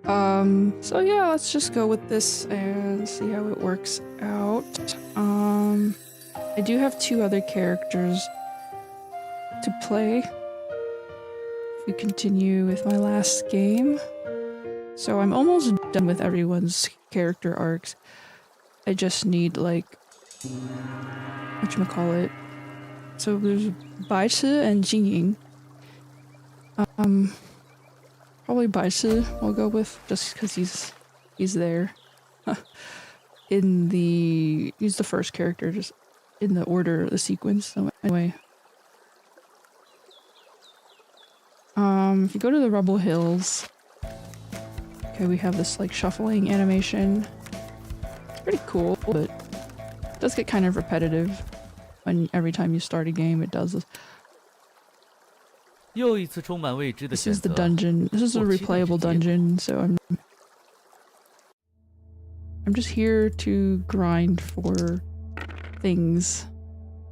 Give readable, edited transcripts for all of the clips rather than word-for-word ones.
So yeah, let's just go with this and see how it works out. I do have 2 other characters to play. If we continue with my last game. So I'm almost done with everyone's character arcs. I just need, like, whatchamacallit. So there's Baichi and Jingying. Probably Baichi I'll go with, just because he's there. He's the first character, just in the order, the sequence. So anyway. If you go to the Rubble Hills, okay, we have this like shuffling animation. It's pretty cool, but it does get kind of repetitive when every time you start a game it does this. This is the dungeon. This is a replayable dungeon, so I'm just here to grind for things.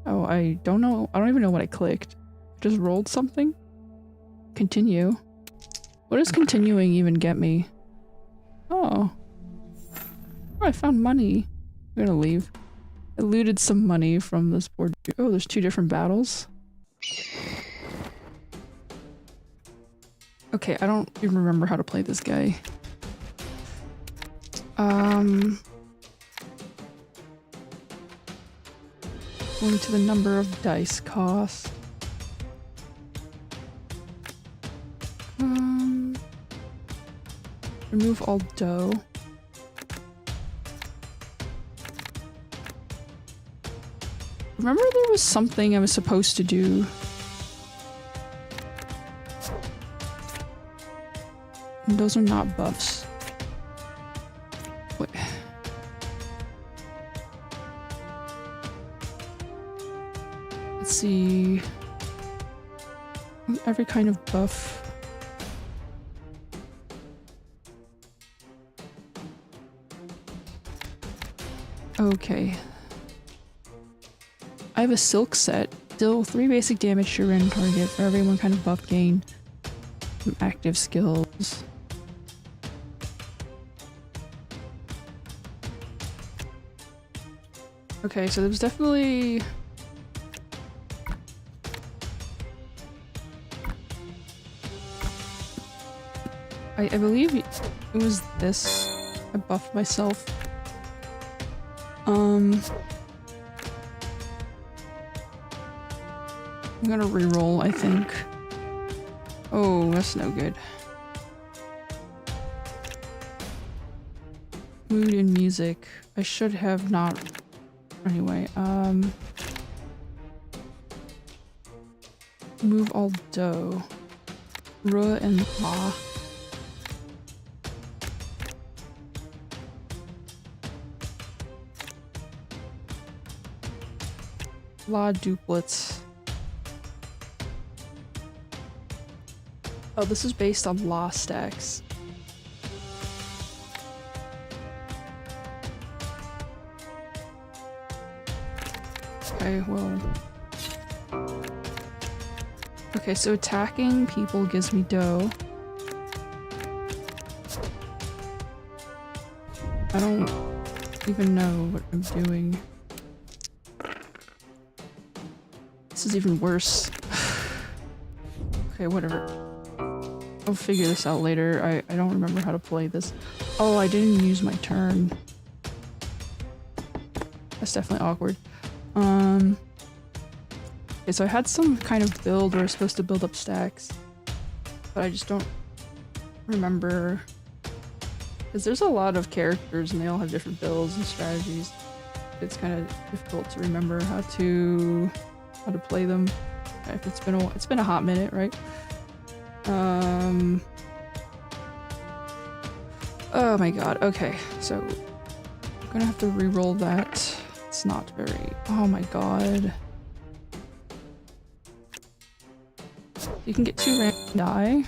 Oh, I don't know. I don't even know what I clicked. Just rolled something? Continue. What does continuing even get me? Oh. Oh, I found money. I'm gonna leave. I looted some money from this board. Oh, there's 2 different battles. Okay, I don't even remember how to play this guy. Going to the number of dice cost. Remove all dough. Remember there was something I was supposed to do. And those are not buffs. Wait. Let's see. Every kind of buff. Okay. I have a silk set. Deal 3 basic damage to your random target for every 1 kind of buff gain. Some active skills. Okay, so there's definitely... I believe it was this. I buffed myself. I'm gonna reroll, I think. Oh, that's no good. Mood and music. I should have not... Anyway, move all dough. Ruh and La. La duplets. Oh, this is based on La stacks. Okay, well... Okay, so attacking people gives me dough. I don't even know what I'm doing. This is even worse. Okay, whatever. I'll figure this out later. I don't remember how to play this. Oh, I didn't use my turn. That's definitely awkward. Okay, so I had some kind of build where I was supposed to build up stacks, but I just don't remember, because there's a lot of characters and they all have different builds and strategies. It's kind of difficult to remember how to play them. If it's been a hot minute, right? Oh my god. Okay, so I'm gonna have to re-roll that. It's not very... Oh my god. You can get 2 random die.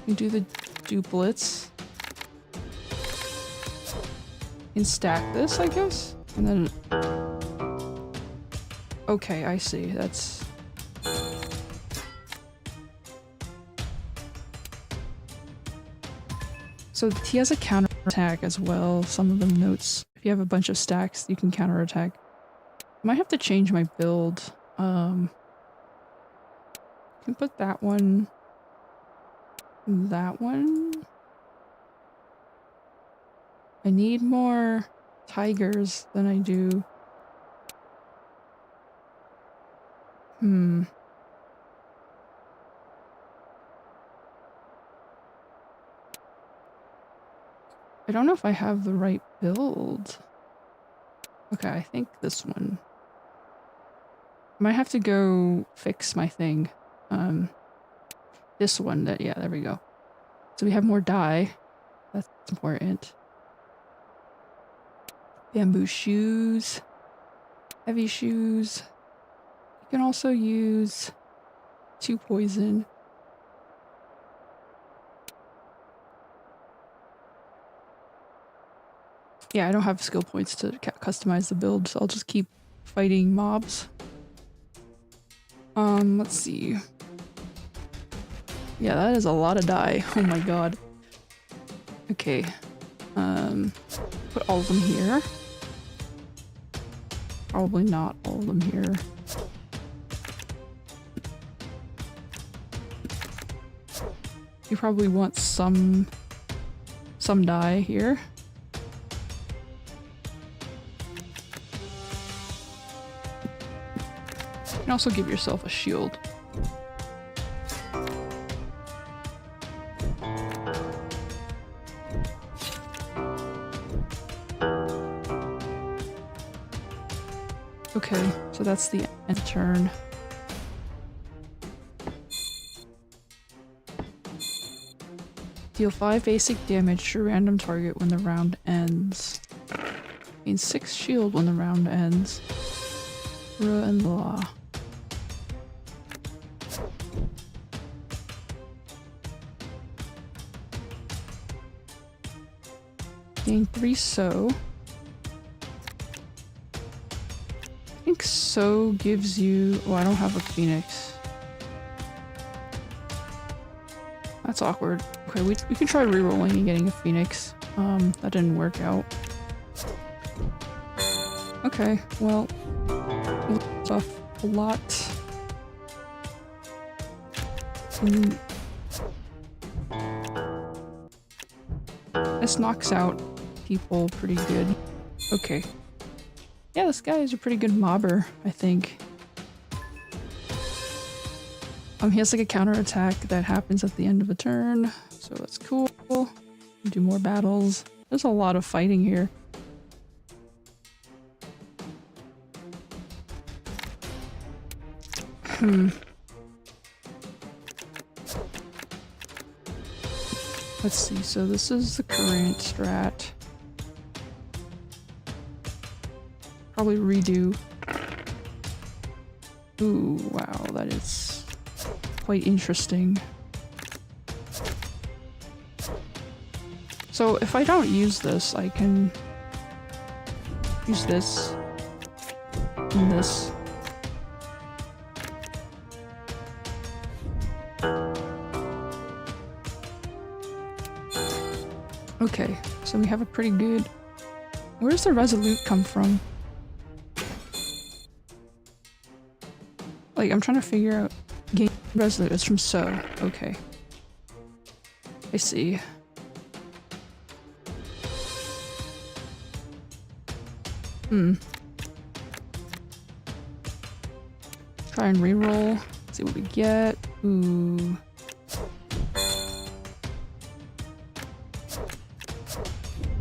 You do the duplets. You can stack this, I guess? And then... Okay, I see. That's... So he has a counter attack as well. Some of them notes if you have a bunch of stacks, you can counter attack. I might have to change my build. Can put that one. That one. I need more tigers than I do. I don't know if I have the right build. Okay, I think this one. I might have to go fix my thing. This one, yeah, there we go. So we have more dye. That's important. Bamboo shoes. Heavy shoes. You can also use 2 poison. Yeah, I don't have skill points to customize the build, so I'll just keep fighting mobs. Let's see. Yeah, that is a lot of dye. Oh my god. Okay. Put all of them here. Probably not all of them here. You probably want some dye here. You can also give yourself a shield. Okay, so that's the end turn. Deal 5 basic damage to a random target when the round ends. Gain 6 shield when the round ends. Ruh and blah. Gain 3 so. I think so gives you... Oh, I don't have a phoenix. That's awkward. Okay, we can try rerolling and getting a phoenix. That didn't work out. Okay, well... stuff a lot. This knocks out people pretty good. Okay. Yeah, this guy is a pretty good mobber, I think. He has like a counter attack that happens at the end of a turn, so that's cool. Do more battles. There's a lot of fighting here. Let's see, so this is the current strat. Probably redo. Ooh, wow, that is quite interesting. So if I don't use this, I can use this and this. Okay, so we have a pretty good... Where does the Resolute come from? Like, I'm trying to figure out... Game Resolute, it's from So. Okay. I see. Try and reroll. See what we get. Ooh.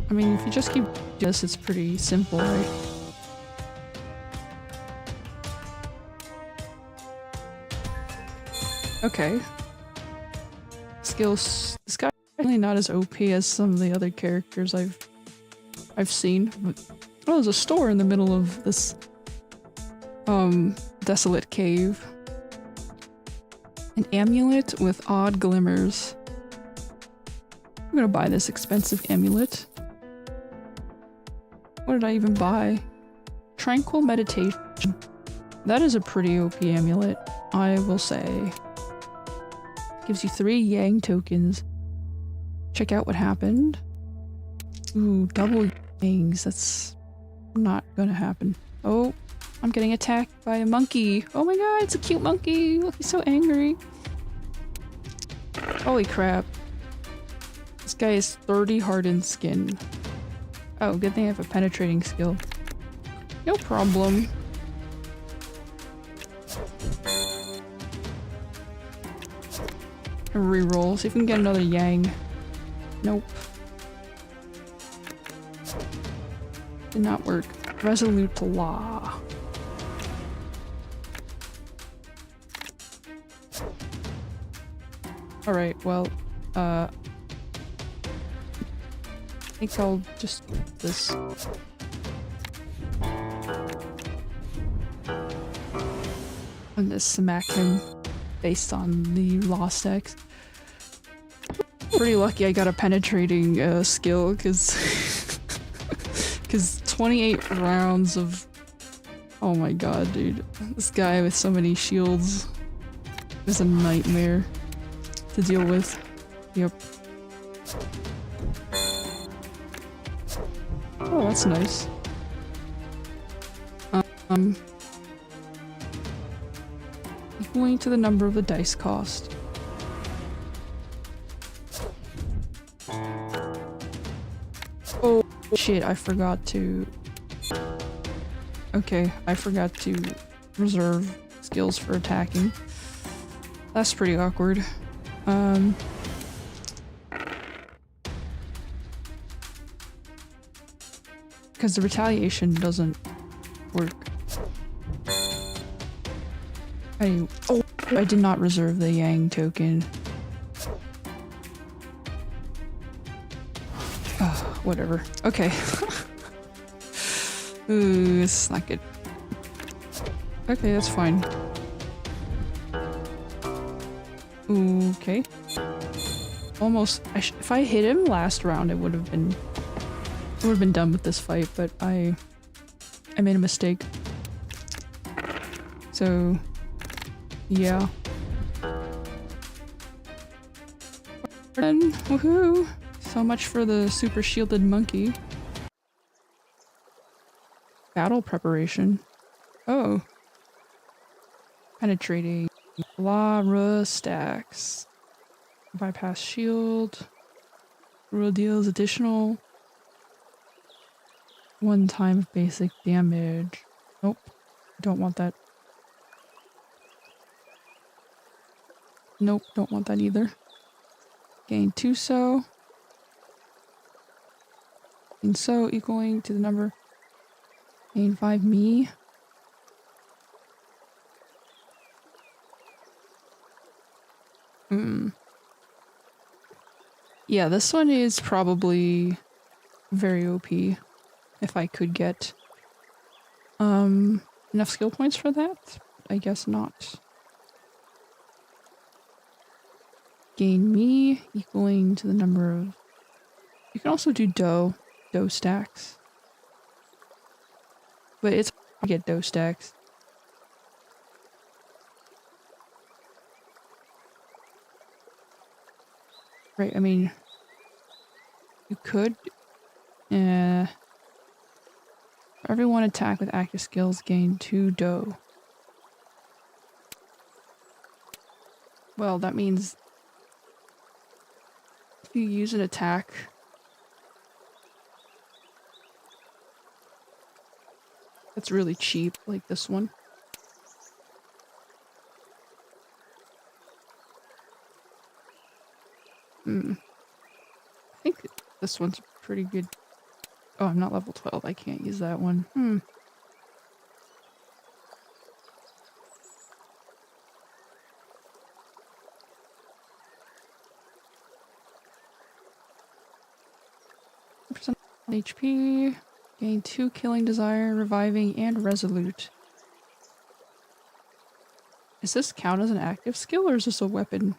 I mean, if you just keep doing this, it's pretty simple, right? Okay. Skills. This guy is really not as OP as some of the other characters I've seen. But, oh, there's a store in the middle of this desolate cave. An amulet with odd glimmers. I'm gonna buy this expensive amulet. What did I even buy? Tranquil Meditation. That is a pretty OP amulet, I will say. Gives you 3 Yang tokens. check out what happened. Ooh, double yangs. That's not gonna happen. Oh, I'm getting attacked by a monkey. Oh my god, it's a cute monkey. Look, he's so angry. Holy crap. This guy is 30 hardened skin. Oh, good thing I have a penetrating skill. No problem. Reroll, see if we can get another yang. Nope. Did not work. Resolute law. Alright, well, I think I'll just do this. And just smack him based on the Lost X. Pretty lucky I got a penetrating skill, because 28 rounds of... Oh my god, dude. This guy with so many shields is a nightmare to deal with. Yep. Oh, that's nice. Equaling to the number of the dice cost. Oh shit, I forgot to... Okay, I forgot to reserve skills for attacking. That's pretty awkward. Because the retaliation doesn't work. I did not reserve the Yang token. Whatever. Okay. Ooh, this is not good. Okay, that's fine. Okay. Almost. If I hit him last round, it would have been done with this fight. But I made a mistake. So, yeah. And woohoo! So much for the super shielded monkey. Battle preparation. Oh. Penetrating. Lara stacks. Bypass shield. Rule deals additional 1 time basic damage. Nope. Don't want that. Nope, don't want that either. Gain 2 so. And so equaling to the number. Gain 5 me. Yeah, this one is probably very OP. If I could get enough skill points for that? I guess not. Gain me equaling to the number of... You can also do dough stacks. But it's hard to get dough stacks. Right, I mean... You could... For every 1 attack with active skills, gain 2 dough. Well, that means... If you use an attack... That's really cheap, like this one. I think this one's pretty good. Oh, I'm not level 12. I can't use that one. Percent HP. Gain 2 killing desire, reviving, and resolute. Does this count as an active skill or is this a weapon?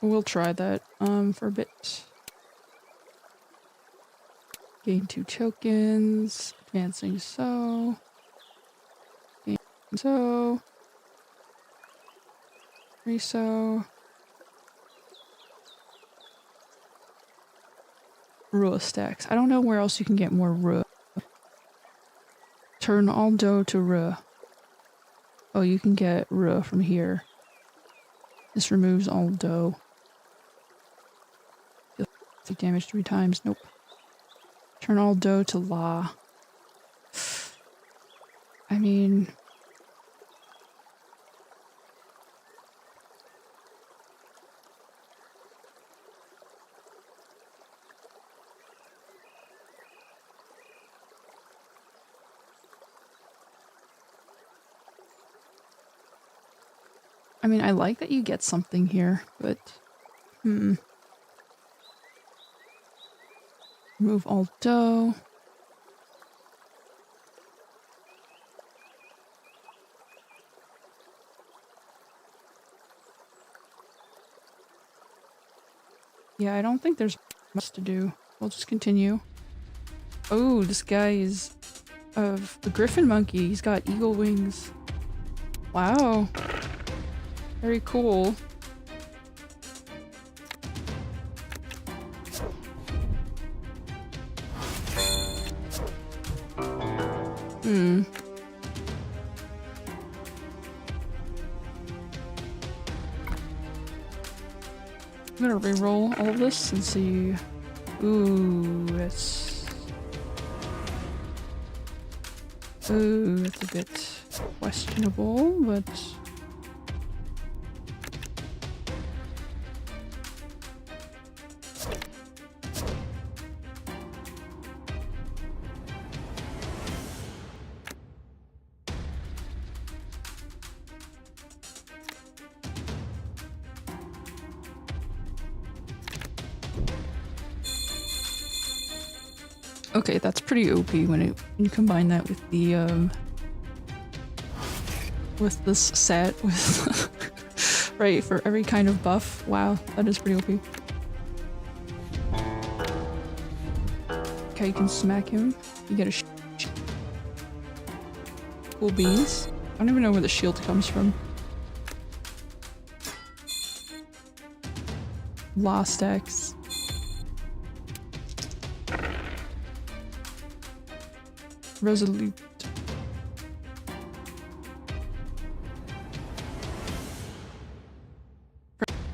We'll try that for a bit. Gain 2 tokens. Advancing so. Gain so. 3 so. Ruh stacks. I don't know where else you can get more Ruh. Turn all dough to Ruh. Oh, you can get Ruh from here. This removes all dough. Take damage 3 times. Nope. Turn all dough to La. I mean... I like that you get something here, but... Remove all dough. Yeah, I don't think there's much to do. We'll just continue. Oh, this guy is of the griffin monkey. He's got eagle wings. Wow. Very cool. I'm gonna reroll all of this and see. Ooh, that's a bit questionable, but... Okay, that's pretty OP when you combine that with the with this set with right, for every kind of buff. Wow, that is pretty OP. Okay, you can smack him. You get a cool beans. I don't even know where the shield comes from. Lost X. Resolute.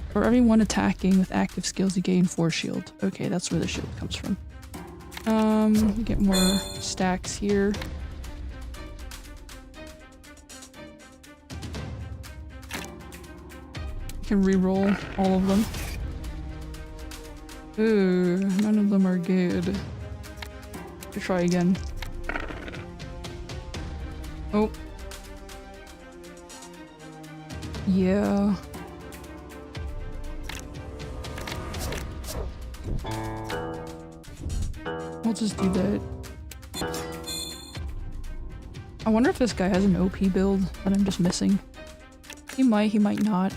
For everyone attacking with active skills, you gain 4 shield. Okay, that's where the shield comes from. Get more stacks here. You can re-roll all of them. Ooh, none of them are good. Let's try again. Oh. Yeah. We'll just do that. I wonder if this guy has an OP build that I'm just missing. He might not.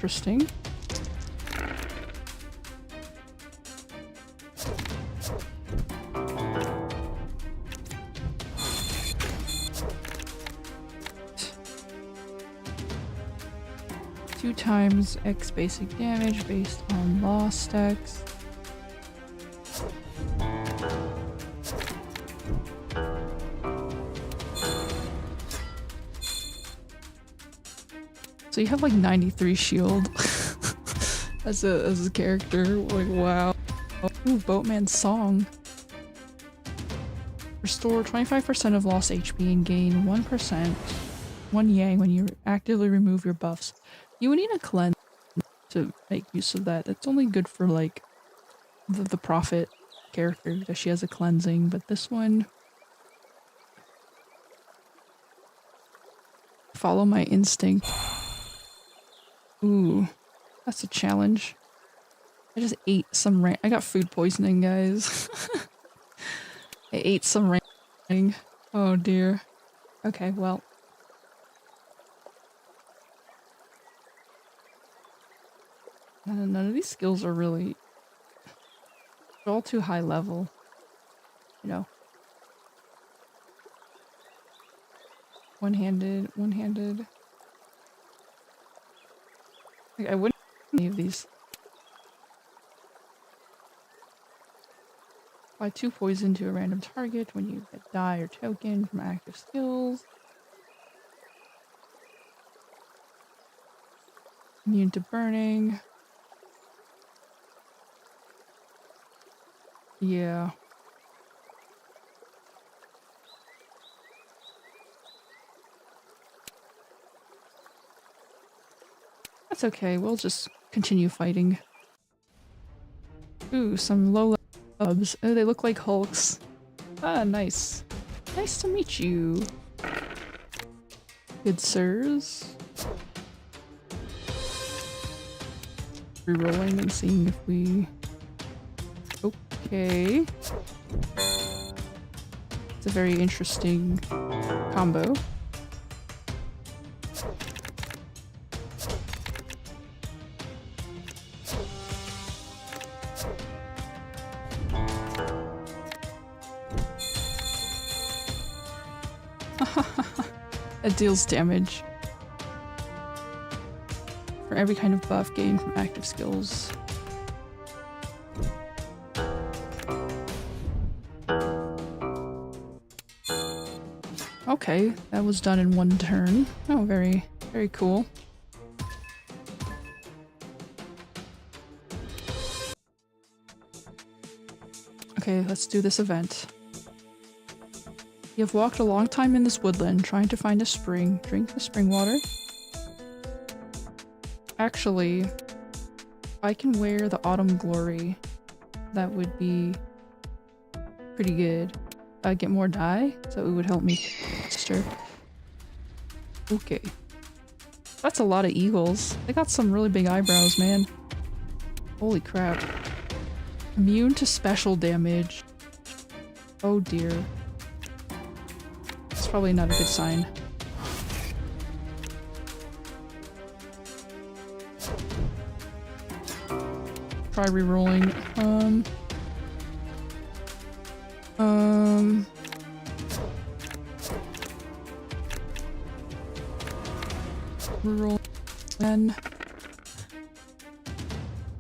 Interesting. Two times X basic damage based on lost X. So you have like 93 shield as a character. Like, wow. Ooh, Boatman's song. Restore 25% of lost HP and gain 1% 1 yang when you actively remove your buffs. You would need a cleanse to make use of that. It's only good for like the prophet character that she has a cleansing, but this one... Follow my instinct. Ooh, that's a challenge. I just ate some I got food poisoning, guys. I ate some Oh dear. Okay, well. None of these skills are really... They're all too high level. You know. One-handed, one-handed. Like, I wouldn't any of these. Apply 2 poison to a random target when you get die or token from active skills. Immune to burning. Yeah. That's okay, we'll just continue fighting. Ooh, some low subs. Oh, they look like Hulks. Ah, nice. Nice to meet you. Good sirs. Rerolling and seeing if we... Okay. It's a very interesting combo. It deals damage for every kind of buff gained from active skills. Okay, that was done in one turn. Oh, very, very cool. Okay, let's do this event. You have walked a long time in this woodland, trying to find a spring. Drink the spring water. Actually, if I can wear the autumn glory, that would be pretty good. I'd get more dye, so it would help me faster. Okay. That's a lot of eagles. They got some really big eyebrows, man. Holy crap. Immune to special damage. Oh dear. That's probably not a good sign. Try rerolling. Reroll again.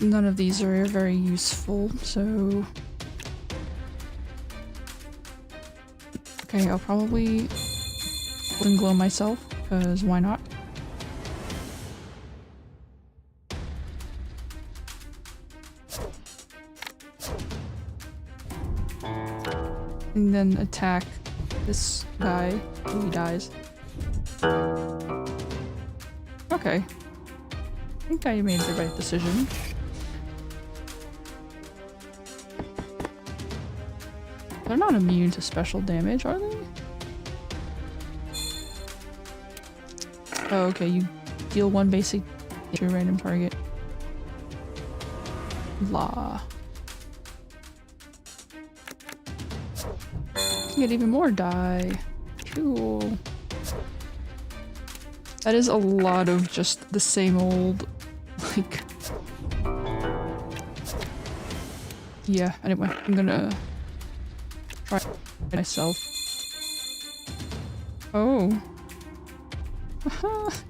None of these are very useful, so... Okay, I'll probably golden glow myself, because why not? And then attack this guy till he dies. Okay. I think I made the right decision. They're not immune to special damage, are they? Oh, okay, you deal 1 basic to a random target. La. You get even more die. Cool. That is a lot of just the same old, like... Yeah, anyway, I'm gonna try myself. Oh.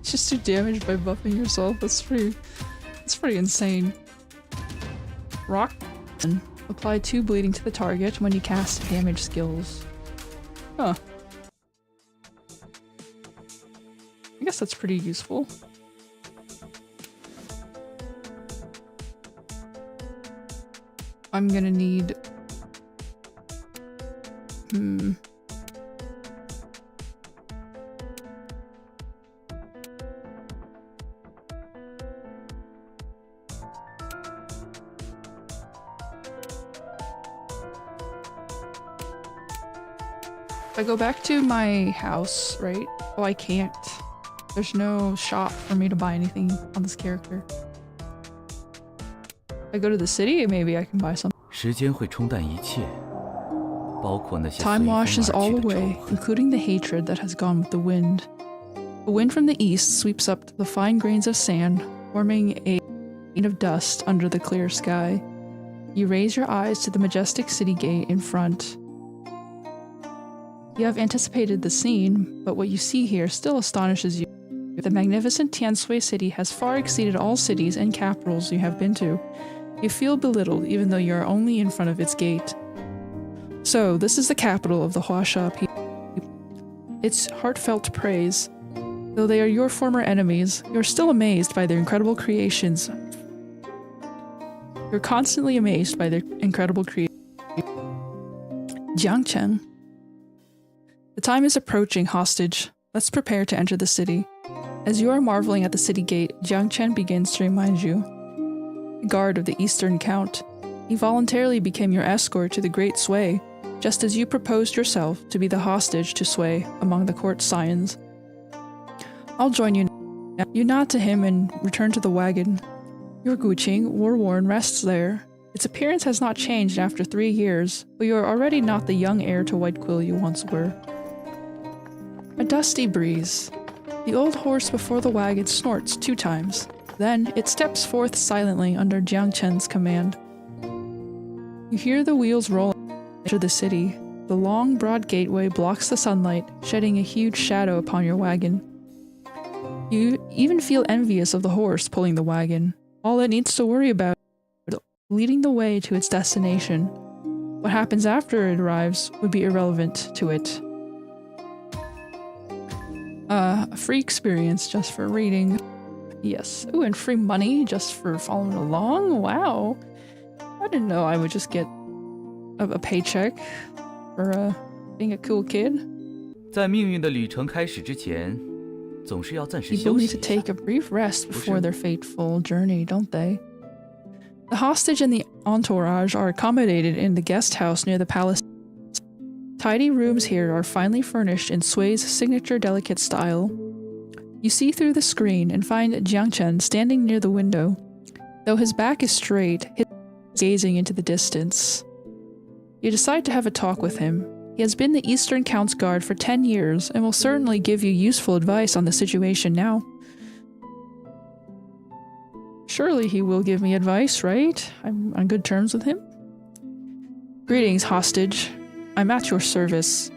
Just do damage by buffing yourself. That's pretty insane. Rock. Apply 2 bleeding to the target when you cast damage skills. Huh. I guess that's pretty useful. I'm gonna need... If I go back to my house, right? Oh, I can't. There's no shop for me to buy anything on this character. If I go to the city, maybe I can buy something. Time washes all away, including the hatred that has gone with the wind. The wind from the east sweeps up the fine grains of sand, forming a vein of dust under the clear sky. You raise your eyes to the majestic city gate in front. You have anticipated the scene, but what you see here still astonishes you. The magnificent Tianshui city has far exceeded all cities and capitals you have been to. You feel belittled even though you are only in front of its gate. So, this is the capital of the Huasha people. It's heartfelt praise. Though they are your former enemies, you're still amazed by their incredible creations. You're constantly amazed by their incredible creations. Jiangchen. The time is approaching, hostage. Let's prepare to enter the city. As you are marveling at the city gate, Jiangchen begins to remind you. The guard of the Eastern Count. He voluntarily became your escort to the Great Sui, just as you proposed yourself to be the hostage to Sui among the court scions. I'll join you now. You nod to him and return to the wagon. Your Guqing, war-worn, rests there. Its appearance has not changed after 3 years, but you are already not the young heir to White Quill you once were. A dusty breeze. The old horse before the wagon snorts 2 times. Then it steps forth silently under Jiangchen's command. You hear the wheels roll into the city. The long, broad gateway blocks the sunlight, shedding a huge shadow upon your wagon. You even feel envious of the horse pulling the wagon. All it needs to worry about is leading the way to its destination. What happens after it arrives would be irrelevant to it. A free experience just for reading. Yes. Ooh, and free money just for following along? Wow. I didn't know I would just get a paycheck for being a cool kid. 在命运的旅程开始之前，总是要暂时 People 休 need 息 to 一下。 take a brief rest before their fateful journey, don't they? The hostage and the entourage are accommodated in the guest house near the palace. Tidy rooms here are finely furnished in Sui's signature delicate style. You see through the screen and find Jiangchen standing near the window. Though his back is straight, his eyes gazing into the distance. You decide to have a talk with him. He has been the Eastern Count's guard for 10 years and will certainly give you useful advice on the situation now. Surely he will give me advice, right? I'm on good terms with him. Greetings, hostage. I'm at your service.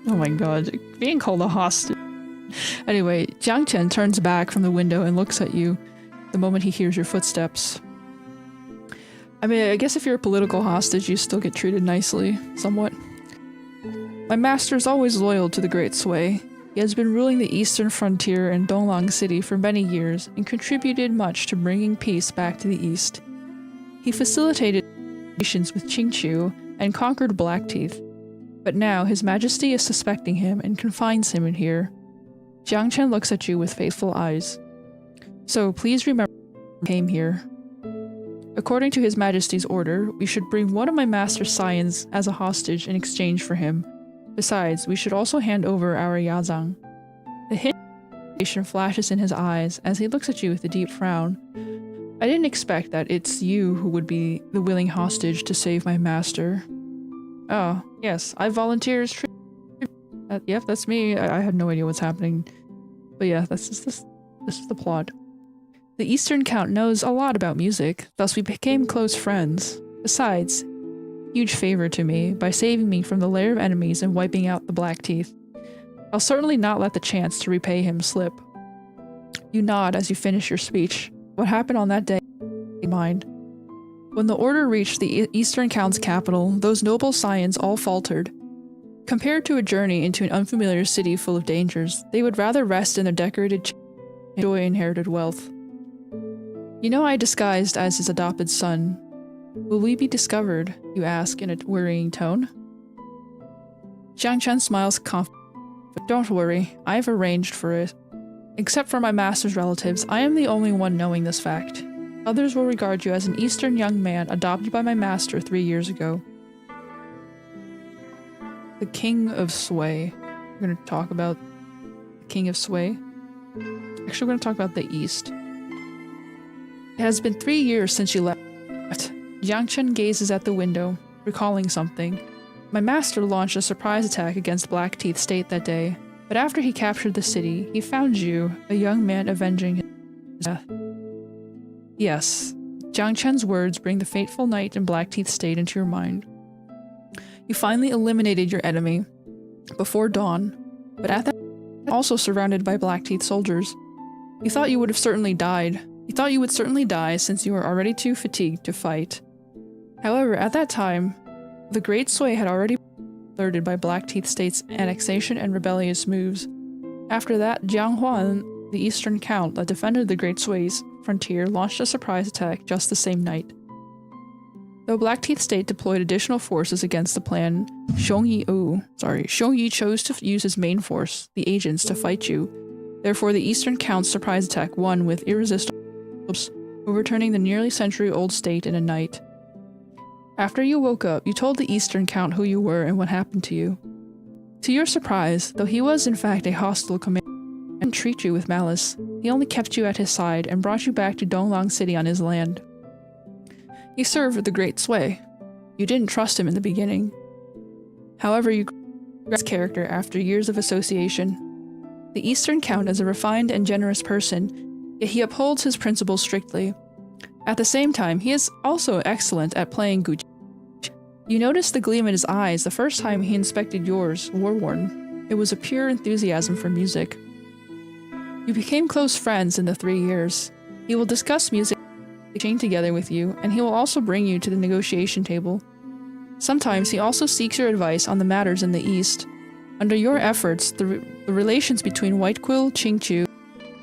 Oh my god, being called a hostage. Anyway, Jiangchen turns back from the window and looks at you the moment he hears your footsteps. I mean, I guess if you're a political hostage, you still get treated nicely, somewhat. My master is always loyal to the Great Sui. He has been ruling the eastern frontier in Donglang City for many years and contributed much to bringing peace back to the east. He facilitated relations with Qingqiu and conquered Blackteeth, but now His Majesty is suspecting him and confines him in here. Jiangchen looks at you with faithful eyes. So please remember I came here. According to His Majesty's order, we should bring one of my master's scions as a hostage in exchange for him. Besides, we should also hand over our Yazang. The hint of hesitation flashes in his eyes as he looks at you with a deep frown. I didn't expect that it's you who would be the willing hostage to save my master. Oh, yes, I volunteer as yep, that's me. I had no idea what's happening. But yeah, this is the plot. The Eastern Count knows a lot about music, thus we became close friends. Besides, huge favor to me by saving me from the lair of enemies and wiping out the Blackteeth. I'll certainly not let the chance to repay him slip. You nod as you finish your speech. What happened on that day in mind. When the order reached the Eastern Count's capital, those noble scions all faltered. Compared to a journey into an unfamiliar city full of dangers, they would rather rest in their decorated chambers and enjoy inherited wealth. You know I disguised as his adopted son. Will we be discovered? You ask in a worrying tone. Jiangchen smiles confidently. Don't worry, I've arranged for it. Except for my master's relatives, I am the only one knowing this fact. Others will regard you as an Eastern young man adopted by my master 3 years ago. The King of Sui. We're going to talk about the King of Sui. Actually, we're going to talk about the East. It has been 3 years since you left. Jiangchen gazes at the window, recalling something. My master launched a surprise attack against Blackteeth State that day, but after he captured the city, he found you, a young man avenging his death. Yes, Jiangchen's words bring the fateful night in Blackteeth State into your mind. You finally eliminated your enemy. before dawn, but at that also surrounded by Blackteeth soldiers. You thought you would have certainly died. You thought you would certainly die since you were already too fatigued to fight. However, at that time, the Great Sway had already been alerted by Blackteeth State's annexation and rebellious moves. After that, Jiang Huan, the Eastern Count that defended the Great Sway's frontier, launched a surprise attack just the same night. Though Blackteeth State deployed additional forces against the plan, Xiong Yi chose to use his main force, the agents, to fight you. Therefore, the Eastern Count's surprise attack won with irresistible force, overturning the nearly century-old state in a night. After you woke up, you told the Eastern Count who you were and what happened to you. To your surprise, though he was in fact a hostile commander, he didn't treat you with malice. He only kept you at his side and brought you back to Donglang City on his land. He served with the Great Sway. You didn't trust him in the beginning. However, you grew his character after years of association. The Eastern Count is a refined and generous person, yet he upholds his principles strictly. At the same time, he is also excellent at playing Guji. You noticed the gleam in his eyes the first time he inspected yours, Warworn. It was a pure enthusiasm for music. You became close friends in the 3 years. He will discuss music together with you, and he will also bring you to the negotiation table. Sometimes he also seeks your advice on the matters in the East. Under your efforts, the relations between Whitequill, Qingqiu,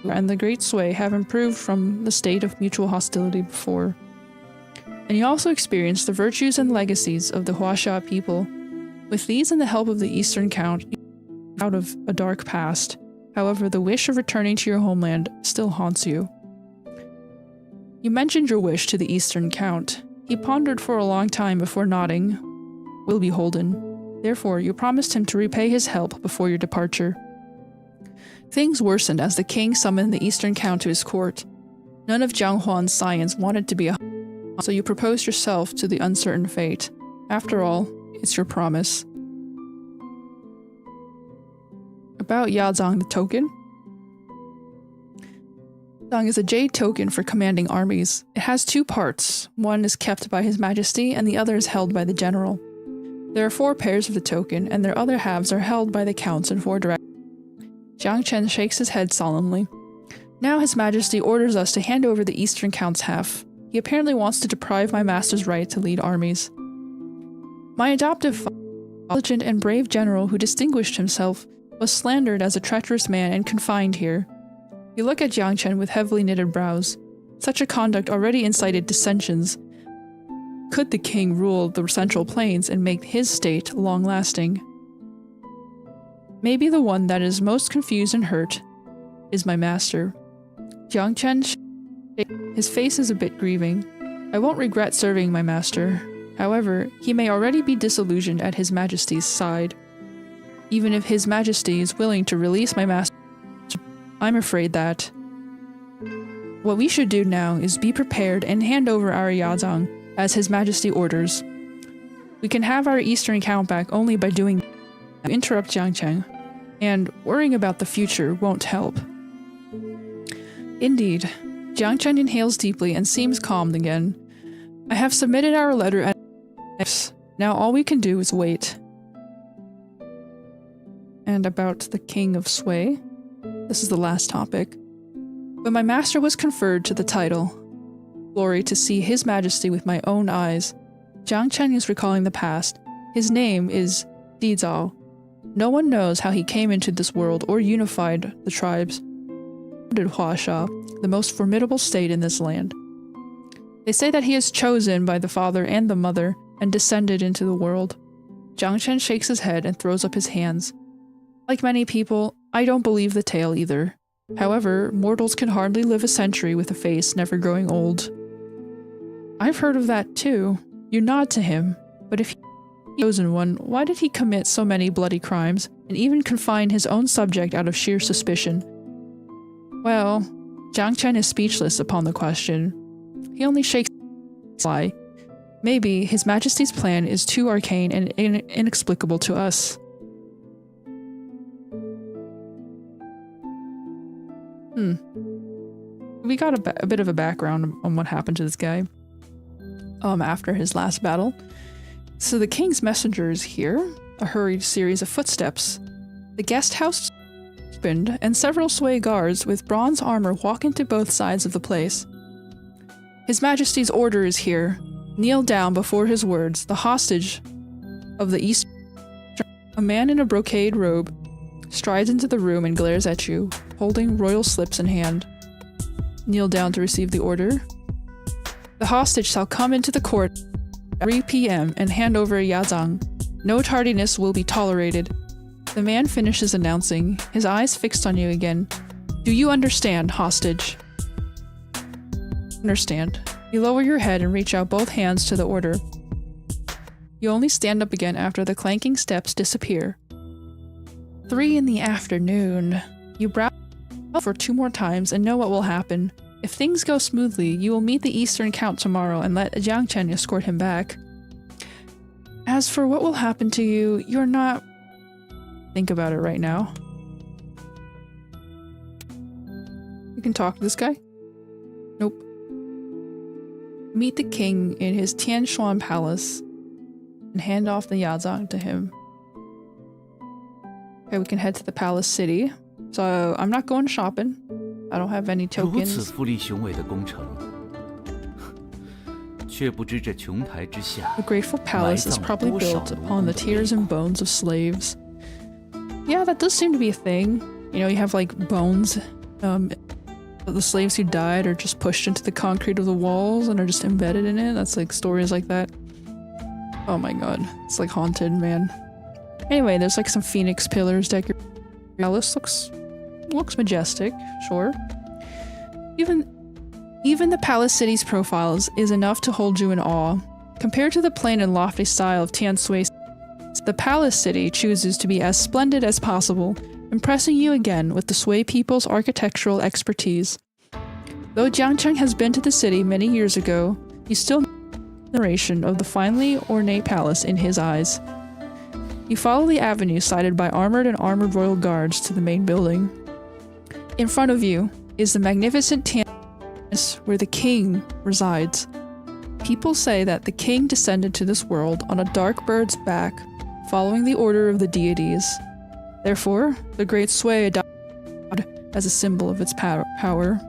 and the Great Sway have improved from the state of mutual hostility before. And you also experienced the virtues and legacies of the Huasha people. With these and the help of the Eastern Count, you are out of a dark past. However, the wish of returning to your homeland still haunts you. You mentioned your wish to the Eastern Count. He pondered for a long time before nodding. Will be holden. Therefore, you promised him to repay his help before your departure. Things worsened as the king summoned the Eastern Count to his court. None of Jiang Huan's scions wanted to be a so you proposed yourself to the uncertain fate. After all, it's your promise. About Yazang the token. Yazang is a jade token for commanding armies. It has 2 parts. One is kept by His Majesty and the other is held by the general. There are 4 pairs of the token, and their other halves are held by the counts in 4 directions. Jiang Chen shakes his head solemnly. Now His Majesty orders us to hand over the Eastern Count's half. He apparently wants to deprive my master's right to lead armies. My adoptive father, a intelligent and brave general who distinguished himself, was slandered as a treacherous man and confined here. You look at Jiang Chen with heavily knitted brows. Such a conduct already incited dissensions. Could the king rule the Central Plains and make his state long-lasting? Maybe the one that is most confused and hurt is my master. Jiang Chen, his face is a bit grieving. I won't regret serving my master. However, he may already be disillusioned at His Majesty's side. Even if His Majesty is willing to release my master, I'm afraid that what we should do now is be prepared and hand over our Yazang as His Majesty orders. We can have our Eastern Count back only by doing that. Interrupt Jiang Chen, and worrying about the future won't help. Indeed. Jiang Chen inhales deeply and seems calmed again. I have submitted our letter at now all we can do is wait. And about the King of Sway. This is the last topic. When my master was conferred to the title, glory to see His Majesty with my own eyes, Jiang Chen is recalling the past. His name is Di Zhao. No one knows how he came into this world or unified the tribes. Huasha, the most formidable state in this land. They say that he is chosen by the father and the mother and descended into the world. Jiang Chen shakes his head and throws up his hands. Like many people, I don't believe the tale either. However, mortals can hardly live a century with a face never growing old. I've heard of that too. You nod to him, but if he is the chosen one, why did he commit so many bloody crimes and even confine his own subject out of sheer suspicion? Well, Jiang Chen is speechless upon the question. He only shakes his head. Maybe His Majesty's plan is too arcane and inexplicable to us. We got a bit of a background on what happened to this guy after his last battle. So the king's messenger is here. A hurried series of footsteps. The guest house opened, and several sway guards with bronze armor walk into both sides of the place. His Majesty's order is here. Kneel down before his words, the hostage of the East. A man in a brocade robe strides into the room and glares at you, holding royal slips in hand. Kneel down to receive the order. The hostage shall come into the court at 3 p.m. and hand over a yazang. No tardiness will be tolerated. The man finishes announcing, his eyes fixed on you again. Do you understand, hostage? Understand. You lower your head and reach out both hands to the order. You only stand up again after the clanking steps disappear. 3 in the afternoon. You browse for 2 more times and know what will happen. If things go smoothly, you will meet the Eastern Count tomorrow and let Jiang Chen escort him back. As for what will happen to you, you're not... Think about it right now. You can talk to this guy? Nope. Meet the king in his Tianshuan palace and hand off the yazang to him. Okay, we can head to the palace city. So I'm not going shopping. I don't have any tokens. 如此富丽雄伟的工程，却不知这琼台之下 The grateful palace is probably built upon the tears and bones of slaves. Yeah, that does seem to be a thing. You know, you have like bones. The slaves who died are just pushed into the concrete of the walls and are just embedded in it. That's like stories like that. Oh my god, it's like haunted, man. Anyway, there's like some phoenix pillars decorated. Palace looks majestic, sure. Even the palace city's profiles is enough to hold you in awe. Compared to the plain and lofty style of Tianshui, the palace city chooses to be as splendid as possible, impressing you again with the Sui people's architectural expertise. Though Jiangcheng has been to the city many years ago, you still have the admiration of the finely ornate palace in his eyes. You follow the avenue sided by armored royal guards to the main building. In front of you is the magnificent Tian where the king resides. People say that the king descended to this world on a dark bird's back, following the order of the deities. Therefore, the great Sui adopted as a symbol of its power.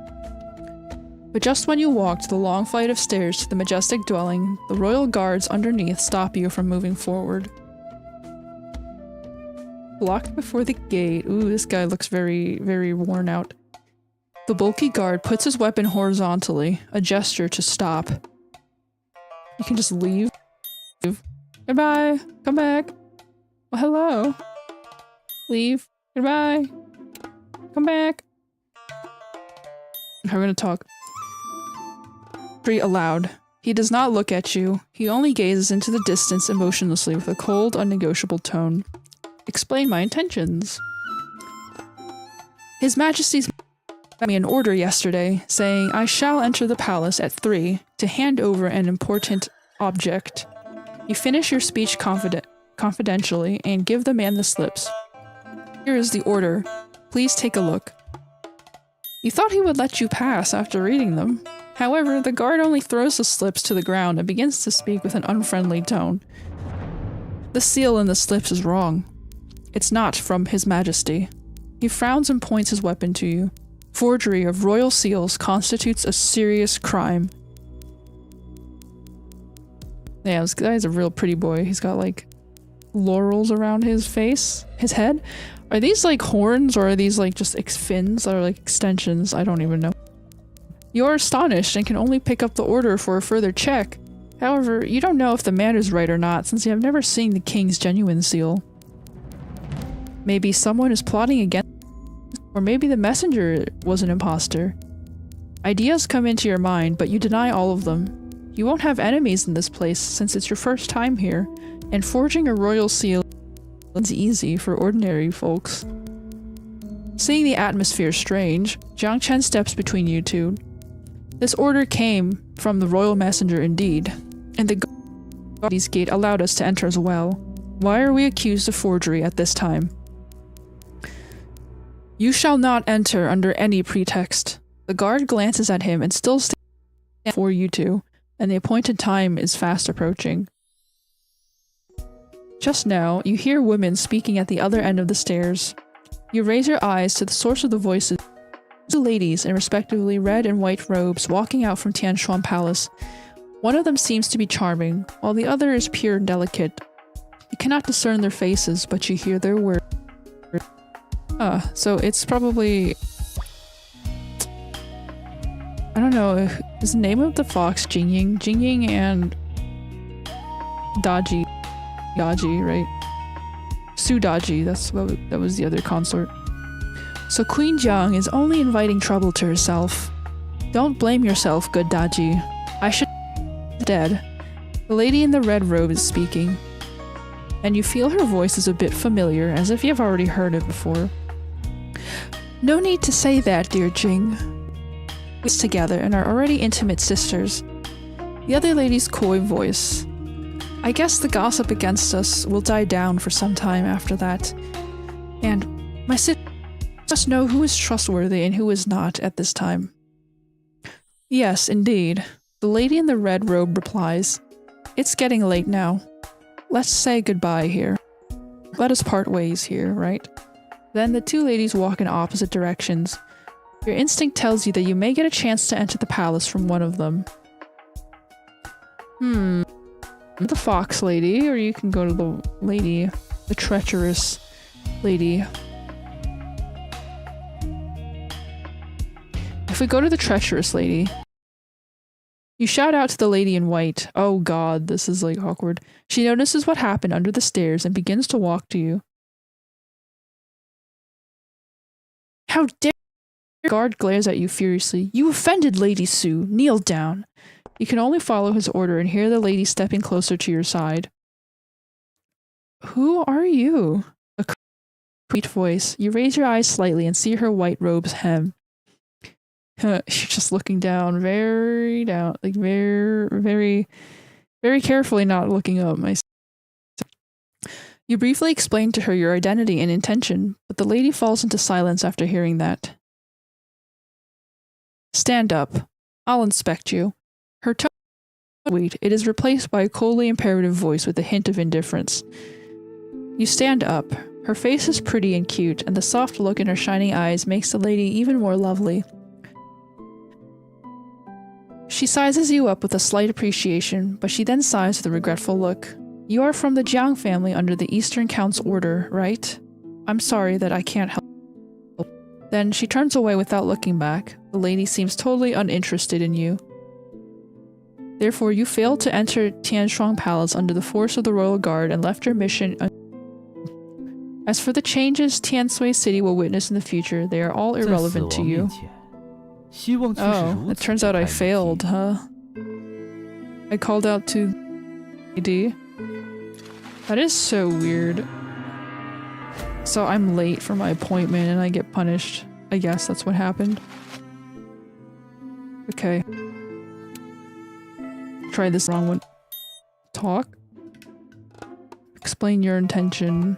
But just when you walked the long flight of stairs to the majestic dwelling, the royal guards underneath stop you from moving forward. Blocked before the gate. Ooh, this guy looks very, very worn out. The bulky guard puts his weapon horizontally, a gesture to stop. You can just leave. Goodbye. Come back. Well, hello. Leave. Goodbye. Come back. We're gonna talk. Aloud. He does not look at you. He only gazes into the distance emotionlessly with a cold, unnegotiable tone. Explain my intentions. His Majesty's gave me an order yesterday, saying I shall enter the palace at 3 to hand over an important object. You finish your speech confidentially and give the man the slips. Here is the order. Please take a look. You thought he would let you pass after reading them. However, the guard only throws the slips to the ground and begins to speak with an unfriendly tone. The seal in the slips is wrong. It's not from His Majesty. He frowns and points his weapon to you. Forgery of royal seals constitutes a serious crime. Yeah, this guy's a real pretty boy. He's got like laurels around his face, his head. Are these like horns or are these like just fins that are like extensions? I don't even know. You're astonished and can only pick up the order for a further check. However, you don't know if the man is right or not since you have never seen the king's genuine seal. Maybe someone is plotting against, or maybe the messenger was an imposter. Ideas come into your mind, but you deny all of them. You won't have enemies in this place since it's your first time here, and forging a royal seal is easy for ordinary folks. Seeing the atmosphere strange, Jiang Chen steps between you two. This order came from the royal messenger indeed, and the guard's gate allowed us to enter as well. Why are we accused of forgery at this time? You shall not enter under any pretext. The guard glances at him and still stands before you two, and the appointed time is fast approaching. Just now, you hear women speaking at the other end of the stairs. You raise your eyes to the source of the voices. Two ladies in respectively red and white robes walking out from Tianshuan Palace. One of them seems to be charming, while the other is pure and delicate. You cannot discern their faces, but you hear their words. So it's probably... I don't know, is the name of the fox Jingying? Jingying and... Daji, right? Su Daji, that was the other consort. So Queen Jiang is only inviting trouble to herself. Don't blame yourself, good Daji. I should be dead. The lady in the red robe is speaking. And you feel her voice is a bit familiar, as if you've already heard it before. No need to say that, dear Jing. We're together and are already intimate sisters. The other lady's coy voice. I guess the gossip against us will die down for some time after that. And my sister must know who is trustworthy and who is not at this time. Yes, indeed. The lady in the red robe replies. It's getting late now. Let's say goodbye here. Let us part ways here, right? Then the two ladies walk in opposite directions. Your instinct tells you that you may get a chance to enter the palace from one of them. The fox lady, or you can go to the lady, the treacherous lady. If we go to the treacherous lady, you shout out to the lady in white. Oh god, this is like awkward. She notices what happened under the stairs and begins to walk to you. How dare you! The guard glares at you furiously. You offended Lady Su. Kneel down. You can only follow his order and hear the lady stepping closer to your side. Who are you? A sweet voice. You raise your eyes slightly and see her white robe's hem. You're just looking down, very down, like very carefully, not looking up. You briefly explain to her your identity and intention, but the lady falls into silence after hearing that. Stand up. I'll inspect you. Her tone is sweet. It is replaced by a coldly imperative voice with a hint of indifference. You stand up. Her face is pretty and cute, and the soft look in her shining eyes makes the lady even more lovely. She sizes you up with a slight appreciation, but she then sighs with a regretful look. You are from the Jiang family under the Eastern Count's order, right? I'm sorry that I can't help. Then she turns away without looking back. The lady seems totally uninterested in you. Therefore, you failed to enter Tianshuang Palace under the force of the Royal Guard and left your mission. As for the changes Tianshui City will witness in the future, they are all irrelevant to you. Oh, it turns out I failed, huh? I called out to AD. That is so weird. So I'm late for my appointment and I get punished. I guess that's what happened. Okay. Try this wrong one. Talk. Explain your intention.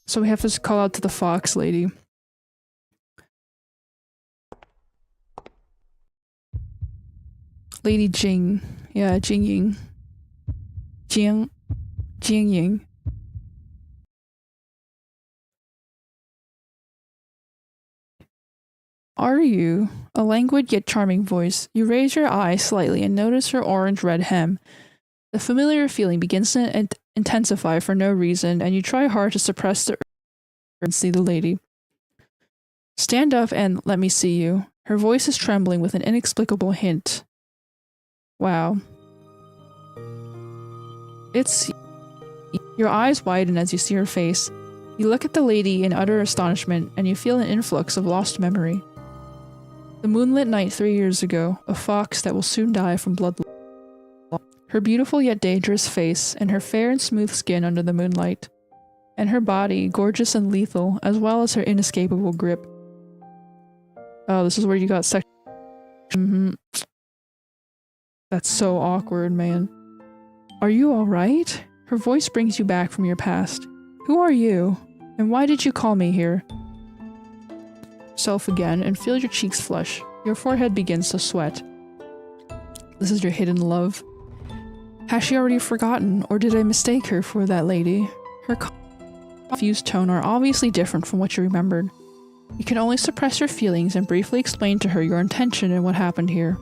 So we have to call out to the fox lady. Lady Jing. Yeah, Jingying. Jingying. Are you? A languid yet charming voice. You raise your eyes slightly and notice her orange-red hem. The familiar feeling begins to intensify for no reason, and you try hard to suppress the urge and see the lady. Stand up and let me see you. Her voice is trembling with an inexplicable hint. Wow. It's... Your eyes widen as you see her face. You look at the lady in utter astonishment, and you feel an influx of lost memory. The moonlit night 3 years ago, a fox that will soon die from blood. Her beautiful yet dangerous face, and her fair and smooth skin under the moonlight. And her body, gorgeous and lethal, as well as her inescapable grip. Oh, this is where you got sex. That's so awkward, man. Are you alright? Her voice brings you back from your past. Who are you? And why did you call me here? Self again and feel your cheeks flush. Your forehead begins to sweat. This is your hidden love. Has she already forgotten, or did I mistake her for that lady? Her confused tone are obviously different from what you remembered. You can only suppress your feelings and briefly explain to her your intention and what happened here.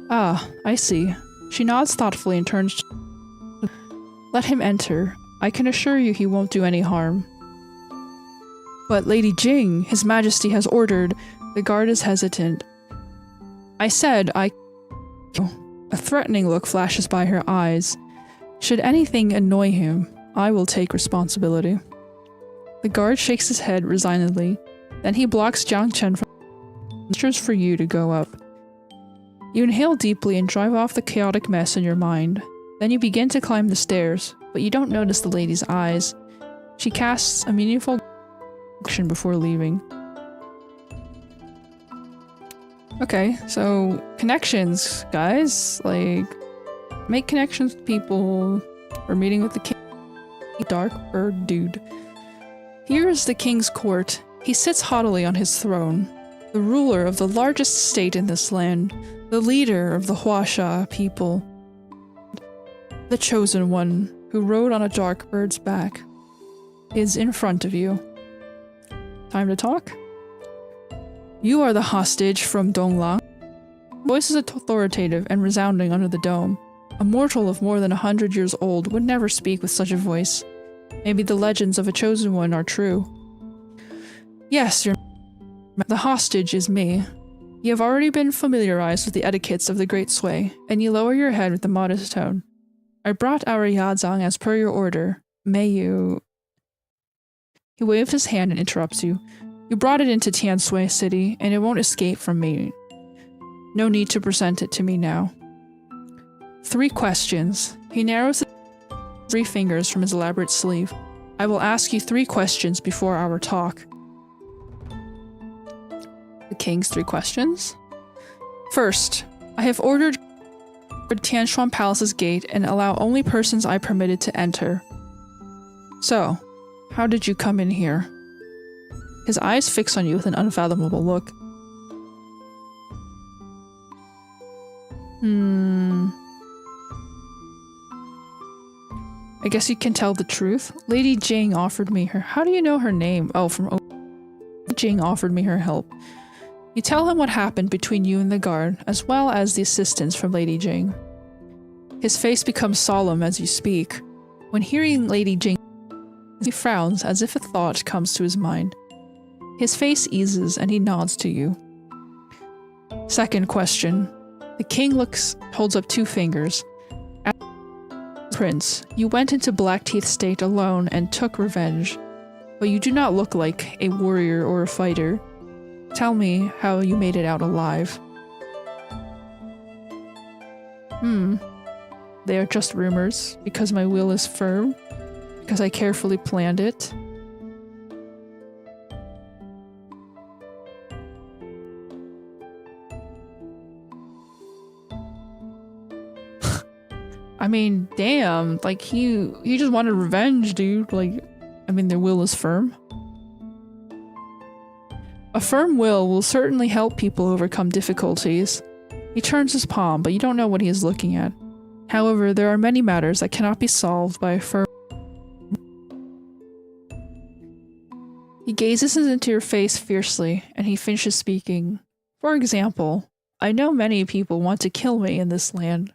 Ah, I see. She nods thoughtfully and turns to... Let him enter. I can assure you he won't do any harm. But Lady Jing, His Majesty has ordered. The guard is hesitant. I said I... A threatening look flashes by her eyes. Should anything annoy him, I will take responsibility. The guard shakes his head resignedly. Then he blocks Jiang Chen from gestures for you to go up. You inhale deeply and drive off the chaotic mess in your mind. Then you begin to climb the stairs, but you don't notice the lady's eyes. She casts a meaningful action before leaving. Okay, so connections, guys. Like, make connections with people. We're meeting with the king, dark bird dude. Here is the king's court. He sits haughtily on his throne, the ruler of the largest state in this land, the leader of the Huasha people, the chosen one who rode on a dark bird's back, is in front of you. Time to talk? You are the hostage from Donglang. Voice is authoritative and resounding under the dome. A mortal of more than 100 years old would never speak with such a voice. Maybe the legends of a chosen one are true. Yes, the hostage is me. You have already been familiarized with the etiquettes of the Great Sway, and you lower your head with a modest tone. I brought our Yazang as per your order. May you... He waves his hand and interrupts you. You brought it into Tianshui City, and it won't escape from me. No need to present it to me now. 3 questions. He narrows his 3 fingers from his elaborate sleeve. I will ask you 3 questions before our talk. The king's 3 questions? First, I have ordered Tianshuan Palace's gate and allow only persons I permitted to enter. So, how did you come in here? His eyes fix on you with an unfathomable look. I guess you can tell the truth. Lady Jing offered me her... How do you know her name? Oh, from... Jing offered me her help. You tell him what happened between you and the guard, as well as the assistance from Lady Jing. His face becomes solemn as you speak. When hearing Lady Jing, he frowns as if a thought comes to his mind. His face eases and he nods to you. Second question. The king holds up 2 fingers. Prince, you went into Blackteeth State alone and took revenge, but you do not look like a warrior or a fighter. Tell me how you made it out alive. They are just rumors, because my will is firm, because I carefully planned it. I mean, damn, like he just wanted revenge, dude. Like, I mean, their will is firm. A firm will certainly help people overcome difficulties. He turns his palm, but you don't know what he is looking at. However, there are many matters that cannot be solved by a firm. He gazes into your face fiercely, and he finishes speaking. For example, I know many people want to kill me in this land.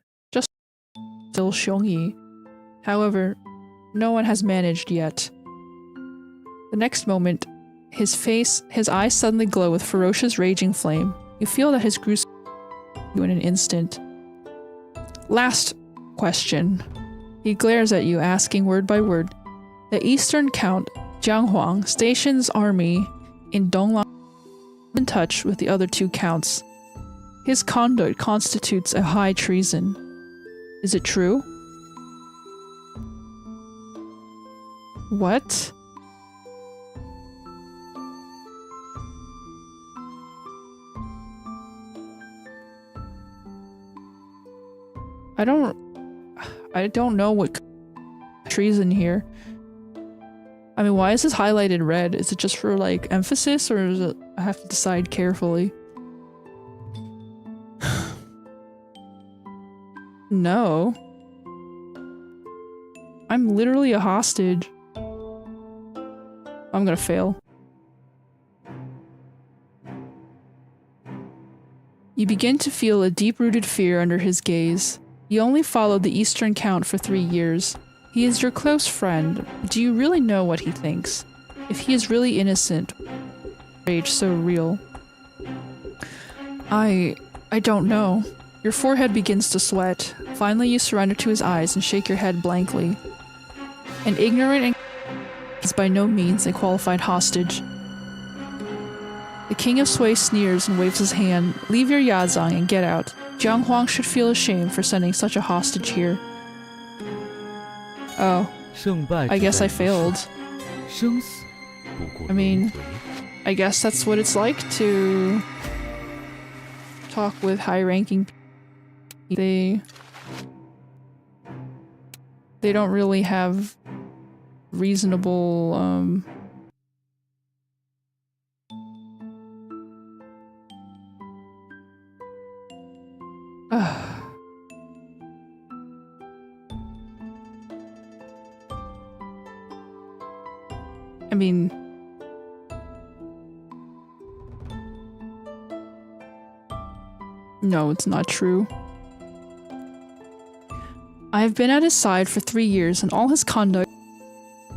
Still Xiongyi. However, no one has managed yet. The next moment, his eyes suddenly glow with ferocious raging flame. You feel that his gruesome you in an instant. Last question. He glares at you, asking word by word. The Eastern Count Jiang Huang stations army in Donglang in touch with the other 2 counts. His conduct constitutes a high treason. Is it true? What? I don't know what treason here. I mean, why is this highlighted red? Is it just for like emphasis, or is it I have to decide carefully? No. I'm literally a hostage. I'm gonna fail. You begin to feel a deep-rooted fear under his gaze. You only followed the Eastern Count for 3 years. He is your close friend. Do you really know what he thinks? If he is really innocent, rage so real? I don't know. Your forehead begins to sweat. Finally you surrender to his eyes and shake your head blankly. An ignorant is by no means a qualified hostage. The King of Sui sneers and waves his hand. Leave your Yazang and get out. Jiang Huang should feel ashamed for sending such a hostage here. Oh. I guess I failed. I mean, I guess that's what it's like to talk with high-ranking people. They don't really have reasonable, I mean, no, it's not true. I have been at his side for 3 years and all his conduct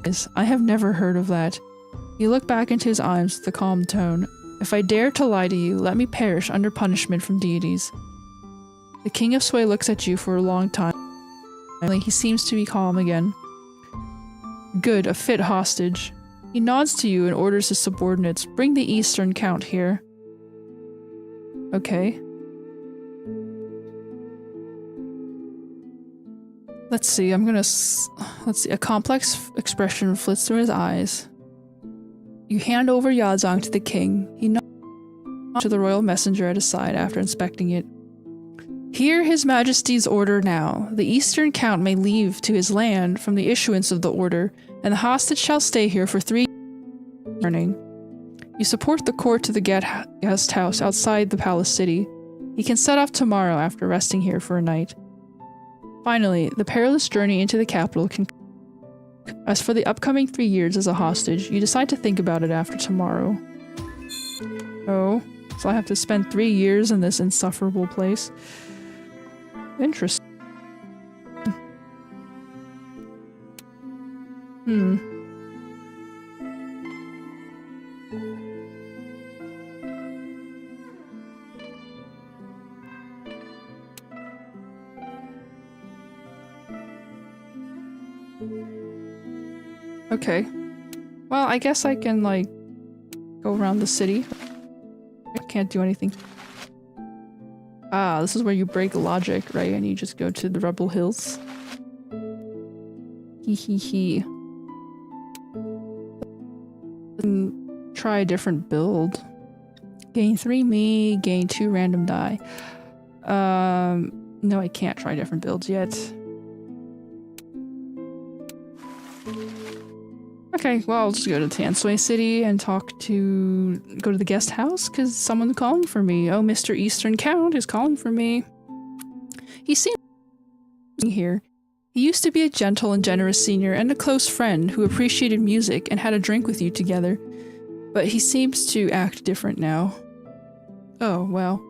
is, I have never heard of that. You look back into his eyes with a calm tone. If I dare to lie to you, let me perish under punishment from deities. The King of Sui looks at you for a long time. Finally, he seems to be calm again. Good, a fit hostage. He nods to you and orders his subordinates, bring the Eastern Count here. Okay. Let's see, I'm gonna let's see, a complex expression flits through his eyes. You hand over Yazang to the king. He nods to the royal messenger at his side after inspecting it. Hear His Majesty's order now. The Eastern Count may leave to his land from the issuance of the order, and the hostage shall stay here for 3 years. You support the court to the guest house outside the palace city. He can set off tomorrow after resting here for a night. Finally, the perilous journey into the capital can... As for the upcoming 3 years as a hostage, you decide to think about it after tomorrow. Oh, so I have to spend 3 years in this insufferable place? Interesting. Okay. Well, I guess I can, like, go around the city. I can't do anything. Ah, this is where you break logic, right? And you just go to the Rebel Hills. Hee hee hee. Try a different build. Gain 3 me, gain 2 random die. No, I can't try different builds yet. Okay, well, I'll just go to Tansui City and go to the guest house, because someone's calling for me. Oh, Mr. Eastern Count is calling for me. He seems here. He used to be a gentle and generous senior and a close friend who appreciated music and had a drink with you together. But he seems to act different now. Oh, well.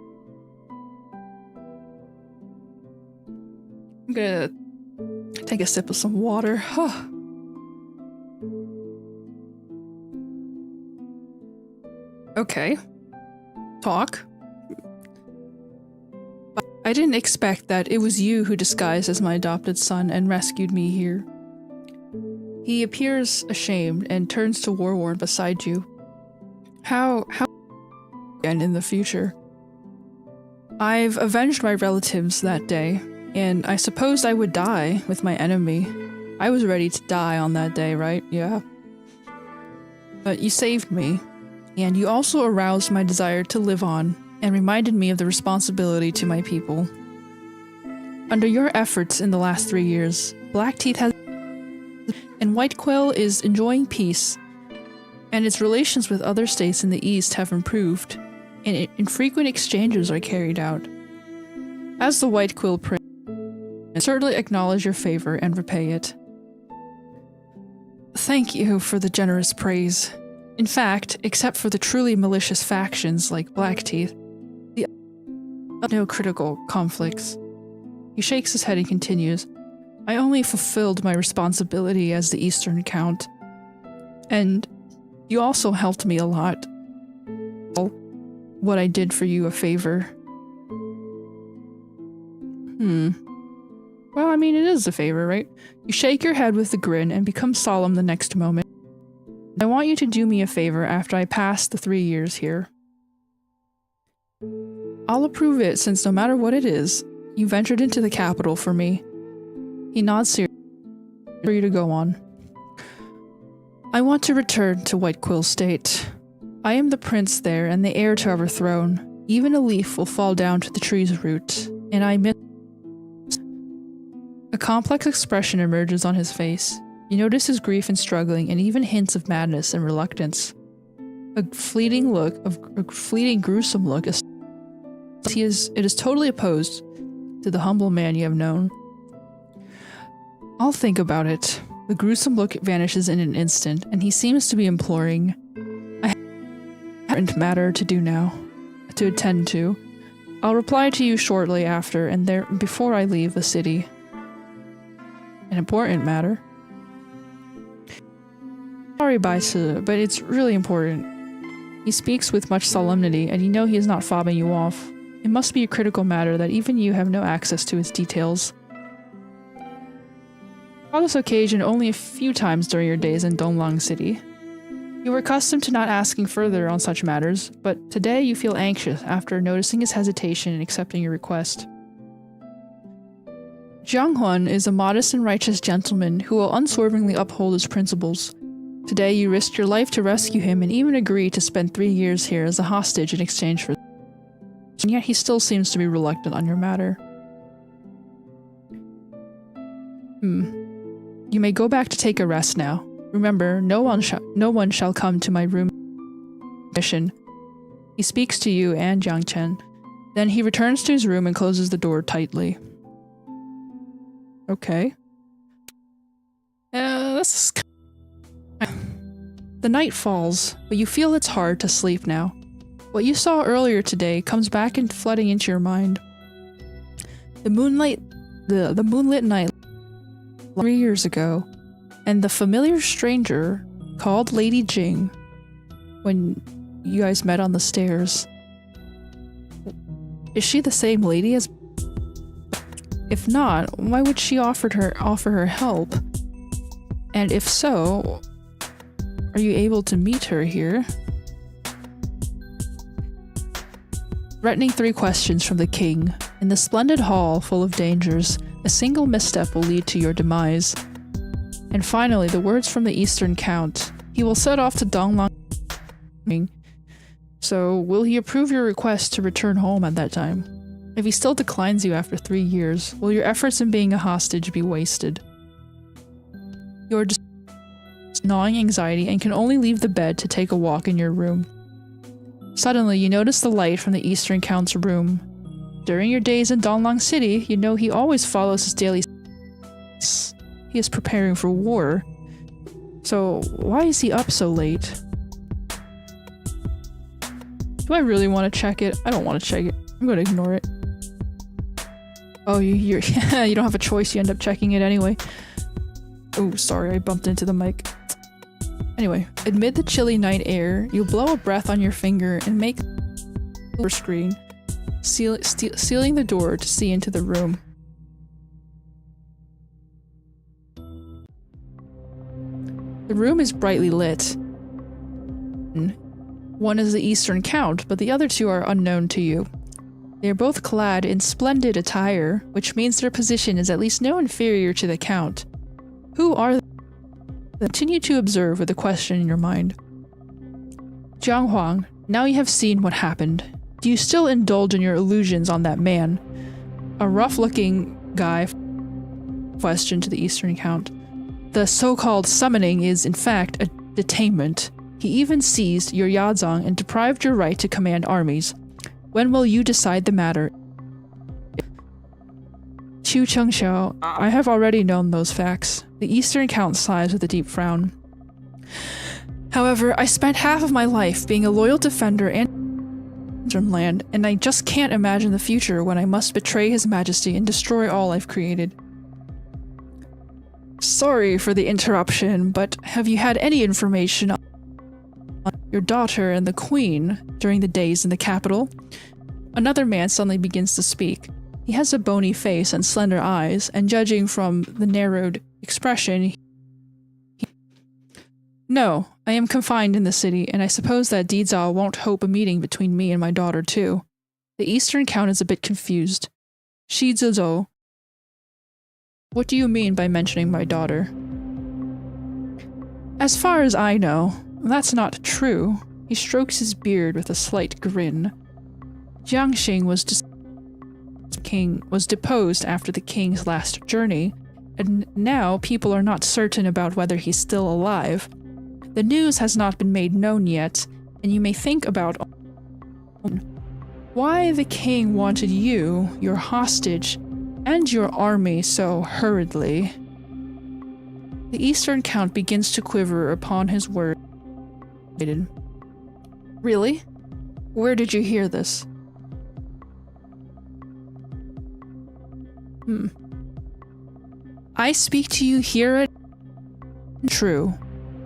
I'm gonna take a sip of some water. Okay. Talk. I didn't expect that it was you who disguised as my adopted son and rescued me here. He appears ashamed and turns to Warworn beside you. How again in the future? I've avenged my relatives that day, and I supposed I would die with my enemy. I was ready to die on that day, right? Yeah. But you saved me. And you also aroused my desire to live on, and reminded me of the responsibility to my people. Under your efforts in the last 3 years, Blackteeth has... and Whitequill is enjoying peace, and its relations with other states in the east have improved, and infrequent exchanges are carried out. As the Whitequill Prince, certainly acknowledge your favor and repay it. Thank you for the generous praise. In fact, except for the truly malicious factions like Blackteeth, the no critical conflicts. He shakes his head and continues, I only fulfilled my responsibility as the Eastern Count. And you also helped me a lot. What I did for you a favor. Well, I mean, it is a favor, right? You shake your head with a grin and become solemn the next moment. I want you to do me a favor after I pass the 3 years here. I'll approve it since no matter what it is, you ventured into the capital for me. He nods seriously for you to go on. I want to return to White Quill State. I am the prince there and the heir to our throne. Even a leaf will fall down to the tree's root, and I miss. A complex expression emerges on his face. You notice his grief and struggling, and even hints of madness and reluctance. A fleeting, gruesome look. It is totally opposed to the humble man you have known. I'll think about it. The gruesome look vanishes in an instant, and he seems to be imploring. I have an important matter to do now, to attend to. I'll reply to you shortly after, and before I leave the city. An important matter. Sorry, Baisu, but it's really important. He speaks with much solemnity, and you know he is not fobbing you off. It must be a critical matter that even you have no access to its details. On this occasion only a few times during your days in Donglang City. You were accustomed to not asking further on such matters, but today you feel anxious after noticing his hesitation in accepting your request. Jiang Huan is a modest and righteous gentleman who will unswervingly uphold his principles. Today you risked your life to rescue him and even agreed to spend 3 years here as a hostage in exchange for, and yet he still seems to be reluctant on your matter. You may go back to take a rest now. Remember, no one shall come to my room. Mission. He speaks to you and Jiang Chen. Then he returns to his room and closes the door tightly. Okay. The night falls, but you feel it's hard to sleep now. What you saw earlier today comes back and flooding into your mind. The moonlit night 3 years ago, and the familiar stranger called Lady Jing when you guys met on the stairs. Is she the same lady as? If not, why would she offer her help? And if so, are you able to meet her here? Threatening 3 questions from the king. In the splendid hall full of dangers, a single misstep will lead to your demise. And finally, the words from the Eastern Count. He will set off to Donglang. So, will he approve your request to return home at that time? If he still declines you after 3 years, will your efforts in being a hostage be wasted? You're just gnawing anxiety and can only leave the bed to take a walk in your room. Suddenly, you notice the light from the Eastern Count's room. During your days in Donglang City, you know he always follows his daily. He is preparing for war. So, why is he up so late? Do I really want to check it? I don't want to check it. I'm going to ignore it. Oh, you don't have a choice. You end up checking it anyway. Oh, sorry, I bumped into the mic. Anyway, amid the chilly night air, you blow a breath on your finger and make a screen, sealing the door to see into the room. The room is brightly lit. One is the Eastern Count, but the other 2 are unknown to you. They are both clad in splendid attire, which means their position is at least no inferior to the Count. Who are they? Continue to observe with a question in your mind. Jiang Huang, now you have seen what happened. Do you still indulge in your illusions on that man? A rough-looking guy questioned to the Eastern Count. The so-called summoning is, in fact, a detainment. He even seized your Yazong and deprived your right to command armies. When will you decide the matter? Chu Chengxiao, I have already known those facts. The Eastern Count sighs with a deep frown. However, I spent half of my life being a loyal defender and land, and I just can't imagine the future when I must betray His Majesty and destroy all I've created. Sorry for the interruption, but have you had any information on your daughter and the Queen during the days in the capital? Another man suddenly begins to speak. He has a bony face and slender eyes, and judging from the narrowed expression, No, I am confined in the city, and I suppose that Dizao won't hope a meeting between me and my daughter too. The Eastern Count is a bit confused. Shi Zizou, what do you mean by mentioning my daughter? As far as I know, that's not true. He strokes his beard with a slight grin. Jiangxing was deposed after the king's last journey, and now people are not certain about whether he's still alive. The news has not been made known yet, and you may think about why the king wanted you, your hostage, and your army so hurriedly. The Eastern Count begins to quiver upon his word. Really? Where did you hear this? I speak to you here at True.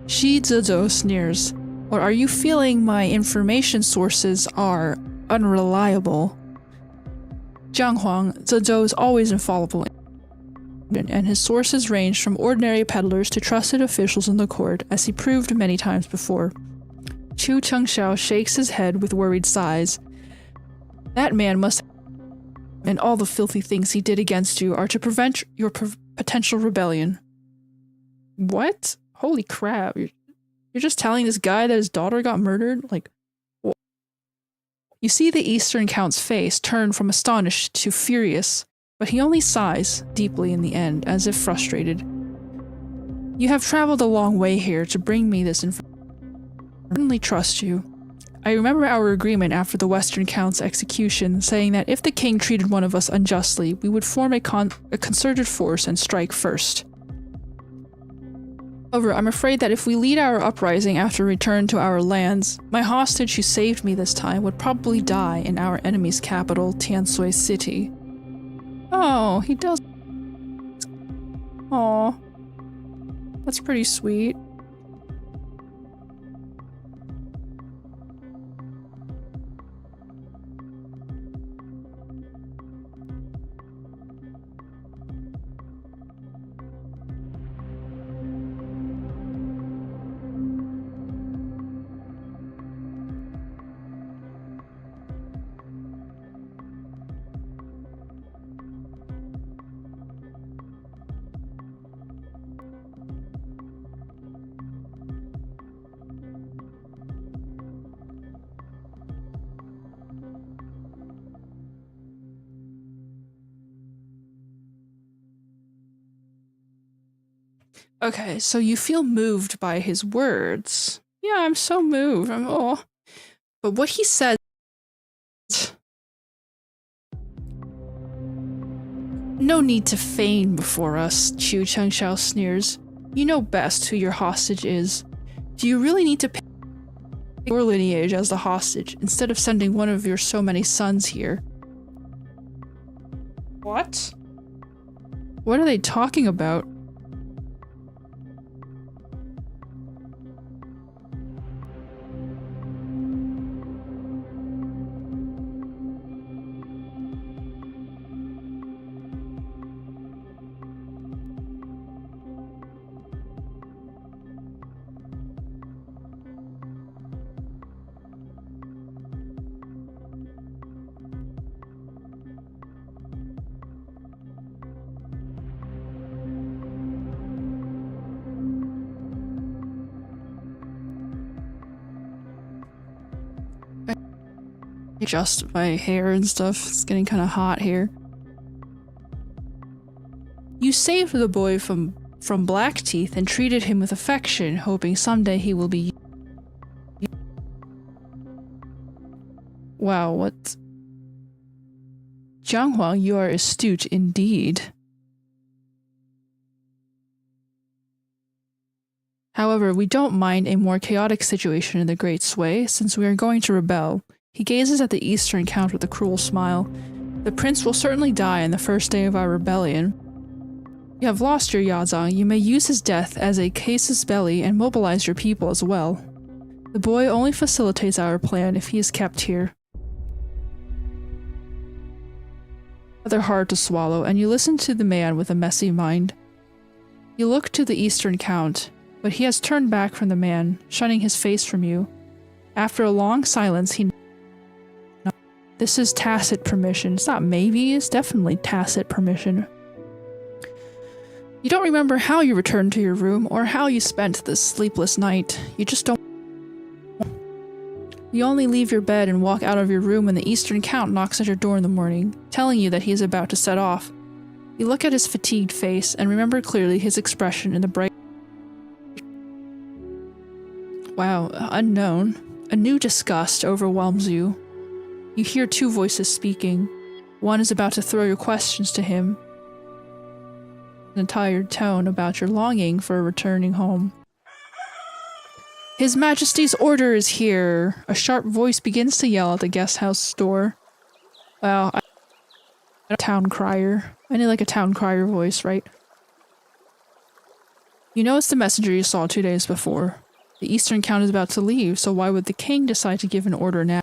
Shi Zizou sneers. Or are you feeling my information sources are unreliable? Jiang Huang, Zizou is always infallible, and his sources range from ordinary peddlers to trusted officials in the court, as he proved many times before. Chu Chengxiao shakes his head with worried sighs. That man must and all the filthy things he did against you are to prevent your potential rebellion. What? Holy crap. You're just telling this guy that his daughter got murdered? Like, what? You see the Eastern Count's face turn from astonished to furious, but he only sighs deeply in the end, as if frustrated. You have traveled a long way here to bring me this information. I certainly trust you. I remember our agreement after the Western Count's execution, saying that if the king treated one of us unjustly, we would form a concerted force and strike first. However, I'm afraid that if we lead our uprising after return to our lands, my hostage who saved me this time would probably die in our enemy's capital, Tiansui City. Oh, he does. Aw. That's pretty sweet. Okay, so you feel moved by his words. Yeah, I'm so moved. But what he said... No need to feign before us, Chu Chengxiao sneers. You know best who your hostage is. Do you really need to pick your lineage as the hostage, instead of sending one of your so many sons here? What? What are they talking about? Adjust my hair and stuff. It's getting kind of hot here. You saved the boy from Blackteeth and treated him with affection, hoping someday he will be... Wow, what? Jiang Huang, you are astute indeed. However, we don't mind a more chaotic situation in the Great Sway, since we are going to rebel. He gazes at the Eastern Count with a cruel smile. The prince will certainly die on the first day of our rebellion. You have lost your Yazang. You may use his death as a casus belli and mobilize your people as well. The boy only facilitates our plan if he is kept here. Rather hard to swallow, and you listen to the man with a messy mind. You look to the Eastern Count, but he has turned back from the man, shunning his face from you. After a long silence, he... This is tacit permission. It's not maybe, it's definitely tacit permission. You don't remember how you returned to your room or how you spent this sleepless night. You just don't... You only leave your bed and walk out of your room when the Eastern Count knocks at your door in the morning, telling you that he is about to set off. You look at his fatigued face and remember clearly his expression in the bright... Wow, unknown. A new disgust overwhelms you. You hear two voices speaking. One is about to throw your questions to him in a tired tone about your longing for returning home. His Majesty's order is here. A sharp voice begins to yell at the guest house door. Wow, a town crier. I need like a town crier voice, right? You know it's the messenger you saw 2 days before. The Eastern Count is about to leave, so why would the king decide to give an order now?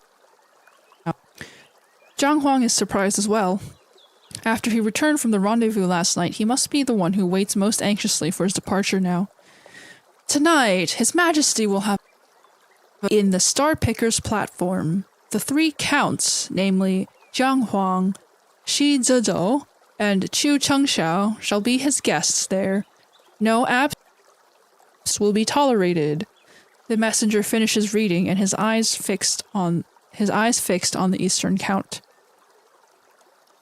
Zhang Huang is surprised as well. After he returned from the rendezvous last night, he must be the one who waits most anxiously for his departure now. Tonight, His Majesty will have in the Star Pickers platform. The three counts, namely Zhang Huang, Shi Zizhou, and Chu Chengxiao, shall be his guests there. No absence will be tolerated. The messenger finishes reading, and his eyes fixed on the Eastern Count.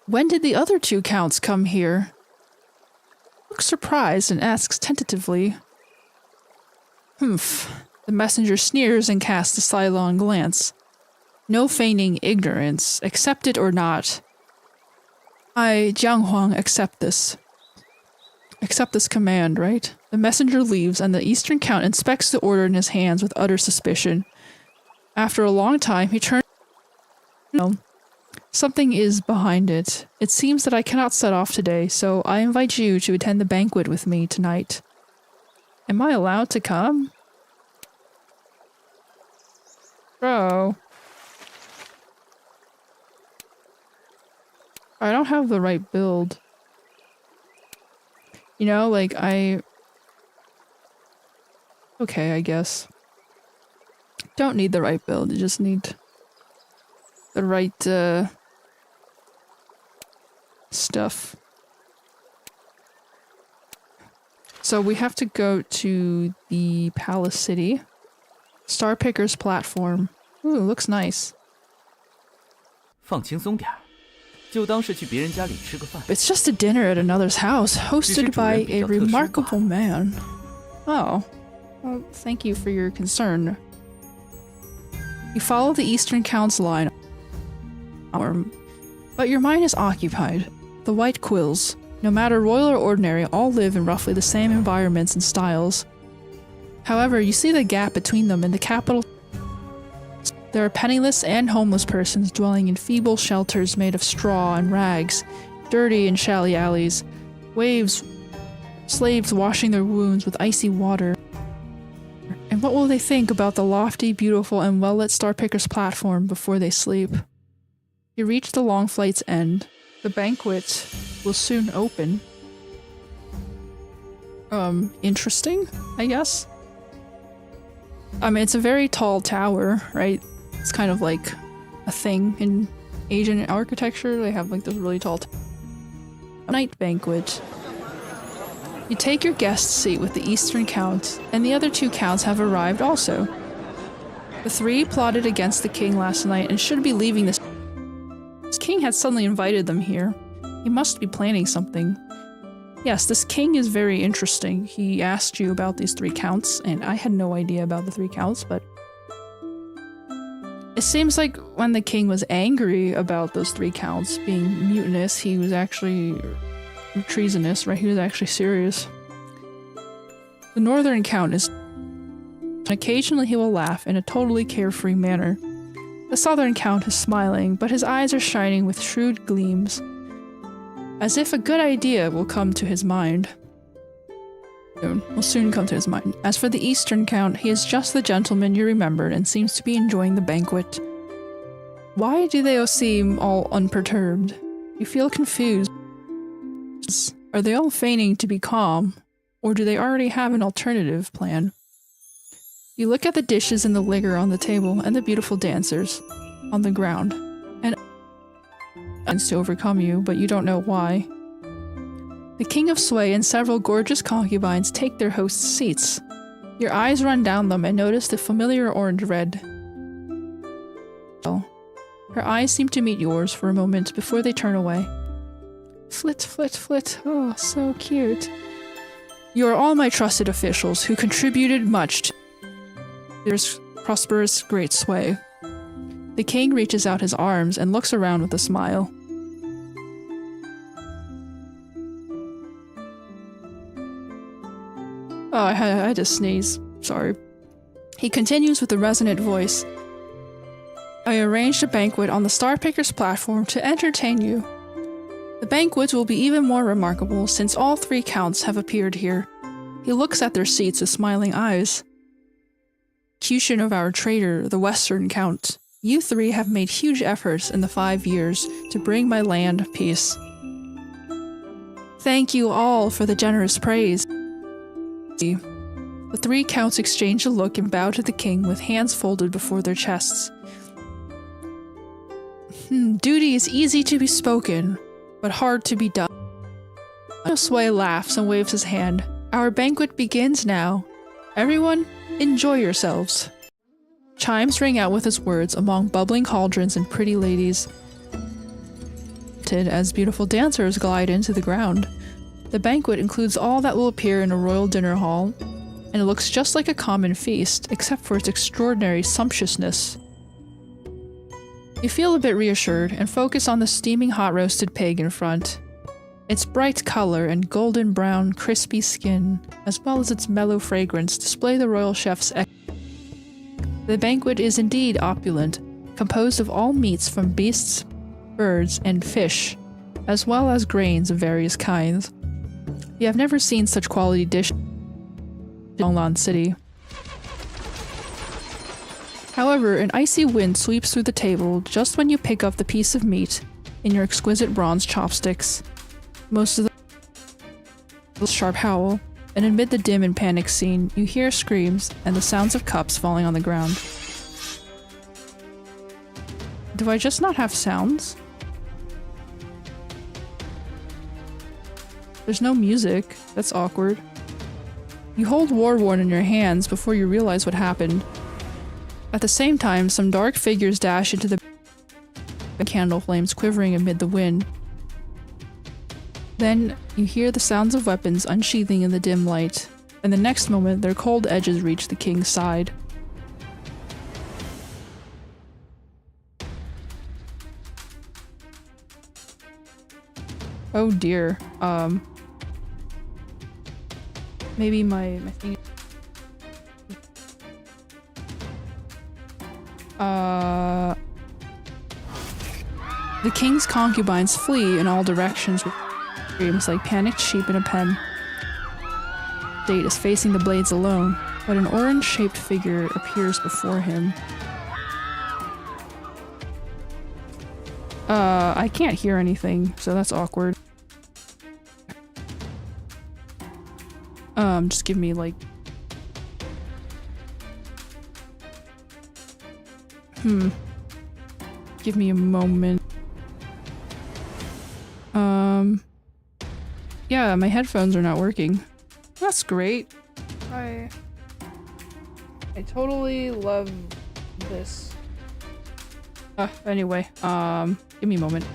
When did the other two counts come here? He looks surprised and asks tentatively. Humph. The messenger sneers and casts a sidelong glance. No feigning ignorance, accept it or not. I, Jiang Huang, accept this. Accept this command, right? The messenger leaves, and the Eastern Count inspects the order in his hands with utter suspicion. After a long time, he turns. No. Something is behind it. It seems that I cannot set off today, so I invite you to attend the banquet with me tonight. Am I allowed to come? Bro. I don't have the right build. You know, like, okay, I guess. Don't need the right build, you just need the right, stuff. So we have to go to the Palace City. Star Pickers platform. Ooh, looks nice. 放轻松点儿，就当是去别人家里吃个饭。 It's just a dinner at another's house, hosted by a remarkable man. Oh. Well, thank you for your concern. You follow the Eastern Count's line, but your mind is occupied. The White Quills, no matter royal or ordinary, all live in roughly the same environments and styles. However, you see the gap between them in the capital. There are penniless and homeless persons dwelling in feeble shelters made of straw and rags, dirty and shallow alleys, slaves washing their wounds with icy water. And what will they think about the lofty, beautiful, and well-lit Star Pickers platform before they sleep? You reach the long flight's end. The banquet will soon open. Interesting, I guess? I mean, it's a very tall tower, right? It's kind of like a thing in Asian architecture. They have like this really tall night banquet. You take your guest seat with the Eastern Count, and the other two counts have arrived also. The three plotted against the king last night and should be leaving this. This king had suddenly invited them here. He must be planning something. Yes, this king is very interesting. He asked you about these three counts, and I had no idea about the three counts, but it seems like when the king was angry about those three counts being mutinous, he was actually treasonous, right? He was actually serious. The Northern Count is Occasionally he will laugh in a totally carefree manner. The southern count is smiling, but his eyes are shining with shrewd gleams, as if a good idea will come to his mind. Will soon come to his mind. As for the eastern count, he is just the gentleman you remembered and seems to be enjoying the banquet. Why do they all seem all unperturbed? You feel confused. Are they all feigning to be calm, or do they already have an alternative plan? You look at the dishes and the liquor on the table and the beautiful dancers on the ground, and wants to overcome you, but you don't know why. The King of Sway and several gorgeous concubines take their host's seats. Your eyes run down them and notice the familiar orange-red. Her eyes seem to meet yours for a moment before they turn away. Flit, flit, flit. Oh, so cute. You are all my trusted officials who contributed much to this prosperous great Sway. The king reaches out his arms and looks around with a smile. Oh, I had to sneeze. Sorry. He continues with a resonant voice. I arranged a banquet on the Star Picker's platform to entertain you. The banquet will be even more remarkable since all three counts have appeared here. He looks at their seats with smiling eyes. Execution of our traitor, the Western Count. You three have made huge efforts in the 5 years to bring my land peace. Thank you all for the generous praise. The three counts exchange a look and bow to the king with hands folded before their chests. Duty is easy to be spoken, but hard to be done. Sway laughs and waves his hand. Our banquet begins now. Everyone, enjoy yourselves. Chimes ring out with his words among bubbling cauldrons and pretty ladies, as beautiful dancers glide into the ground. The banquet includes all that will appear in a royal dinner hall, and it looks just like a common feast, except for its extraordinary sumptuousness. You feel a bit reassured and focus on the steaming hot roasted pig in front. Its bright color and golden brown, crispy skin, as well as its mellow fragrance, display the royal chef's The banquet is indeed opulent, composed of all meats from beasts, birds, and fish, as well as grains of various kinds. You have never seen such quality dishes in Longlan City. However, an icy wind sweeps through the table just when you pick up the piece of meat in your exquisite bronze chopsticks. Most of the sharp howl, and amid the dim and panic scene, you hear screams and the sounds of cups falling on the ground. Do I just not have sounds? There's no music. That's awkward. You hold Warworn in your hands before you realize what happened. At the same time, some dark figures dash into the candle flames quivering amid the wind. Then, you hear the sounds of weapons unsheathing in the dim light, and the next moment their cold edges reach the king's side. Oh dear. Maybe my thing. The king's concubines flee in all directions with screams like panicked sheep in a pen. Date is facing the blades alone, but an orange-shaped figure appears before him. I can't hear anything, so that's awkward. Just give me like... Give me a moment. Yeah, my headphones are not working. That's great. I totally love this. Anyway, give me a moment.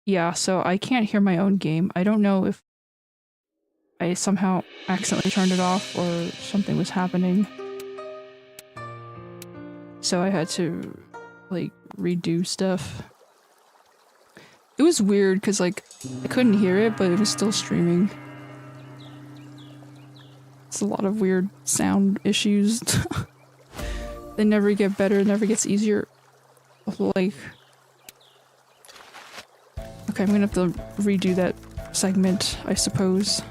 Yeah, so I can't hear my own game. I don't know if I somehow accidentally turned it off or something was happening. So I had to, like, redo stuff. It was weird because, like, I couldn't hear it, but it was still streaming. It's a lot of weird sound issues. They never get better, it never gets easier. Like... Okay, I'm gonna have to redo that segment, I suppose.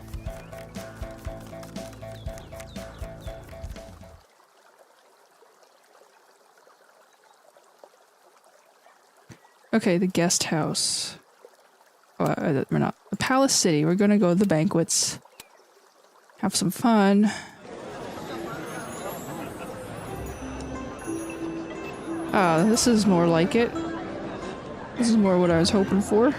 Okay, the guest house. We're not. The Palace City. We're gonna go to the banquets. Have some fun. Ah, this is more like it. This is more what I was hoping for.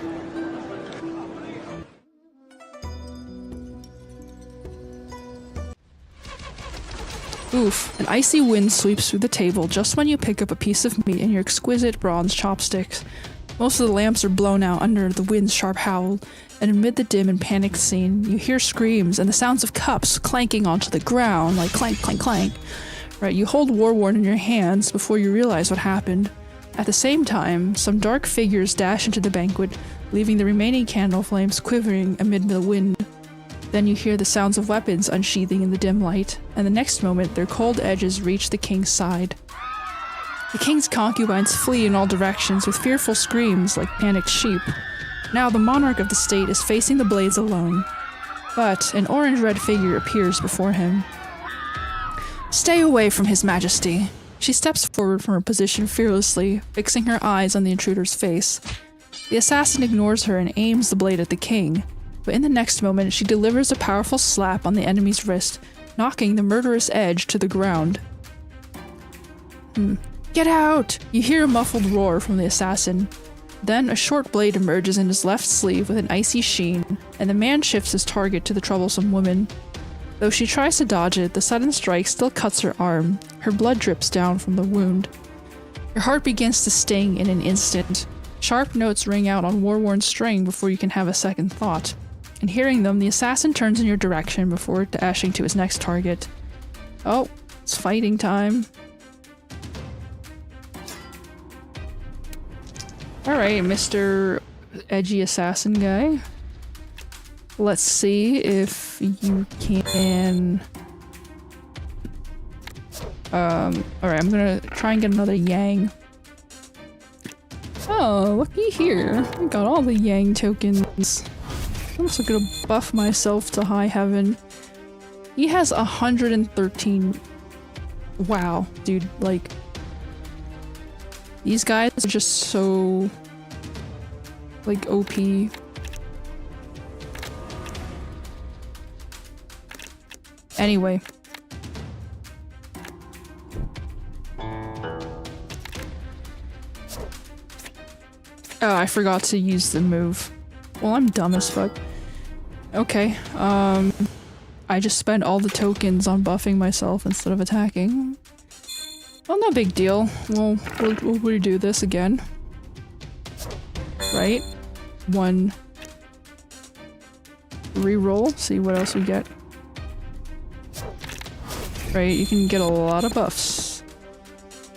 Oof, an icy wind sweeps through the table just when you pick up a piece of meat in your exquisite bronze chopsticks. Most of the lamps are blown out under the wind's sharp howl, and amid the dim and panicked scene, you hear screams and the sounds of cups clanking onto the ground, like clank, clank, clank. Right, you hold Warworn in your hands before you realize what happened. At the same time, some dark figures dash into the banquet, leaving the remaining candle flames quivering amid the wind. Then you hear the sounds of weapons unsheathing in the dim light, and the next moment their cold edges reach the king's side. The king's concubines flee in all directions with fearful screams like panicked sheep. Now the monarch of the state is facing the blades alone, but an orange-red figure appears before him. Stay away from his majesty. She steps forward from her position fearlessly, fixing her eyes on the intruder's face. The assassin ignores her and aims the blade at the king, but in the next moment she delivers a powerful slap on the enemy's wrist, knocking the murderous edge to the ground. Get out! You hear a muffled roar from the assassin. Then a short blade emerges in his left sleeve with an icy sheen, and the man shifts his target to the troublesome woman. Though she tries to dodge it, the sudden strike still cuts her arm. Her blood drips down from the wound. Your heart begins to sting in an instant. Sharp notes ring out on Warworn's string before you can have a second thought. And hearing them, the assassin turns in your direction before dashing to his next target. Oh, it's fighting time. Alright, Mr. Edgy Assassin guy. Let's see if you can... Alright, I'm gonna try and get another Yang. Oh, looky here. I got all the Yang tokens. I'm also gonna buff myself to high heaven. He has 113. Wow, dude, like... These guys are just so... like, OP. Anyway. Oh, I forgot to use the move. Well, I'm dumb as fuck. Okay, I just spent all the tokens on buffing myself instead of attacking. Well, no big deal. We'll redo this again. Right? One. Reroll, see what else we get. Right, you can get a lot of buffs.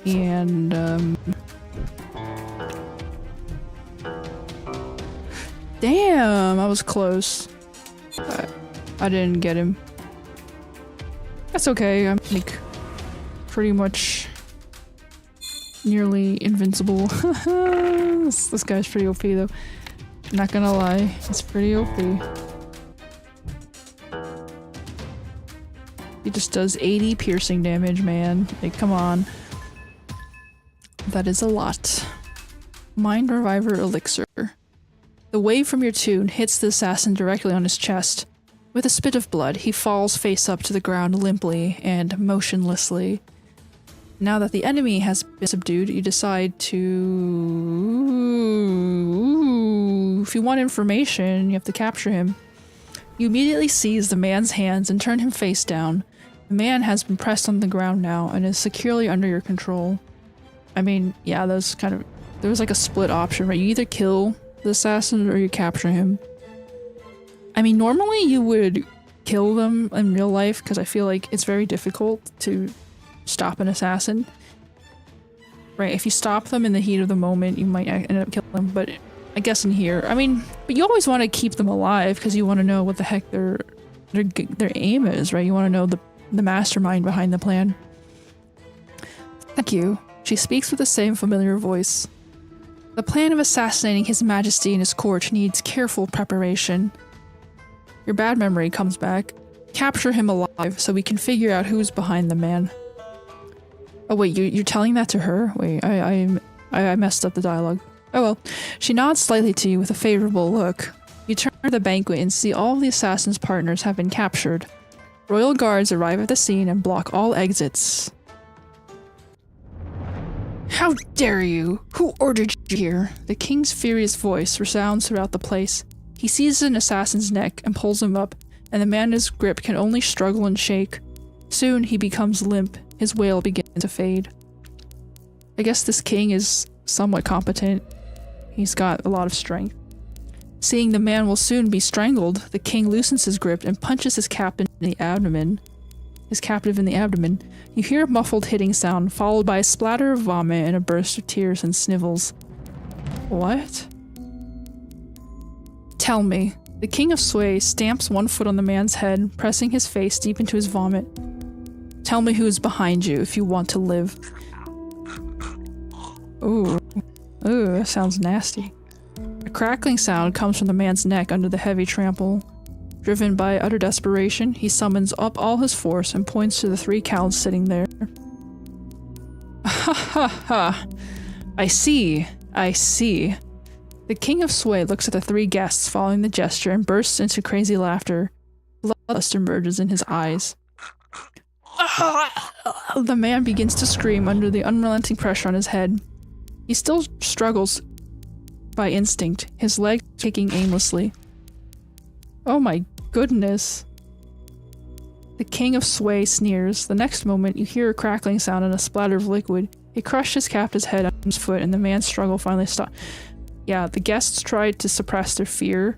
And, damn, I was close. I didn't get him. That's okay, I'm like pretty much nearly invincible. This guy's pretty OP though. Not gonna lie, it's pretty OP. He just does 80 piercing damage, man. Like, come on. That is a lot. Mind Reviver Elixir. The wave from your tune hits the assassin directly on his chest. With a spit of blood, he falls face up to the ground limply and motionlessly. Now that the enemy has been subdued, you decide to... If you want information, you have to capture him. You immediately seize the man's hands and turn him face down. The man has been pressed on the ground now and is securely under your control. I mean, yeah, there was like a split option, right? You either kill the assassin or you capture him. I mean, normally you would kill them in real life because I feel like it's very difficult to stop an assassin. Right, if you stop them in the heat of the moment, you might end up killing them, but I guess in here, I mean, but you always want to keep them alive because you want to know what the heck their aim is, right? You want to know the mastermind behind the plan. Thank you. She speaks with the same familiar voice. The plan of assassinating His Majesty and his court needs careful preparation. Your bad memory comes back. Capture him alive so we can figure out who's behind the man. Oh wait, you're telling that to her? Wait, I messed up the dialogue. Oh well. She nods slightly to you with a favorable look. You turn to the banquet and see all the assassin's partners have been captured. Royal guards arrive at the scene and block all exits. How dare you? Who ordered you here? The king's furious voice resounds throughout the place. He seizes an assassin's neck and pulls him up, and the man in his grip can only struggle and shake. Soon he becomes limp. His wail begins to fade. I guess this king is somewhat competent. He's got a lot of strength. Seeing the man will soon be strangled, the king loosens his grip and punches his captive in the abdomen. You hear a muffled hitting sound, followed by a splatter of vomit and a burst of tears and snivels. What? Tell me. The King of Sway stamps one foot on the man's head, pressing his face deep into his vomit. Tell me who's behind you if you want to live. Ooh. Ooh, that sounds nasty. A crackling sound comes from the man's neck under the heavy trample. Driven by utter desperation, he summons up all his force and points to the 3 counts sitting there. Ha ha ha! I see. The King of Sway looks at the 3 guests following the gesture and bursts into crazy laughter. Bloodlust emerges in his eyes. The man begins to scream under the unrelenting pressure on his head. He still struggles by instinct, his legs kicking aimlessly. Oh my goodness. The King of Sway sneers. The next moment, you hear a crackling sound and a splatter of liquid. He crushed his captive's head on his foot, and the man's struggle finally stopped. Yeah, the guests tried to suppress their fear.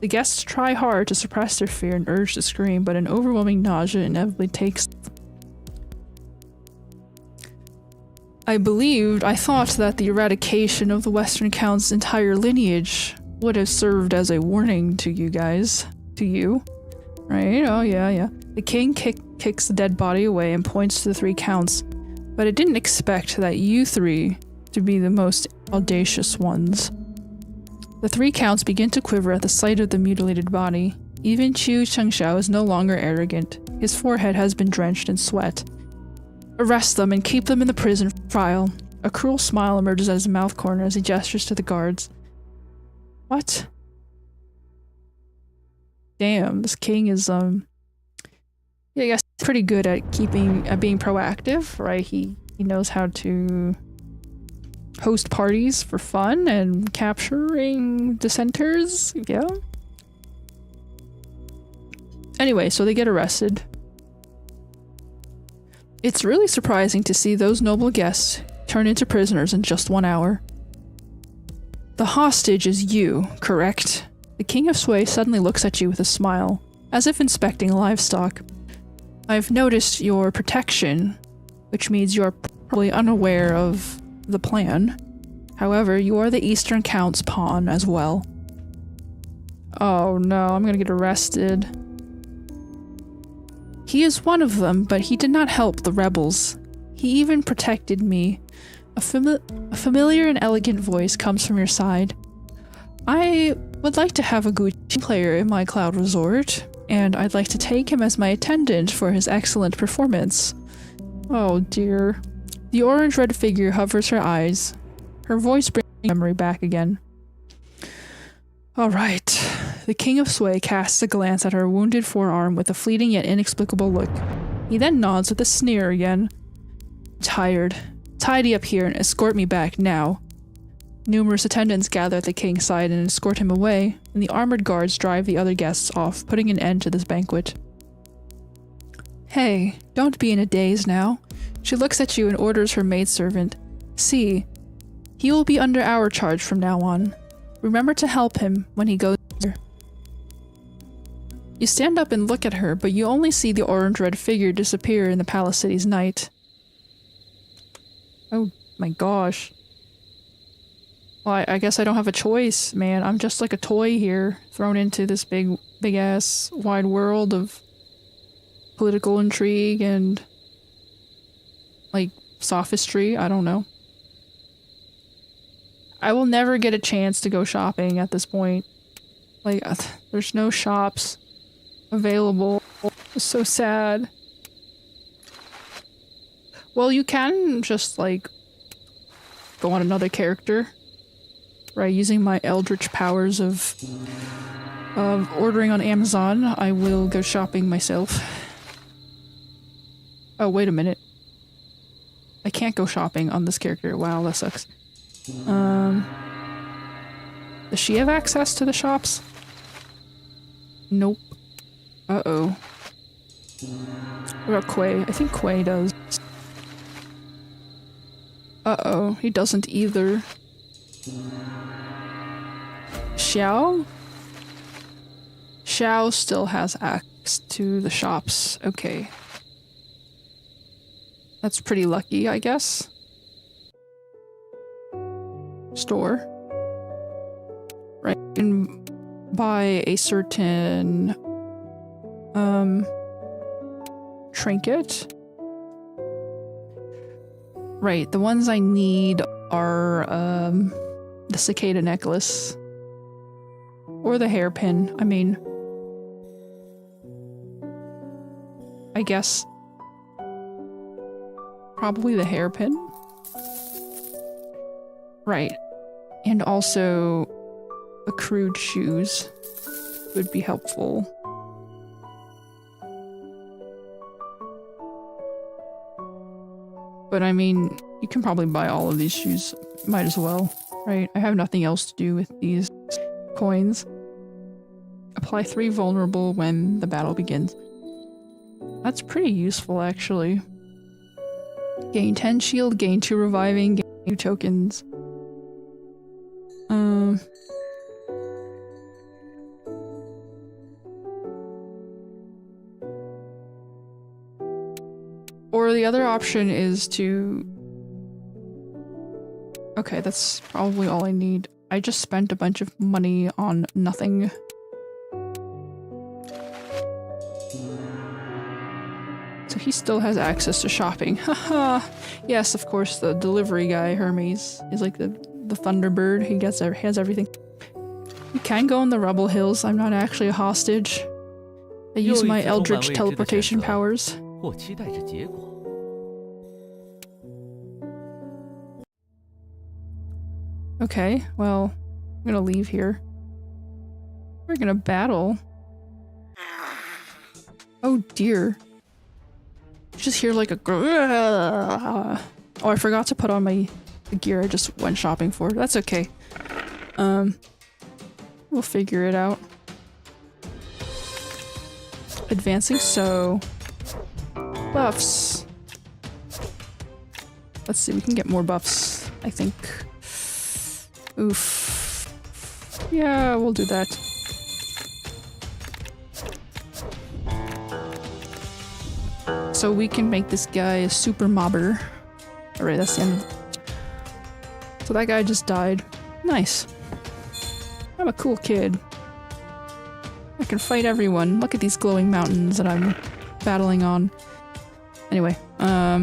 The guests try hard to suppress their fear and urge to scream, but an overwhelming nausea inevitably takes them. I thought that the eradication of the Western Count's entire lineage would have served as a warning to you guys. To you. Right? Oh, yeah. The king kicks the dead body away and points to the 3 counts, but it didn't expect that you 3 to be the most audacious ones. The 3 counts begin to quiver at the sight of the mutilated body. Even Qiu Chengxiao is no longer arrogant. His forehead has been drenched in sweat. Arrest them and keep them in the prison for trial. A cruel smile emerges at his mouth corner as he gestures to the guards. What? Damn, this king is, yeah, I guess pretty good at being proactive, right? He knows how to host parties for fun and capturing dissenters, yeah? Anyway, so they get arrested. It's really surprising to see those noble guests turn into prisoners in just 1 hour. The hostage is you, correct? The King of Sway suddenly looks at you with a smile, as if inspecting livestock. I've noticed your protection, which means you're probably unaware of the plan. However, you are the Eastern Count's pawn as well. Oh no, I'm gonna get arrested. He is one of them, but he did not help the rebels. He even protected me. A familiar and elegant voice comes from your side. I would like to have a Gucci player in my cloud resort, and I'd like to take him as my attendant for his excellent performance. Oh dear. The orange-red figure hovers her eyes. Her voice brings memory back again. Alright. The King of Sway casts a glance at her wounded forearm with a fleeting yet inexplicable look. He then nods with a sneer again. Tired. Tidy up here and escort me back now. Numerous attendants gather at the king's side and escort him away, and the armored guards drive the other guests off, putting an end to this banquet. Hey, don't be in a daze now. She looks at you and orders her maidservant. See, he will be under our charge from now on. Remember to help him when he goes there. You stand up and look at her, but you only see the orange-red figure disappear in the palace city's night. Oh my gosh. Well, I guess I don't have a choice, man. I'm just like a toy here, thrown into this big-ass wide world of political intrigue and, like, sophistry. I don't know. I will never get a chance to go shopping at this point. Like, there's no shops available. It's so sad. Well, you can just, like, go on another character. Right, using my eldritch powers of ordering on Amazon, I will go shopping myself. Oh, wait a minute. I can't go shopping on this character. Wow, that sucks. Does she have access to the shops? Nope. Uh-oh. What about Quay? I think Quay does. Uh-oh, he doesn't either. Xiao? Xiao still has access to the shops. Okay. That's pretty lucky, I guess. Store. Right. You can buy a certain trinket. Right, the ones I need are the cicada necklace. Or the hairpin. I mean, I guess probably the hairpin. Right. And also accrued shoes would be helpful. But I mean, you can probably buy all of these shoes. Might as well, right? I have nothing else to do with these coins. Apply 3 vulnerable when the battle begins. That's pretty useful, actually. Gain 10 shield, gain 2 reviving, gain 2 tokens. Or the other option is to... Okay, that's probably all I need. I just spent a bunch of money on nothing. So he still has access to shopping. Haha! Yes, of course, the delivery guy, Hermes, is like the Thunderbird. He has everything. You can go in the rubble hills. I'm not actually a hostage. I use my eldritch teleportation powers. Okay, well, I'm gonna leave here. We're gonna battle. Oh dear. You just hear like a oh, I forgot to put on the gear I just went shopping for. That's okay. We'll figure it out. Advancing, so buffs. Let's see, we can get more buffs, I think. Oof. Yeah, we'll do that. So we can make this guy a super mobber. Alright, that's the end. So that guy just died. Nice. I'm a cool kid. I can fight everyone. Look at these glowing mountains that I'm battling on. Anyway, I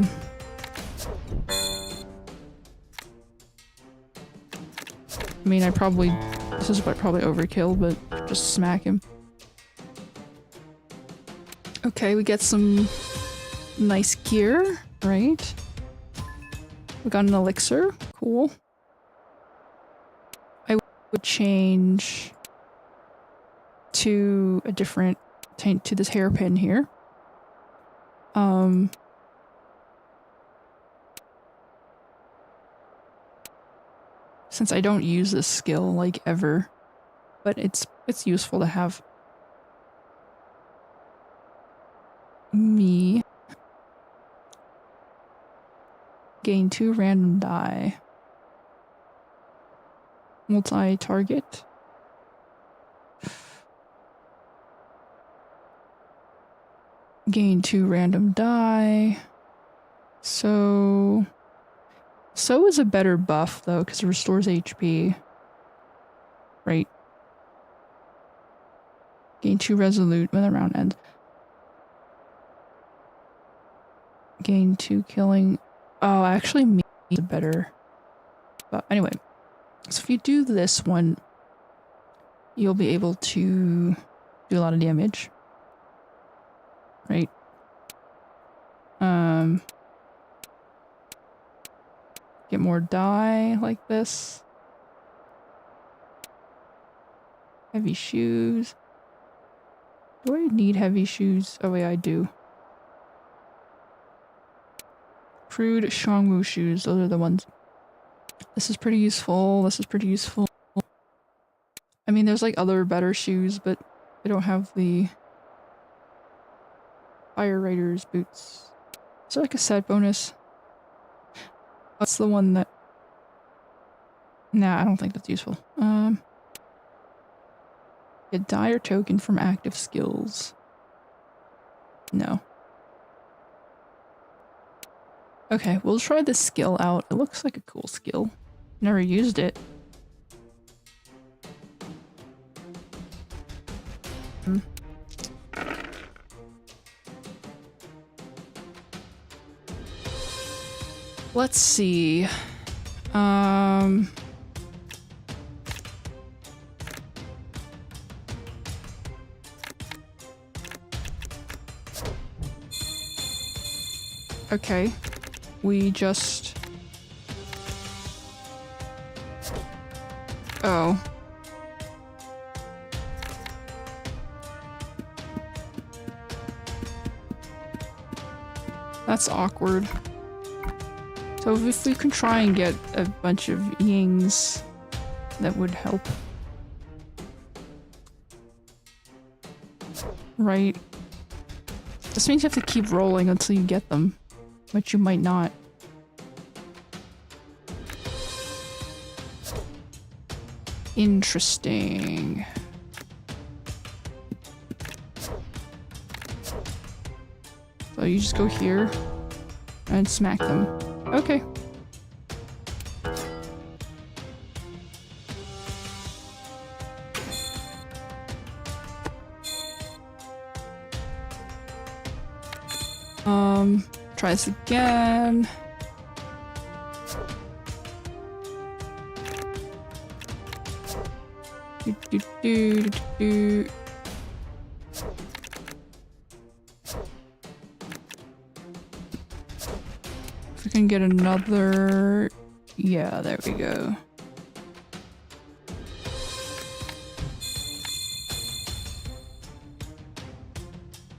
mean, this is probably overkill, but just smack him. Okay, we get some nice gear, right? We got an elixir. Cool. I would change to a different, to this hairpin here. Since I don't use this skill, like, ever. But it's useful to have. Me. Gain 2 random die. Multi-target. Gain 2 random die. So is a better buff though, because it restores HP. Right. Gain 2 resolute when the round ends. Gain 2 killing. Oh, actually me is better. But anyway. So if you do this one, you'll be able to do a lot of damage. Right. Get more die like this. Heavy shoes. Do I need heavy shoes? Oh wait, I do. Crude Shangwu shoes. Those are the ones. This is pretty useful. This is pretty useful. I mean, there's like other better shoes, but they don't have the Fire Rider's boots. Is there like a set bonus? That's the one that... Nah, I don't think that's useful. Get die or token from active skills. No. Okay, we'll try this skill out. It looks like a cool skill. Never used it. Let's see. Okay. We just... Oh. That's awkward. So if we can try and get a bunch of yings, that would help. Right. This means you have to keep rolling until you get them, but you might not. Interesting. So you just go here and smack them. Okay. Try this again. Do. If we can get another... Yeah, there we go.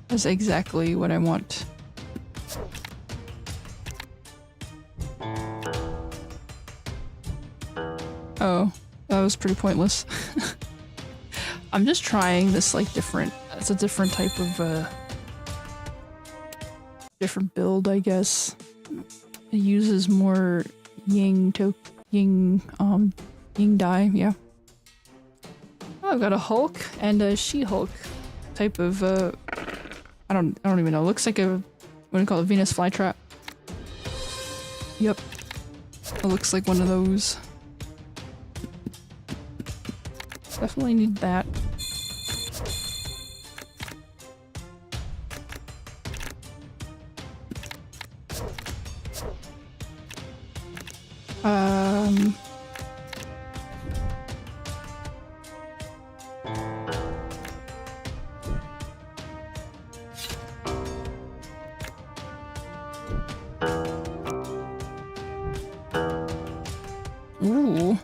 That's exactly what I want. Oh, that was pretty pointless. I'm just trying this like different... It's a different type of different build, I guess. It uses more ying die, yeah. Oh, I've got a Hulk and a She-Hulk type of I don't even know. It looks like a, what do you call it, Venus flytrap. Yep. It looks like one of those. Definitely need that. Ooh.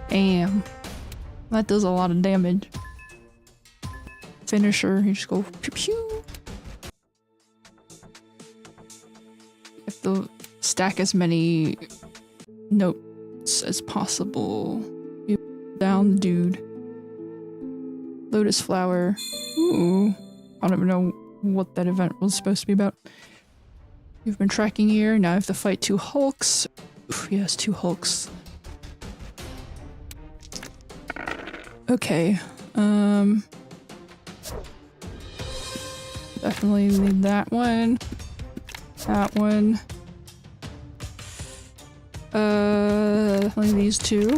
Damn. That does a lot of damage. Finisher, you just go pew pew. You have to stack as many notes as possible. You down the dude. Lotus flower. Ooh. I don't even know what that event was supposed to be about. You've been tracking here. Now I have to fight 2 Hulks. Oof, yes, 2 Hulks. Okay, definitely need that one. That one. Definitely these two.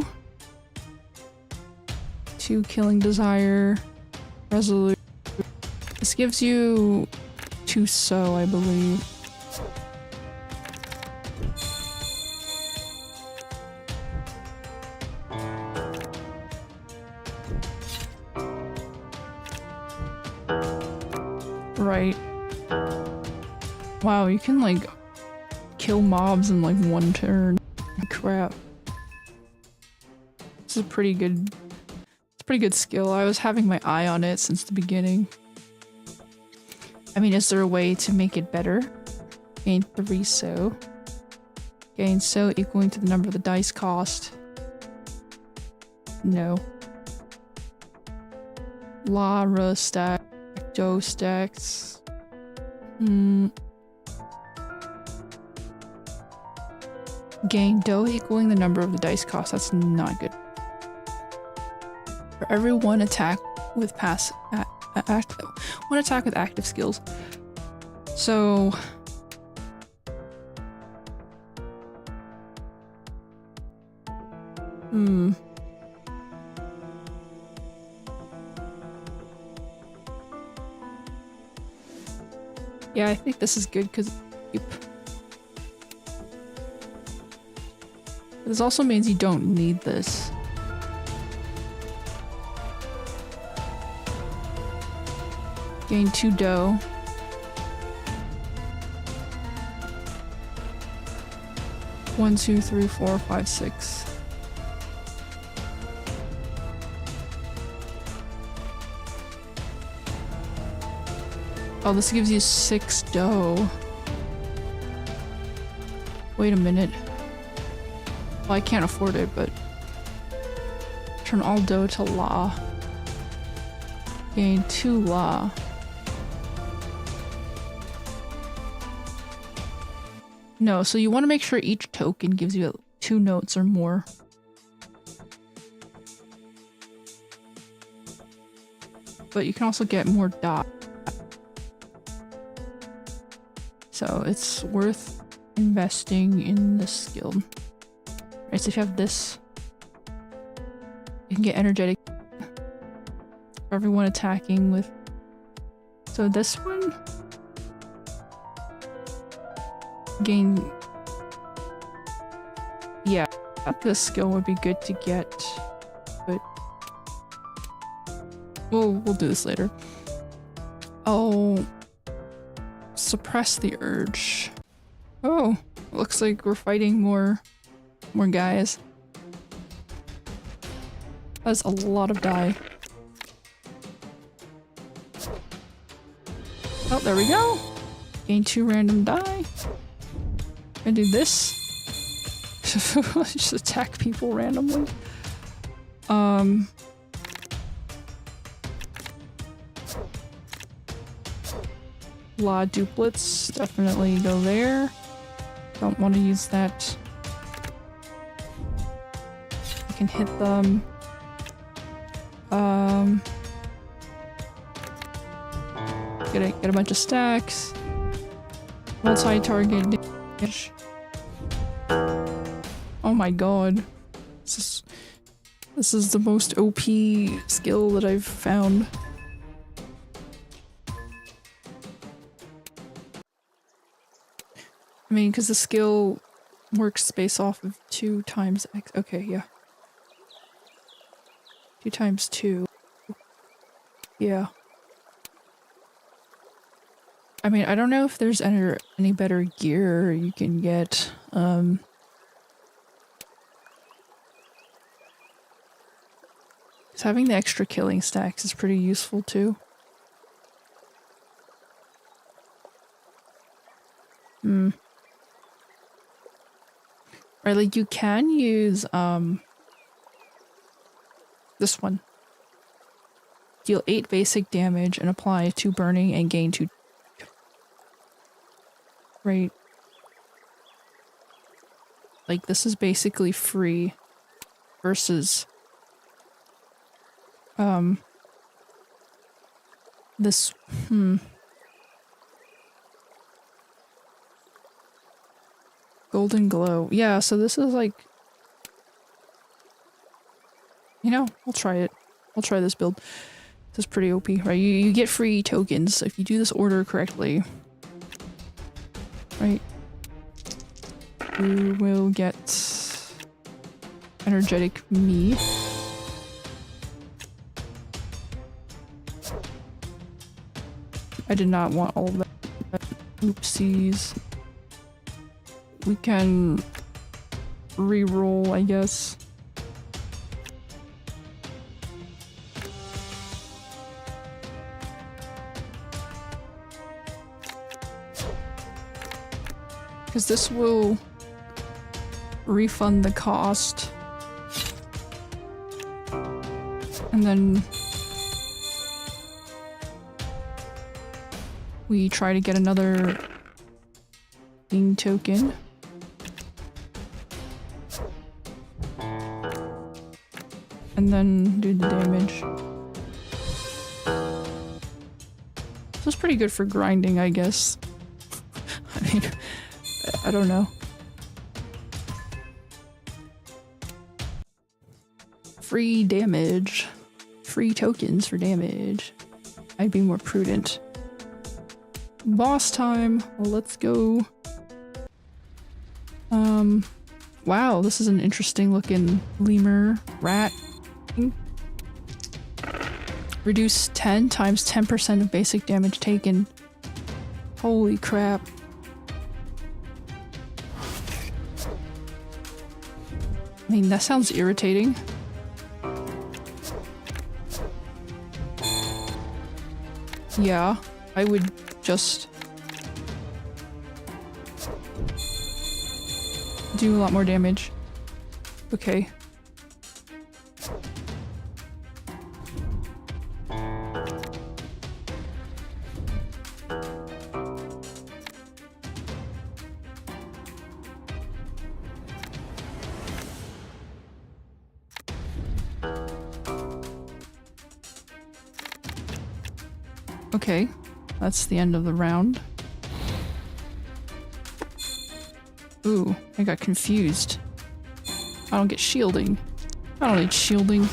2 killing desire. Resolute. This gives you 2 sow, I believe. Right. Wow, you can like kill mobs in like 1 turn. Crap. This is pretty good. It's a pretty good skill. I was having my eye on it since the beginning. I mean, is there a way to make it better? Gain 3 sow. Gain sow equaling to the number of the dice cost. No. Lara stack. Dough stacks. Gain dough equaling the number of the dice cost. That's not good. For every one attack with one attack with active skills. So yeah, I think this is good because this also means you don't need this. Gain 2 dough. One, two, three, 4, 5, 6. Oh, this gives you 6 dough. Wait a minute. Well, I can't afford it, but turn all dough to la. Gain 2 la. No, so you want to make sure each token gives you 2 notes or more. But you can also get more dot. So it's worth investing in this skill. Right, so if you have this, you can get energetic for everyone attacking with. So this one gain. Yeah, this skill would be good to get, but we'll do this later. Oh, suppress the urge. Oh, looks like we're fighting more guys. That's a lot of die. Oh, there we go. Gain 2 random die. And do this. Just attack people randomly. La duplets definitely go there. Don't want to use that. I can hit them. Get a bunch of stacks. Multi-target damage. Oh my god. This is the most OP skill that I've found. I mean, because the skill works based off of 2 times X. Okay, yeah. 2 times 2. Yeah. I mean, I don't know if there's any better gear you can get. Because having the extra killing stacks is pretty useful too. Right, like you can use this one. Deal 8 basic damage and apply 2 burning and gain 2. Right. Like this is basically free versus This, Golden glow. Yeah, so this is like, you know, I'll try it. I'll try this build. This is pretty OP, right? You get free tokens if you do this order correctly. Right? You will get energetic me. I did not want all that. Oopsies. We can re-roll, I guess. Because this will refund the cost. And then we try to get another thing token. And then do the damage. This is pretty good for grinding, I guess. I mean, I don't know. Free damage. Free tokens for damage. I'd be more prudent. Boss time. Well, let's go. Wow, this is an interesting looking lemur rat. Reduce 10 times 10% of basic damage taken. Holy crap. I mean, that sounds irritating. Yeah, I would just do a lot more damage. Okay. Okay, that's the end of the round. Ooh, I got confused. I don't get shielding. I don't need shielding.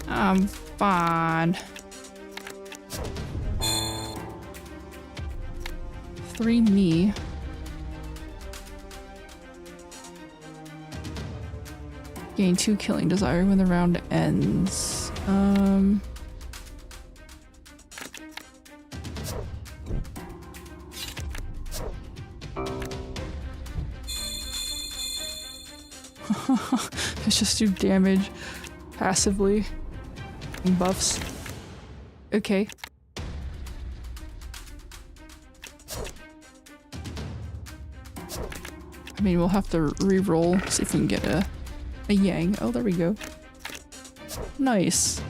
I'm fine. 3 me. Gain 2 killing desire when the round ends. Let's just do damage passively and buffs. Okay. I mean, we'll have to re-roll, see if we can get a yang. Oh, there we go. Nice.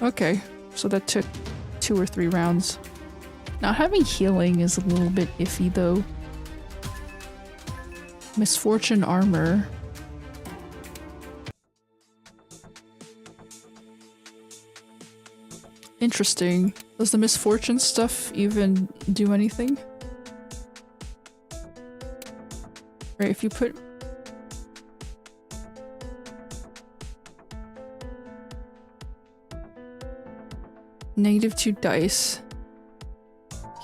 Okay, so that took 2 or 3 rounds. Not having healing is a little bit iffy though. Misfortune armor. Interesting. Does the misfortune stuff even do anything? Right, if you put... -2 dice.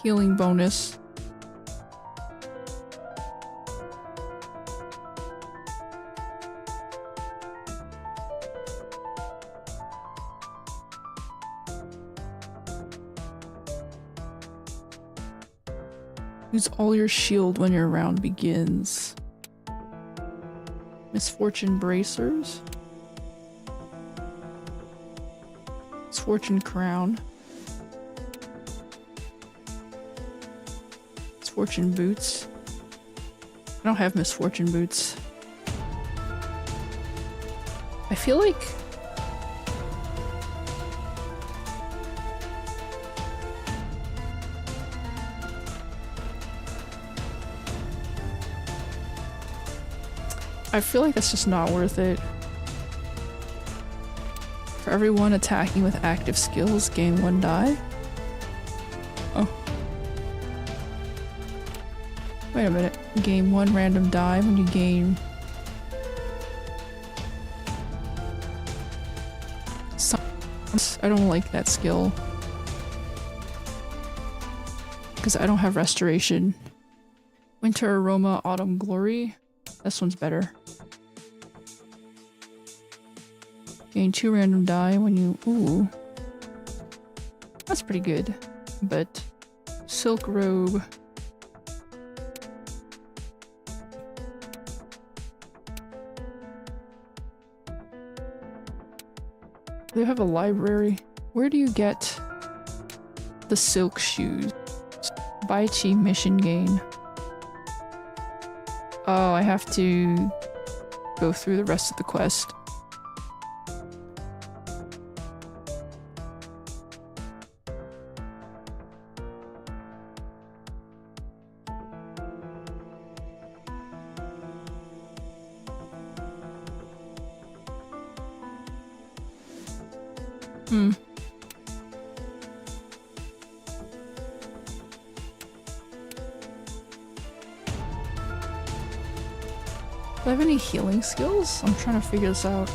Healing bonus. Use all your shield when your round begins. Misfortune bracers. Misfortune crown. Misfortune boots. I don't have misfortune boots. I feel like I feel like that's just not worth it. For everyone attacking with active skills, gain 1 die. Oh. Wait a minute. Gain 1 random die when you gain... I don't like that skill. Because I don't have restoration. Winter Aroma, Autumn Glory. This one's better. Gain 2 random die when you... Ooh. That's pretty good. But... Silk Robe... They have a library. Where do you get the silk shoes? Buy cheap mission gain. Oh, I have to go through the rest of the quest. Hmm. Do I have any healing skills? I'm trying to figure this out.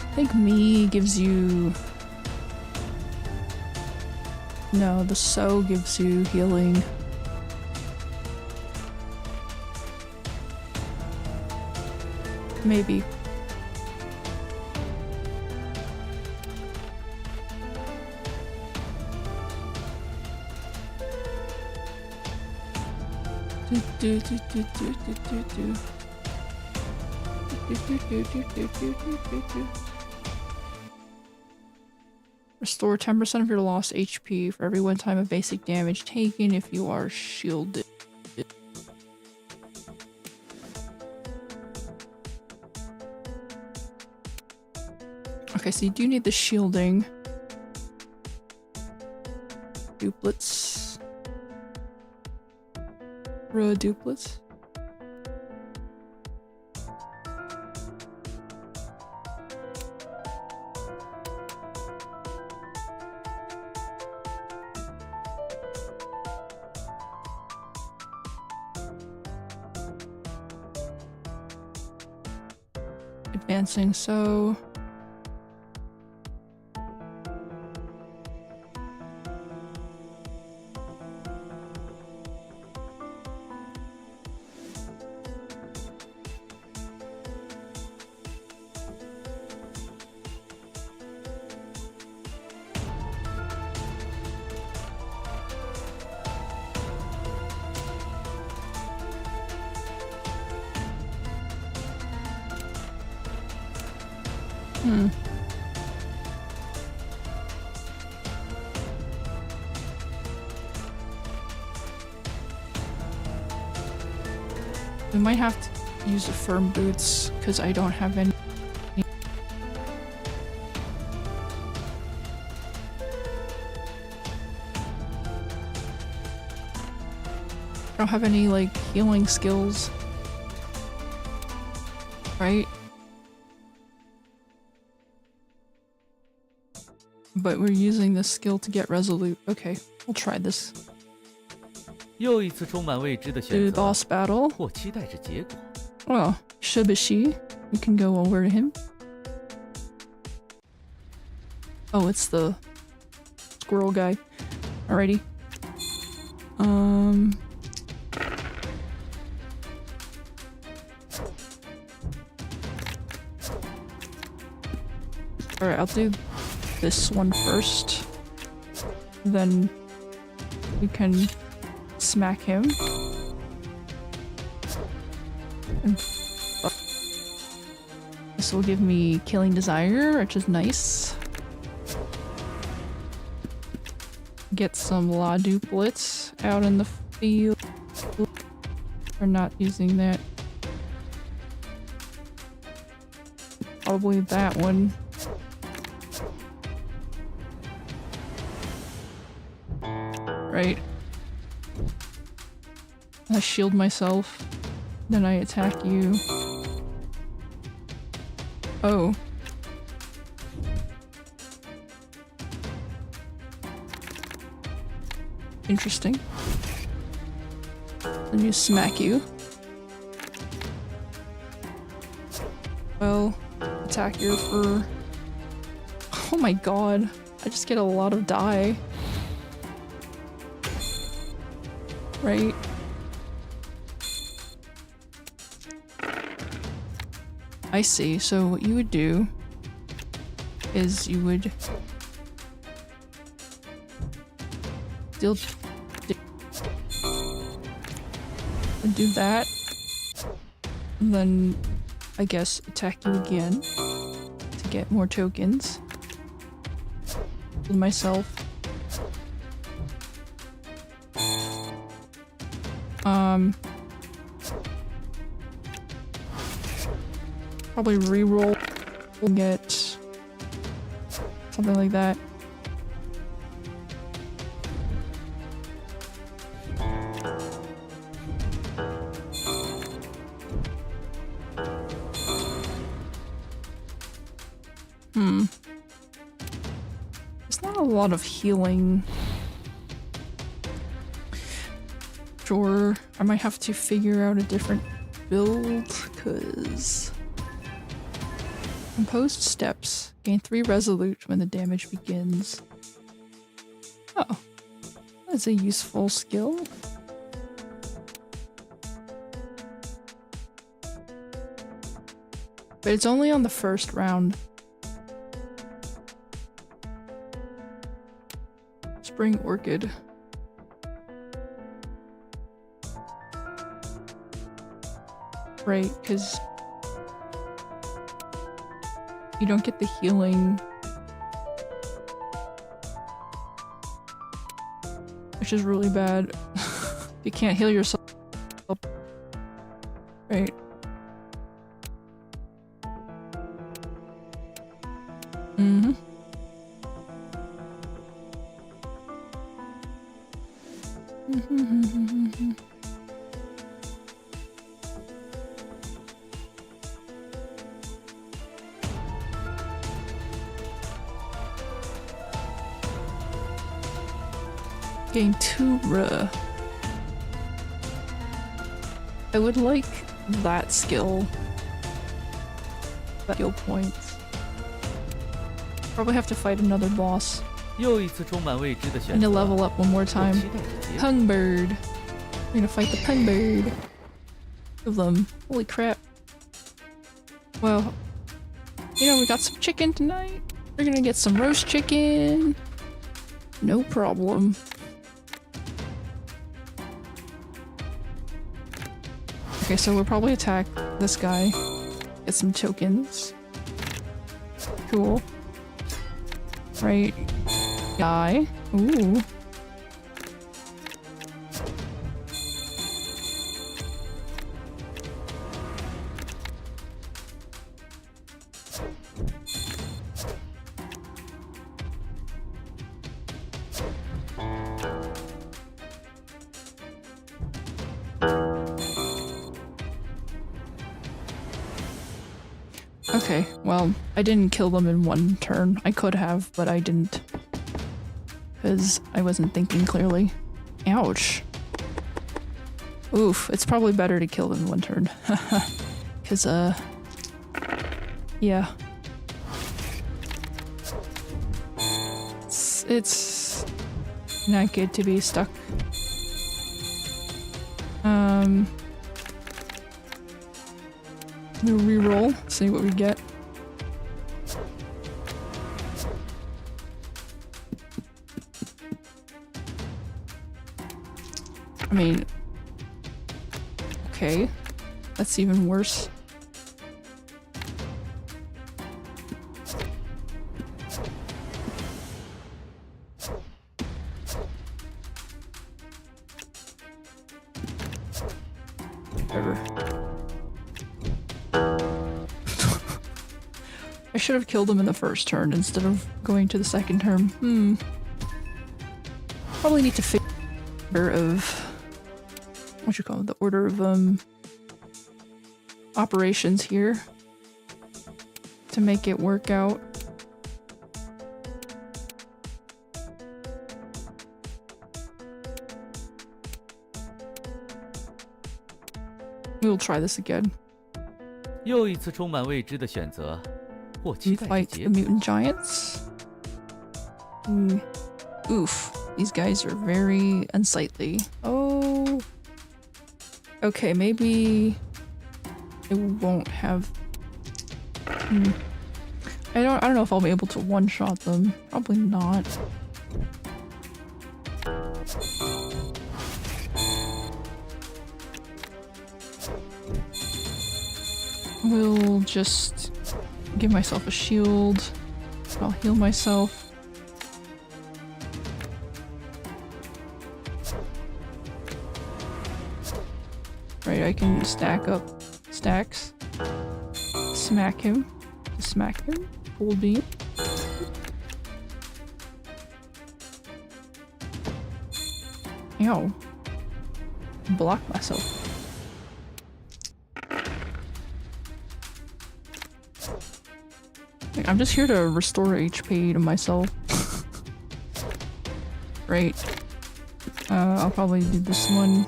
I think me gives you... No, the so gives you healing. Maybe. Restore 10% of your lost HP for every 1 time of basic damage taken if you are shielded. Okay, so you do need the shielding. Duplets. Duplets. Advancing, so... We might have to use the firm boots because I don't have any. I don't have any like healing skills. Right? But we're using this skill to get resolute. Okay, we'll try this. 又一次充满未知的 Do 选择， boss battle. 或期待着结果。 Oh, Shibashi. We can go over to him. Oh, it's the squirrel guy. Alrighty. Alright, I'll do this one first. Then we can smack him. And this will give me Killing Desire, which is nice. Get some La duplets out in the field. We're not using that. Probably that one. Right. I shield myself. Then I attack you. Oh. Interesting. Then you smack you. Well, attack you for... Oh my god. I just get a lot of die. Right? I see. So what you would do is you would deal and do that, and then I guess attack you again to get more tokens. With myself. Probably reroll and get something like that. There's not a lot of healing. Sure, I might have to figure out a different build, cause composed steps gain 3 resolute when the damage begins. Oh, that's a useful skill. But it's only on the first round. Spring Orchid. Right, because you don't get the healing, which is really bad. You can't heal yourself. Right. Mm-hmm. Gain 2 Ra. I would like that skill. Skill points. Probably have to fight another boss. 又一次充满未知的选 And 择。 to level up one more 我 time. 期待着结果 Pung bird. We're gonna fight the pung bird. Two of them. Holy crap. Well, you know, we got some chicken tonight. We're gonna get some roast chicken. No problem. Okay, so we'll probably attack this guy. Get some tokens. Cool. Right. Die. Ooh. Okay, well, I didn't kill them in one turn. I could have, but I didn't. Because I wasn't thinking clearly. Ouch. Oof, it's probably better to kill them in one turn. Because, yeah. It's not good to be stuck. We'll reroll, see what we get. I mean, okay, that's even worse. Whatever. I should have killed him in the first turn instead of going to the second turn. Probably need to figure of what you call it, the order of operations here to make it work out. We'll try this again. 又一次充满未知的选择，或期待 Fight 着结 the 果。 mutant giants. Oof. These guys are very unsightly. Oh. Okay, maybe it won't have. I don't know if I'll be able to one-shot them. Probably not. We'll just give myself a shield. I'll heal myself. Right, I can stack up stacks. Smack him. Smack him. Full beam. Ow. Block myself. Like, I'm just here to restore HP to myself. Right. I'll probably do this one.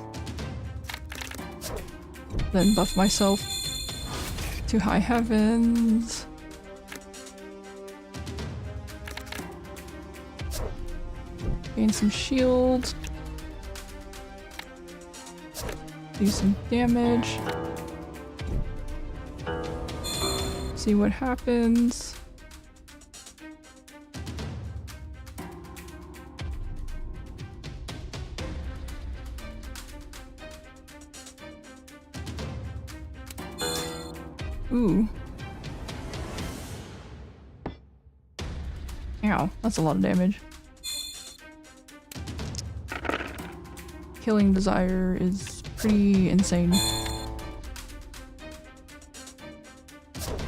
Then buff myself to high heavens. Gain some shield. Do some damage. See what happens. Ooh. Ow, that's a lot of damage. Killing Desire is pretty insane.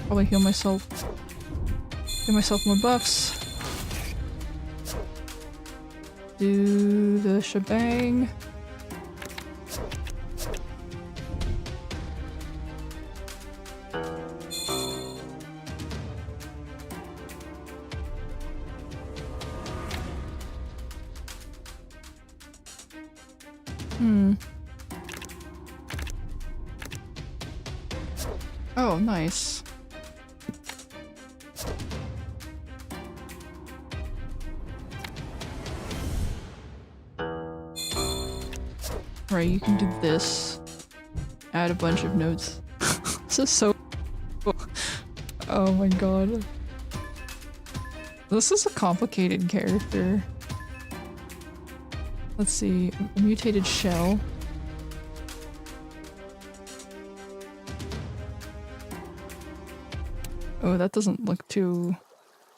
Probably heal myself. Give myself more buffs. Do the shebang. Oh, nice. Right, you can do this. Add a bunch of notes. This is so cool. Oh my god. This is a complicated character. Let's see. A mutated shell. Oh, that doesn't look too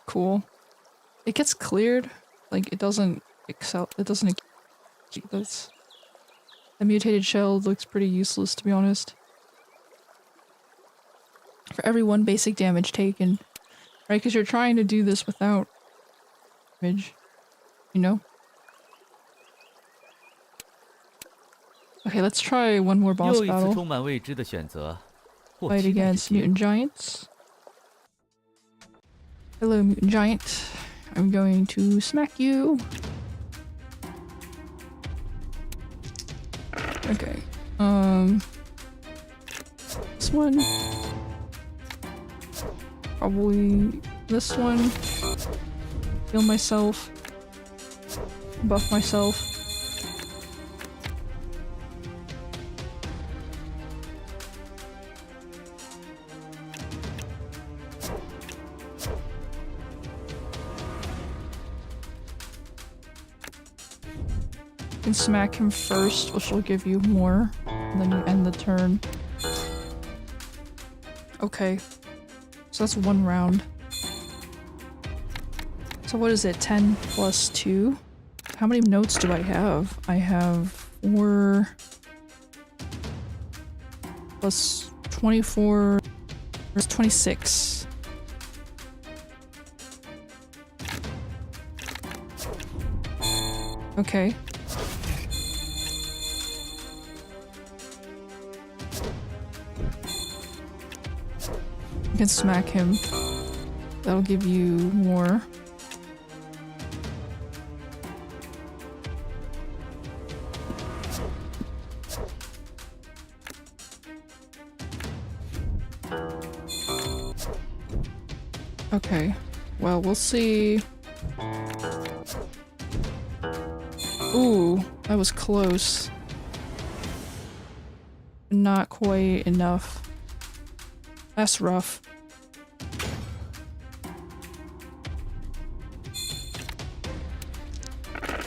cool. It gets cleared. Like, it doesn't excel. It doesn't. That's. The mutated shell looks pretty useless, to be honest. For every 1 basic damage taken. Right? Because you're trying to do this without damage. You know? Okay, let's try one more boss 又一次 battle. 充满未知的选择，或 Fight 期待着 against 结果。 mutant giants. Hello, mutant giant. I'm going to smack you. Okay. This one. Probably this one. Heal myself. Buff myself. You can smack him first, which will give you more, and then you end the turn. Okay. So that's 1 round. So what is it? 10 plus 2? How many notes do I have? I have 4 plus 24. There's 26. You can smack him. That'll give you more. Okay, well, we'll see. Ooh, that was close. Not quite enough. That's rough.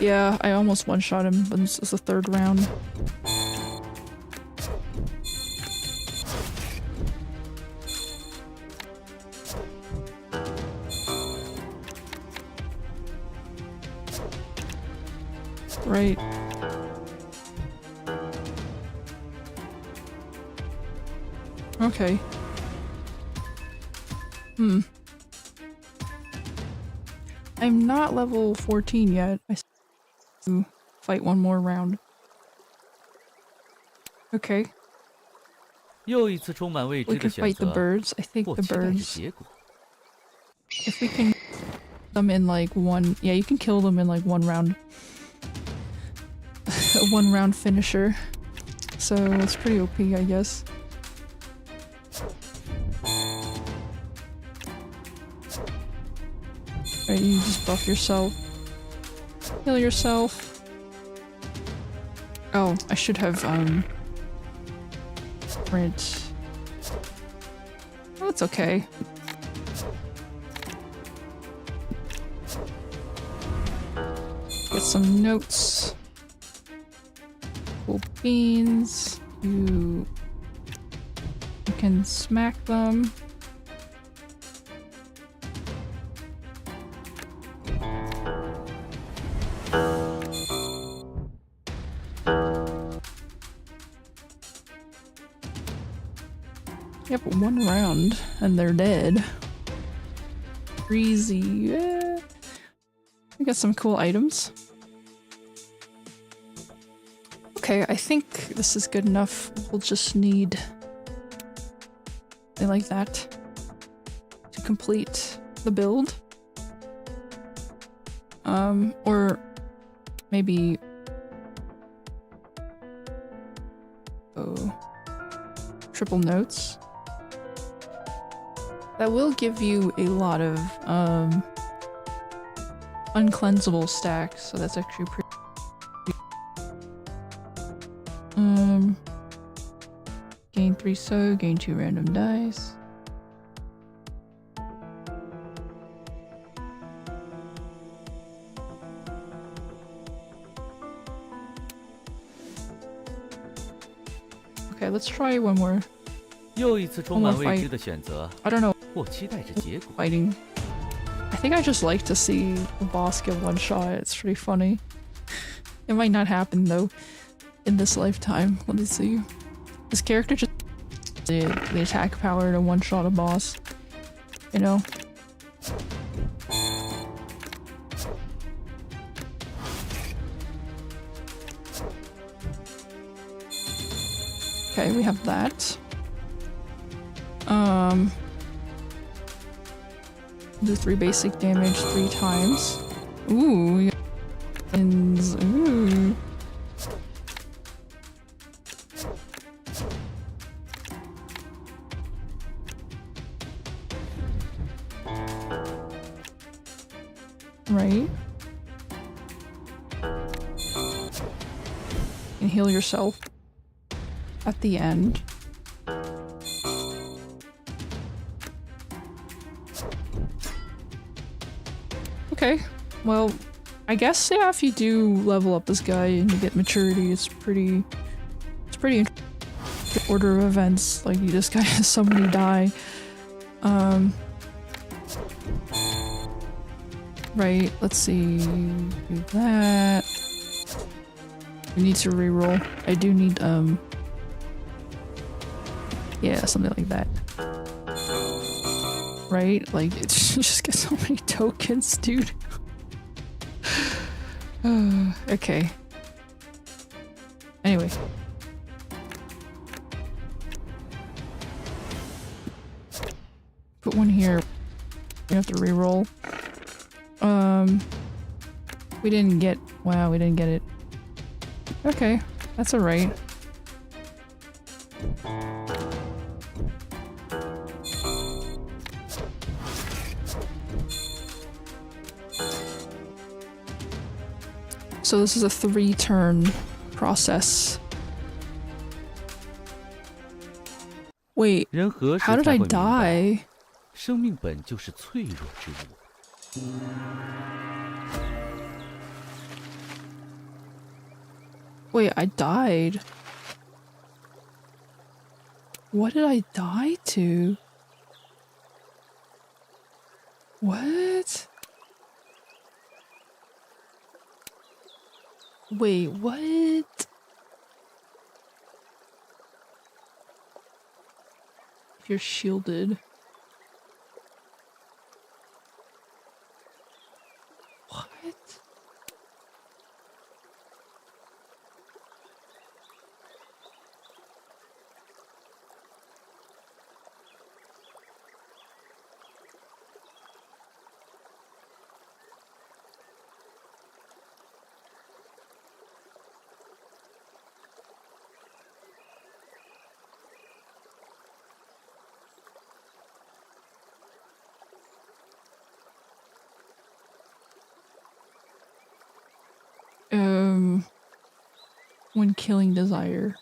Yeah, I almost one-shot him, but this is the third round. Right. Okay. I'm not level 14 yet. I still have to fight one more round. Okay. 又一次充满未 We 知的 can 选 fight the 择， birds. I think 或 the 期待着 birds. 结果。 If we can them in like one, yeah, you can kill them in like one round. A 1 round finisher. So it's pretty OP, I guess. Right, you just buff yourself. Heal yourself. Oh, I should have, print. Oh, it's okay. Get some notes. Cool beans. You can smack them. Yep, 1 round and they're dead. Breezy. Yeah. We got some cool items. Okay, I think this is good enough. We'll just need something like that to complete the build. Or maybe triple notes. That will give you a lot of uncleansable stacks, so that's actually pretty. Gain 3 so, gain 2 random dice. Okay, let's try one more. 又一次充满未知的选择， I don't know. 或期待着结果。 Fighting. I think I just like to see the boss get one shot. It's pretty funny. It might not happen though in this lifetime. Let me see. This character just the attack power to one shot a boss. You know? Okay, we have that. Do 3 basic damage 3 times. Ooh, we got wins. Ooh. Right. And heal yourself at the end. Okay, well, I guess yeah, if you do level up this guy and you get maturity, it's pretty interesting. Order of events, like this guy has so many die. Right, let's see, do that. We need to reroll. I do need, yeah, something like that. Right? Like, it's just get so many tokens, dude. Okay. Anyway. one here. We have to reroll. We didn't get. Wow, we didn't get it. Okay, that's alright. So this is a 3-turn process. Wait, 人何时 how 才 did 会 I 明白， die? 生命本就是脆弱之物。 Wait, I died. What did I die to? What? Wait, what? You're shielded. What? When killing desire.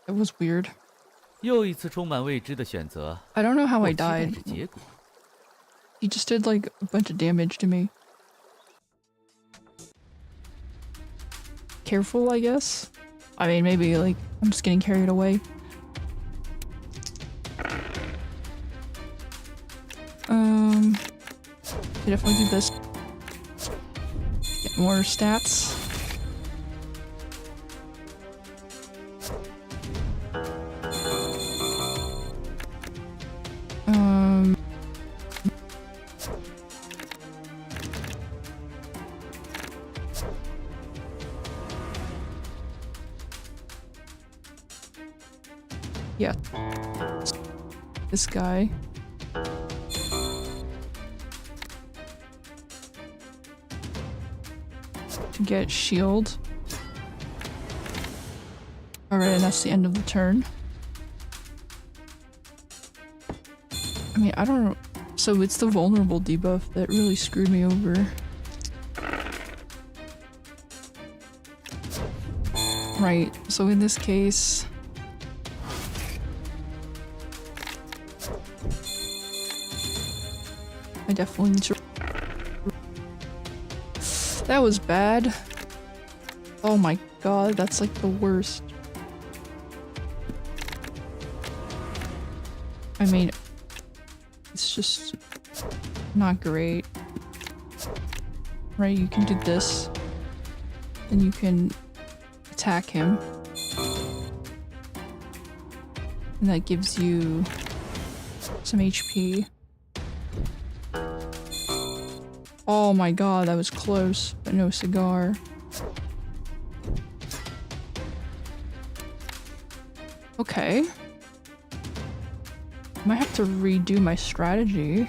It was weird. 又一次充满未知的选择。 I don't know how 我 I 期待 died. 着结果。 He just did like a bunch of damage to me. Careful, I guess. I mean, maybe like I'm just getting carried away. Definitely do this. Get more stats. Yeah. This guy. To get shield. Alright, and that's the end of the turn. I mean, I don't know. So it's the vulnerable debuff that really screwed me over. Right, so in this case... I definitely need to... That was bad. Oh my god, that's like the worst. I mean, it's just not great. Right, you can do this. And you can attack him. And that gives you some HP. Oh my god, that was close, but no cigar. Okay. Might have to redo my strategy.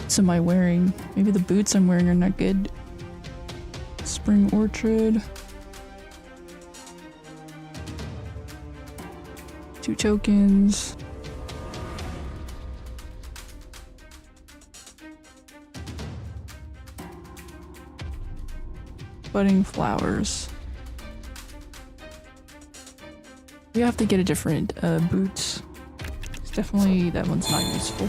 What am I wearing? Maybe the boots I'm wearing are not good. Spring Orchard. 2 tokens. Budding flowers. We have to get a different boots. It's definitely that one's not useful.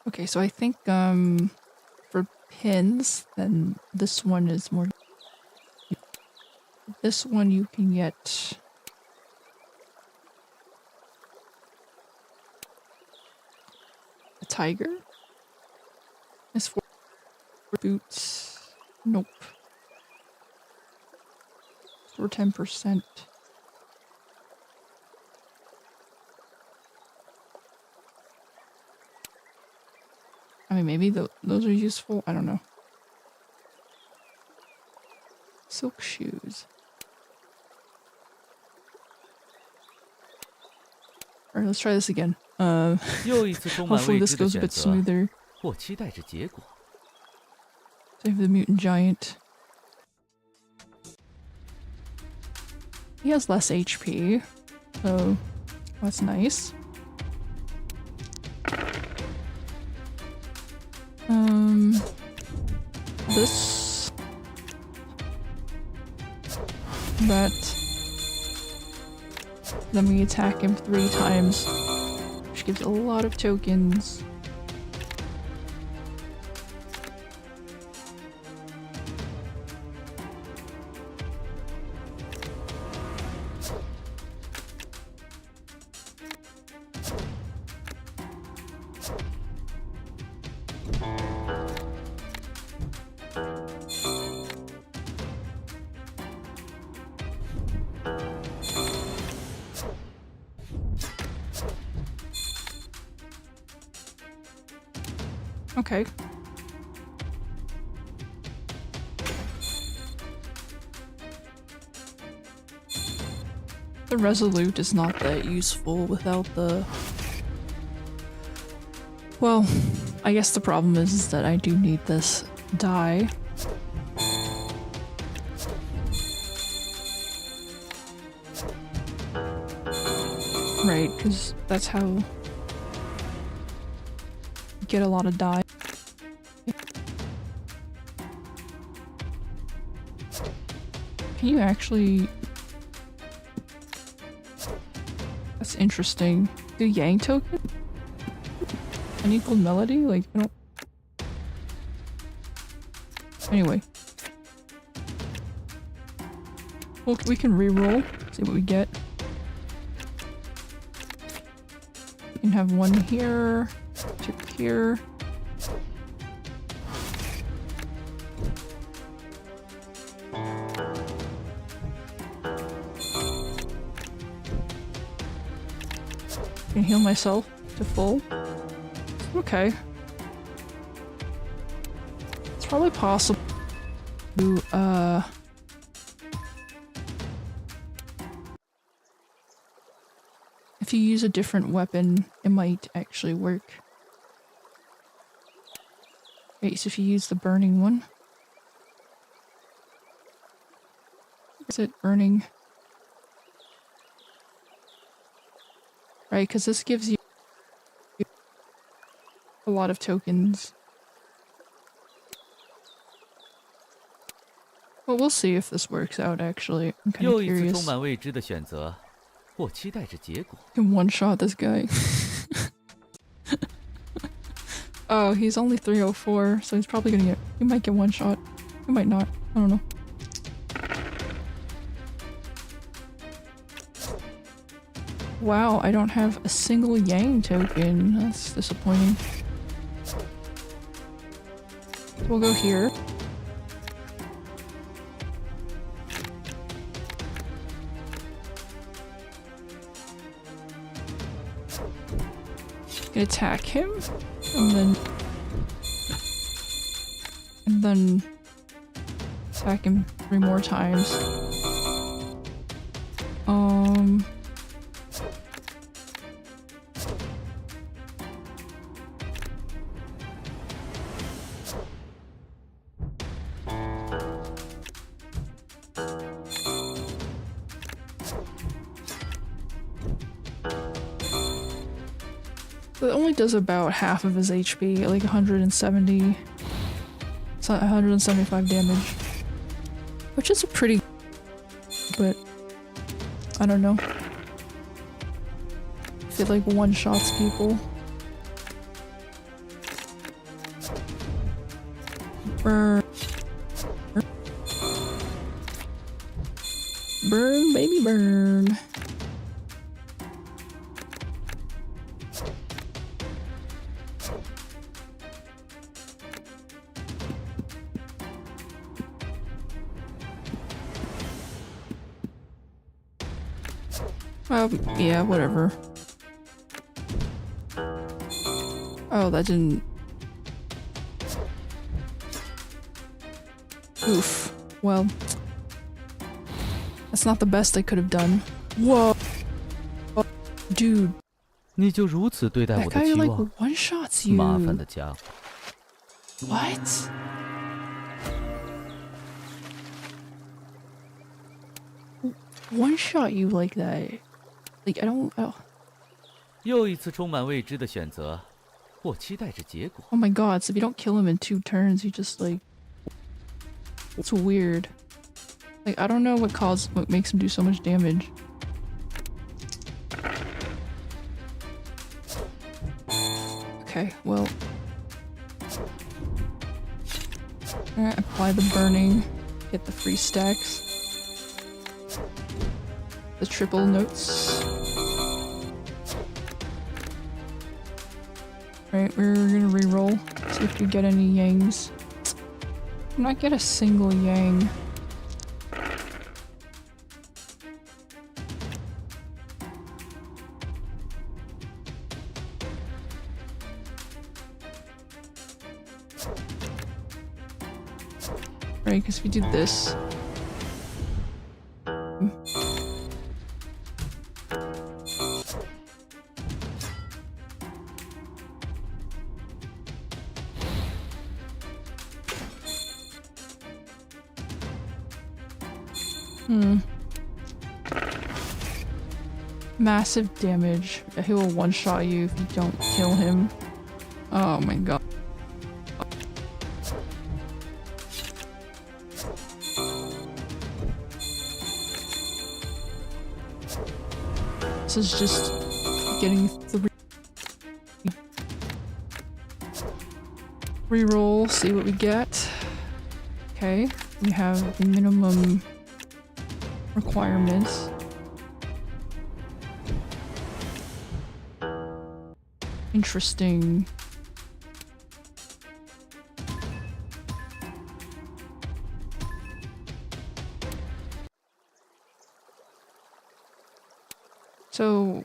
Okay, so I think for pins, then this one is more. This one you can get tiger? It's for boots. Nope. For 10%. I mean, maybe those are useful. I don't know. Silk shoes. Alright, let's try this again. 又一次充满 Hopefully 未 this 知的 goes a 选 bit 择， smoother. 或期待着结果。 Save the mutant giant. He has less HP, so that's nice. This. That. Then we attack him 3 times, which gives a lot of tokens. Okay. The Resolute is not that useful without the... Well, I guess the problem is that I do need this die. Right, because that's how you get a lot of die. Can you actually... That's interesting. Do Yang token? Unequal melody? Like, I don't... Anyway. Well, we can reroll, see what we get. We can have 1 here, 2 here. I can heal myself to full. Okay. It's probably possible to, if you use a different weapon, it might actually work. Wait, so if you use the burning one... Is it burning? Right, because this gives you a lot of tokens. Well, we'll see if this works out, actually. I'm kind of 又一次 curious. 充满未知的选择，或期待着结果。 Can one-shot this guy. Oh, he's only 304, so he's probably gonna get... He might get one shot. He might not. I don't know. Wow, I don't have a single Yang token. That's disappointing. We'll go here. Gonna attack him, and then attack him 3 more times. It only does about half of his HP, like 170. It's not 175 damage. Which is a pretty... but... I don't know. If it like one-shots people. Burn. Burn, baby, burn. Yeah, whatever. Oh, that didn't... Oof. Well... That's not the best I could have done. Whoa! Oh, dude. 你就如此对待 That 我的 guy 期 like 望？ one-shots you. 麻烦的家伙。 What? One-shot you like that? Like, I don't... Oh. 又一次充满未知的选择，我期待着结果。 Oh my god, so if you don't kill him in 2 turns, you just like... It's weird. Like, I don't know what makes him do so much damage. Okay, well... Alright, apply the burning. Get the free stacks. The triple notes. Alright, we're gonna reroll. See if we get any yangs. I not get a single yang. Right, because if you do this... Massive damage. He will one-shot you if you don't kill him. Oh my god. This is just getting 3 reroll, see what we get. Okay, we have the minimum requirements. Interesting. So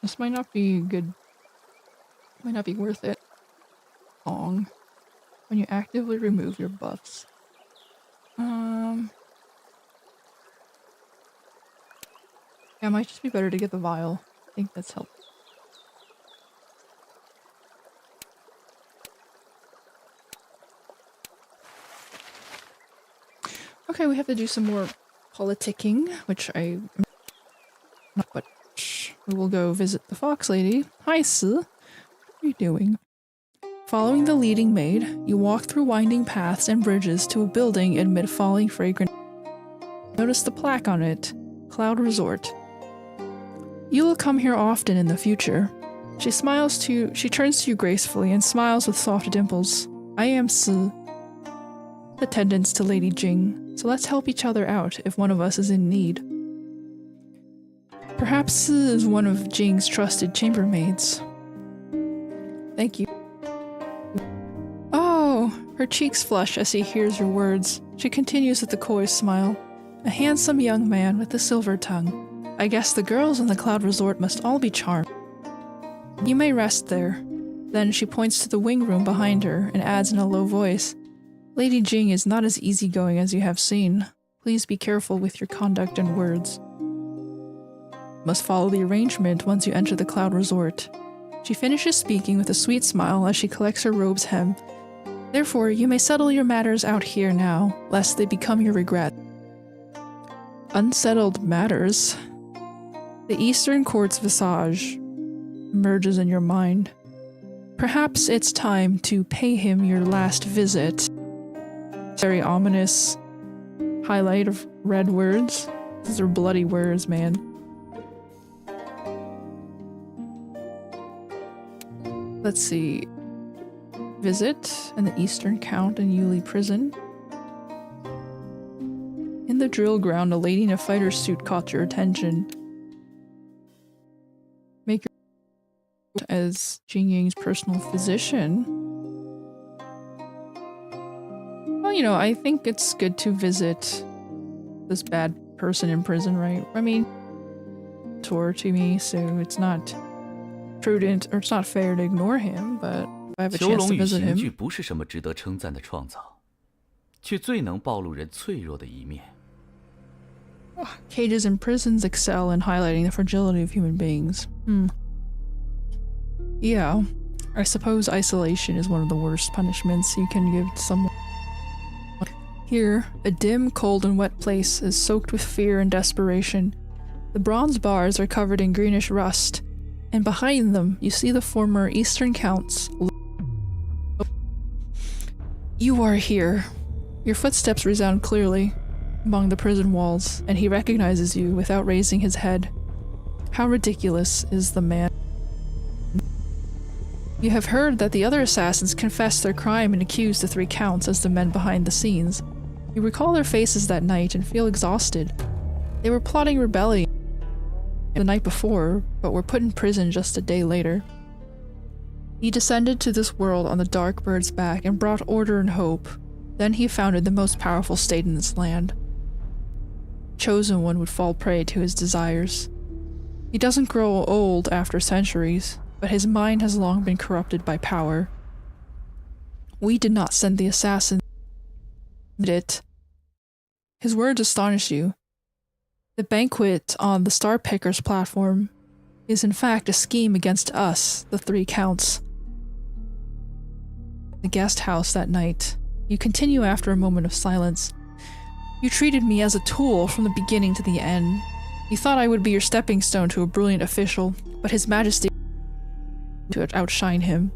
this might not be good. Might not be worth it. Long. When you actively remove your buffs. Yeah, it might just be better to get the vial. I think that's helpful. Okay, we have to do some more politicking, which I... But we will go visit the fox lady. Hi, Sue. What are you doing? Following the leading maid, you walk through winding paths and bridges to a building amid falling fragrant... Notice the plaque on it. Cloud Resort. You will come here often in the future. She turns to you gracefully and smiles with soft dimples. I am Sue, attendants to Lady Jing, so let's help each other out if one of us is in need. Perhaps Sue is one of Jing's trusted chambermaids. Thank you. Oh, her cheeks flush as he hears your words. She continues with a coy smile. A handsome young man with a silver tongue. I guess the girls in the Cloud Resort must all be charmed. You may rest there. Then she points to the wing room behind her and adds in a low voice, Lady Jing is not as easygoing as you have seen. Please be careful with your conduct and words. Must follow the arrangement once you enter the Cloud Resort. She finishes speaking with a sweet smile as she collects her robe's hem. Therefore, you may settle your matters out here now, lest they become your regret. Unsettled matters. The Eastern Court's visage emerges in your mind. Perhaps it's time to pay him your last visit. Very ominous highlight of red words. These are bloody words, man. Let's see. Visit in the Eastern Count and Yuli prison. In the drill ground, a lady in a fighter suit caught your attention. Make your as Jing Ying's personal physician. Well, you know, I think it's good to visit this bad person in prison, right? I mean, tour to me, so it's not prudent or it's not fair to ignore him, but if I have a 囚 chance 笼 to 与 visit 刑具 him. 不是什么值得称赞的创造，却最能暴露人脆弱的一面。 Cages and prisons excel in highlighting the fragility of human beings. Yeah, I suppose isolation is one of the worst punishments you can give to someone. Here, a dim, cold, and wet place is soaked with fear and desperation. The bronze bars are covered in greenish rust, and behind them you see the former Eastern Counts. You are here. Your footsteps resound clearly among the prison walls, and he recognizes you without raising his head. How ridiculous is the man. You have heard that the other assassins confessed their crime and accused the 3 counts as the men behind the scenes. You recall their faces that night and feel exhausted. They were plotting rebellion the night before, but were put in prison just a day later. He descended to this world on the dark bird's back and brought order and hope. Then he founded the most powerful state in this land. Chosen one would fall prey to his desires. He doesn't grow old after centuries, but his mind has long been corrupted by power. We did not send the assassin. It. His words astonish you. The banquet on the Star Pickers platform is in fact a scheme against us, the 3 counts. The guest house that night. You continue after a moment of silence. You treated me as a tool from the beginning to the end. You thought I would be your stepping stone to a brilliant official, but His Majesty to outshine him.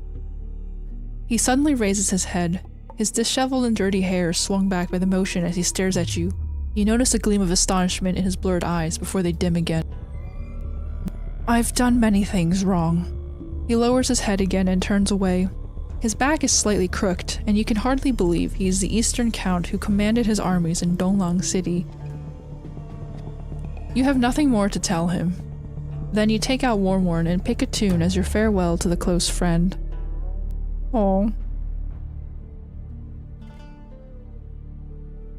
He suddenly raises his head. His disheveled and dirty hair swung back with emotion as he stares at you. You notice a gleam of astonishment in his blurred eyes before they dim again. I've done many things wrong. He lowers his head again and turns away. His back is slightly crooked, and you can hardly believe he is the Eastern Count who commanded his armies in Donglang City. You have nothing more to tell him. Then you take out Warworn and pick a tune as your farewell to the close friend. Oh.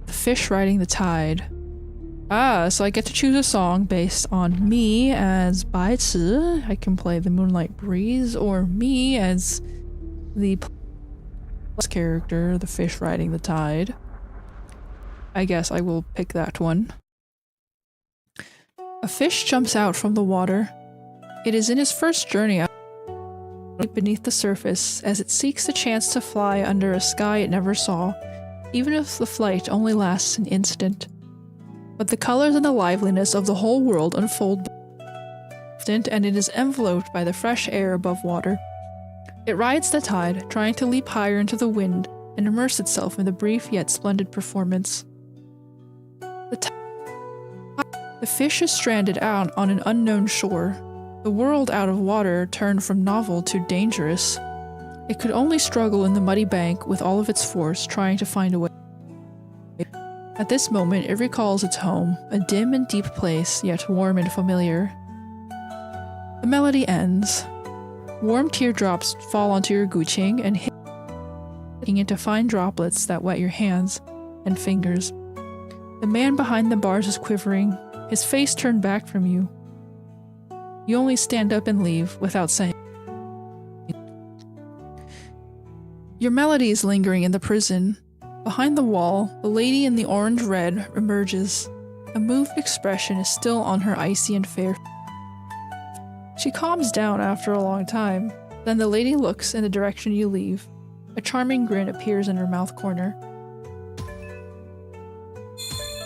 The fish riding the tide. Ah, so I get to choose a song based on me as Bai Ci. I can play the Moonlight Breeze, or me as the character, the fish riding the tide. I guess I will pick that one. A fish jumps out from the water. It is in his first journey out beneath the surface as it seeks the chance to fly under a sky it never saw, even if the flight only lasts an instant. But the colors and the liveliness of the whole world unfold, and it is enveloped by the fresh air above water. It rides the tide, trying to leap higher into the wind and immerse itself in the brief yet splendid performance. The fish is stranded out on an unknown shore. The world out of water turned from novel to dangerous. It could only struggle in the muddy bank with all of its force, trying to find a way. At this moment, it recalls its home, a dim and deep place, yet warm and familiar. The melody ends. Warm teardrops fall onto your guqing and hit into fine droplets that wet your hands and fingers. The man behind the bars is quivering, his face turned back from you. You only stand up and leave without saying. Your melody is lingering in the prison. Behind the wall, the lady in the orange-red emerges. A moved expression is still on her icy and fair. She calms down after a long time. Then the lady looks in the direction you leave. A charming grin appears in her mouth corner.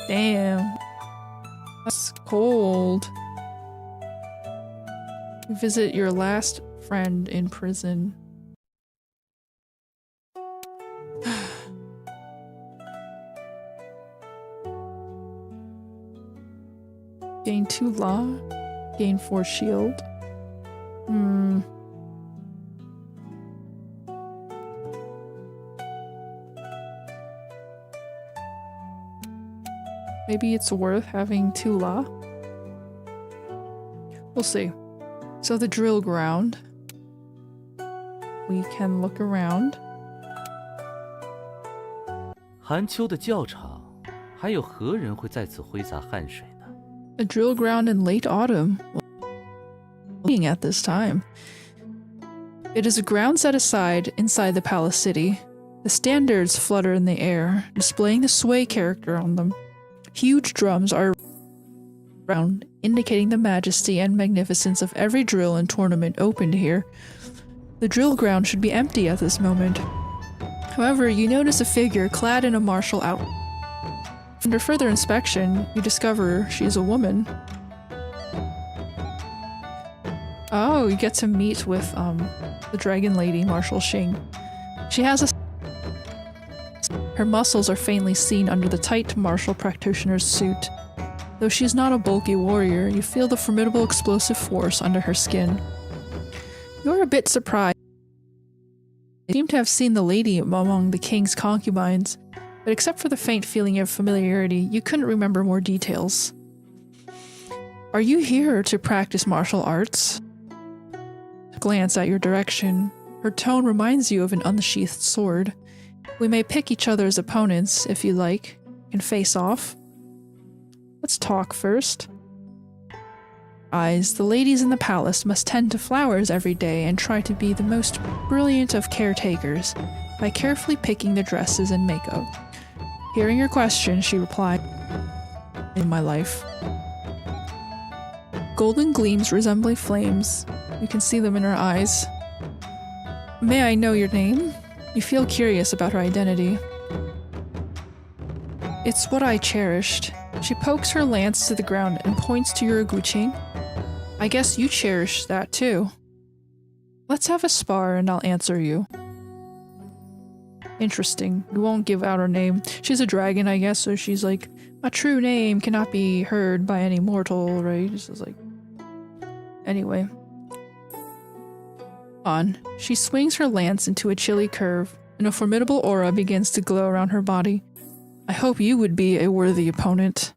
Damn. That's cold. Visit your last friend in prison. Gain 2 law. Gain 4 shield. Maybe it's worth having 2 law. We'll see. So the drill ground. We can look around. 寒秋的教场还有何人会在此挥洒汗水呢？ A drill ground in late autumn. At this time. It is a ground set aside inside the palace city. The standards flutter in the air, displaying the sway character on them. Huge drums are around, indicating the majesty and magnificence of every drill and tournament opened here. The drill ground should be empty at this moment. However, you notice a figure clad in a martial outfit. Under further inspection, you discover she is a woman. Oh, you get to meet with the dragon lady, Marshal Xing. She has a... Her muscles are faintly seen under the tight martial practitioner's suit. Though she is not a bulky warrior, you feel the formidable explosive force under her skin. You're a bit surprised. You seem to have seen the lady among the king's concubines, but except for the faint feeling of familiarity, you couldn't remember more details. Are you here to practice martial arts? Glance at your direction. Her tone reminds you of an unsheathed sword. We may pick each other as opponents, if you like, and face off. Let's talk first. The ladies in the palace must tend to flowers every day and try to be the most brilliant of caretakers by carefully picking their dresses and makeup. Hearing your question, she replied, "In my life." Golden gleams resembling flames. You can see them in her eyes. May I know your name? You feel curious about her identity. It's what I cherished. She pokes her lance to the ground and points to your Guqing. I guess you cherish that too. Let's have a spar and I'll answer you. Interesting. We won't give out her name. She's a dragon, I guess, so she's like, my true name cannot be heard by any mortal, right? This is like... Anyway. She swings her lance into a chilly curve, and a formidable aura begins to glow around her body. I hope you would be a worthy opponent.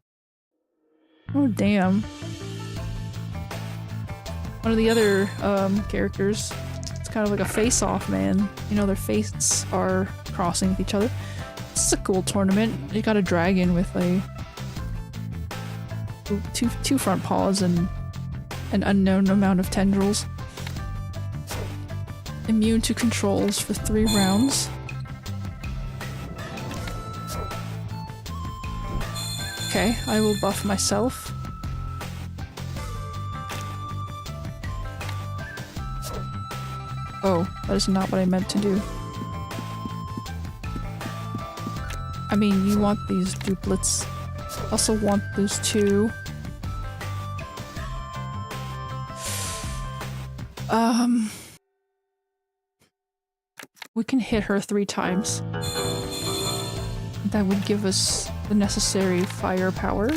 Oh, damn. One of the other characters, it's kind of like a face-off, man. You know, their faces are crossing with each other. This is a cool tournament. You got a dragon with a two front paws and an unknown amount of tendrils. Immune to controls for 3 rounds. Okay, I will buff myself. Oh, that is not what I meant to do. I mean, you want these duplets. Also want those 2. We can hit her 3 times. That would give us the necessary firepower.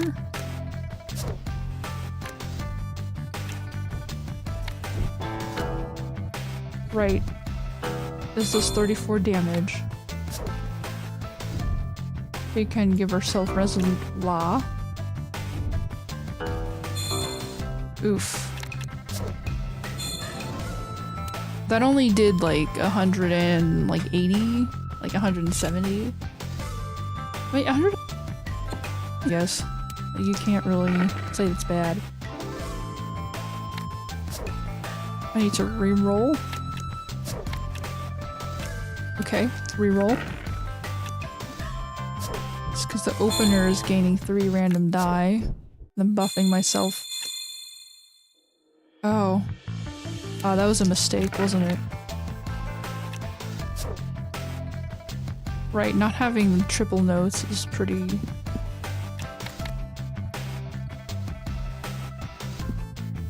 Right. This does 34 damage. We can give ourselves Resolute Law. Oof. That only did like 180, like 170. Wait, 100? Yes. You can't really say it's bad. I need to re-roll. Okay, re-roll. It's because the opener is gaining 3 random die. I'm buffing myself. Oh. Oh, that was a mistake, wasn't it? Right, not having triple notes is pretty...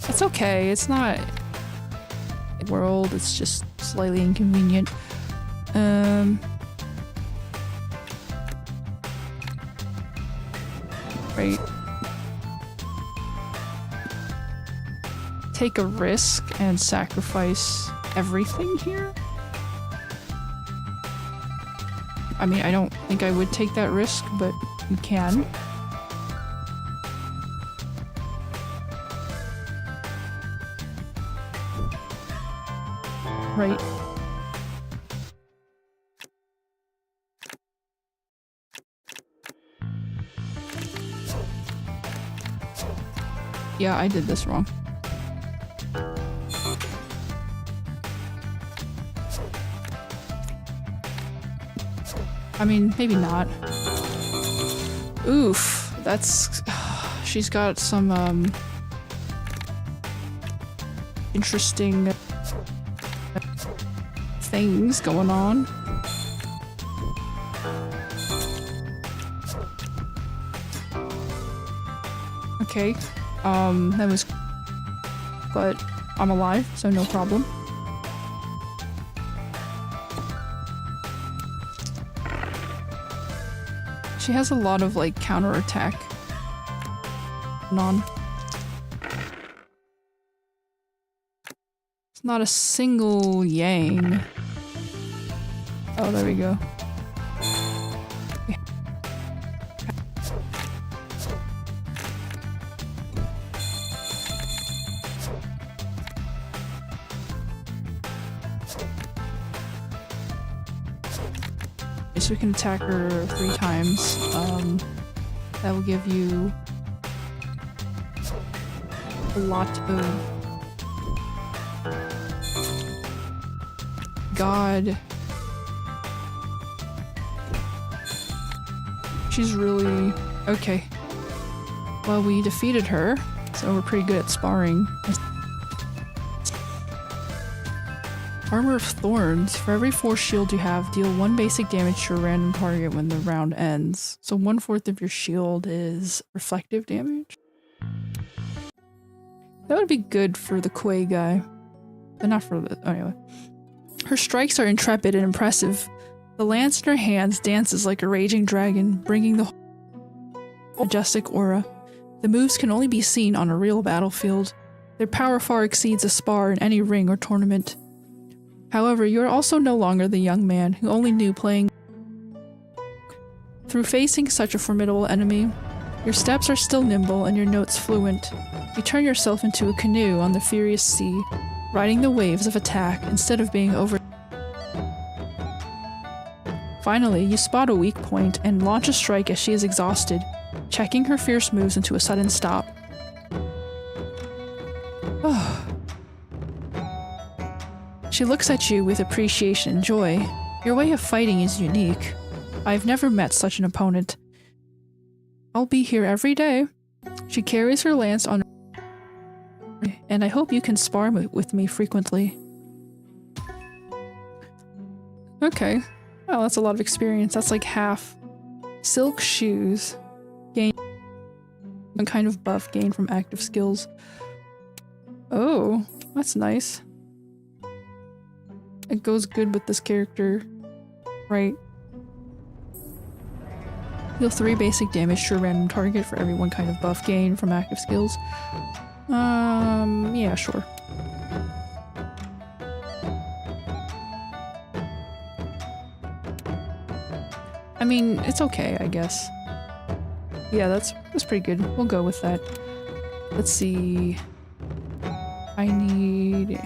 It's okay, it's not... world, it's just slightly inconvenient. Right. Take a risk and sacrifice everything here? I mean, I don't think I would take that risk, but you can. Right. Yeah, I did this wrong. I mean, maybe not. Oof, that's... She's got some, interesting things going on. Okay, that was... But I'm alive, so no problem. She has a lot of, like, counterattack. It's not a single yang. Oh, there we go. So we can attack her 3 times. That will give you a lot of... God. She's really... Okay. Well, we defeated her, so we're pretty good at sparring. Armor of Thorns. For every 4 shield you have, deal 1 basic damage to a random target when the round ends. So 1/4 of your shield is reflective damage? That would be good for the Quay guy. But not for the... Oh, anyway. Her strikes are intrepid and impressive. The lance in her hands dances like a raging dragon, bringing the majestic aura. The moves can only be seen on a real battlefield. Their power far exceeds a spar in any ring or tournament. However, you are also no longer the young man who only knew playing. Through facing such a formidable enemy, your steps are still nimble and your notes fluent. You turn yourself into a canoe on the furious sea, riding the waves of attack instead of being over. Finally, you spot a weak point and launch a strike as she is exhausted, checking her fierce moves into a sudden stop. She looks at you with appreciation and joy. Your way of fighting is unique. I've never met such an opponent. I'll be here every day. She carries her lance on her, and I hope you can spar with me frequently. Okay. Well, that's a lot of experience. That's like half. Silk shoes. Gain a kind of buff gained from active skills. Oh, that's nice. It goes good with this character. Right. Deal 3 basic damage to a random target for every 1 kind of buff gained from active skills. Yeah, sure. I mean, it's okay, I guess. Yeah, that's pretty good. We'll go with that. Let's see. I need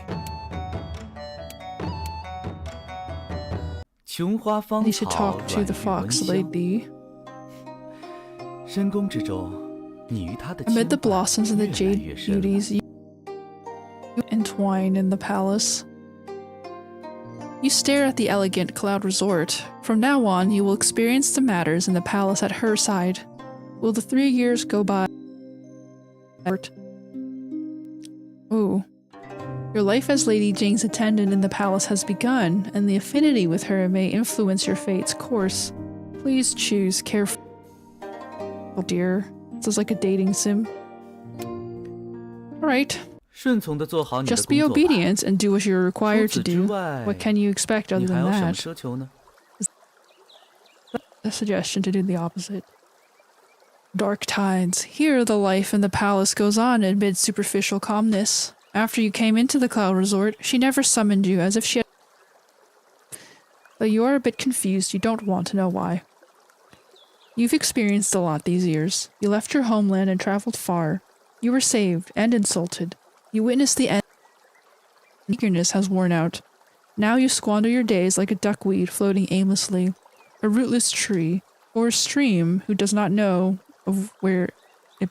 to talk to the fox lady. Amid the blossoms and the jade beauties, you entwine in the palace. You stare at the elegant Cloud Resort. From now on, you will experience the matters in the palace at her side. Will the 3 years go by? Ooh. Your life as Lady Jing's attendant in the palace has begun, and the affinity with her may influence your fate's course. Please choose carefully. Oh dear. This is like a dating sim. Alright. Just be obedient and do what you're required to do. What can you expect other than that? A suggestion to do the opposite. Dark tides. Here the life in the palace goes on amid superficial calmness. After you came into the Cloud Resort, she never summoned you as if she had... Though you are a bit confused, you don't want to know why. You've experienced a lot these years. You left your homeland and traveled far. You were saved and insulted. You witnessed the end. Eagerness has worn out. Now you squander your days like a duckweed floating aimlessly, a rootless tree, or a stream who does not know of where it...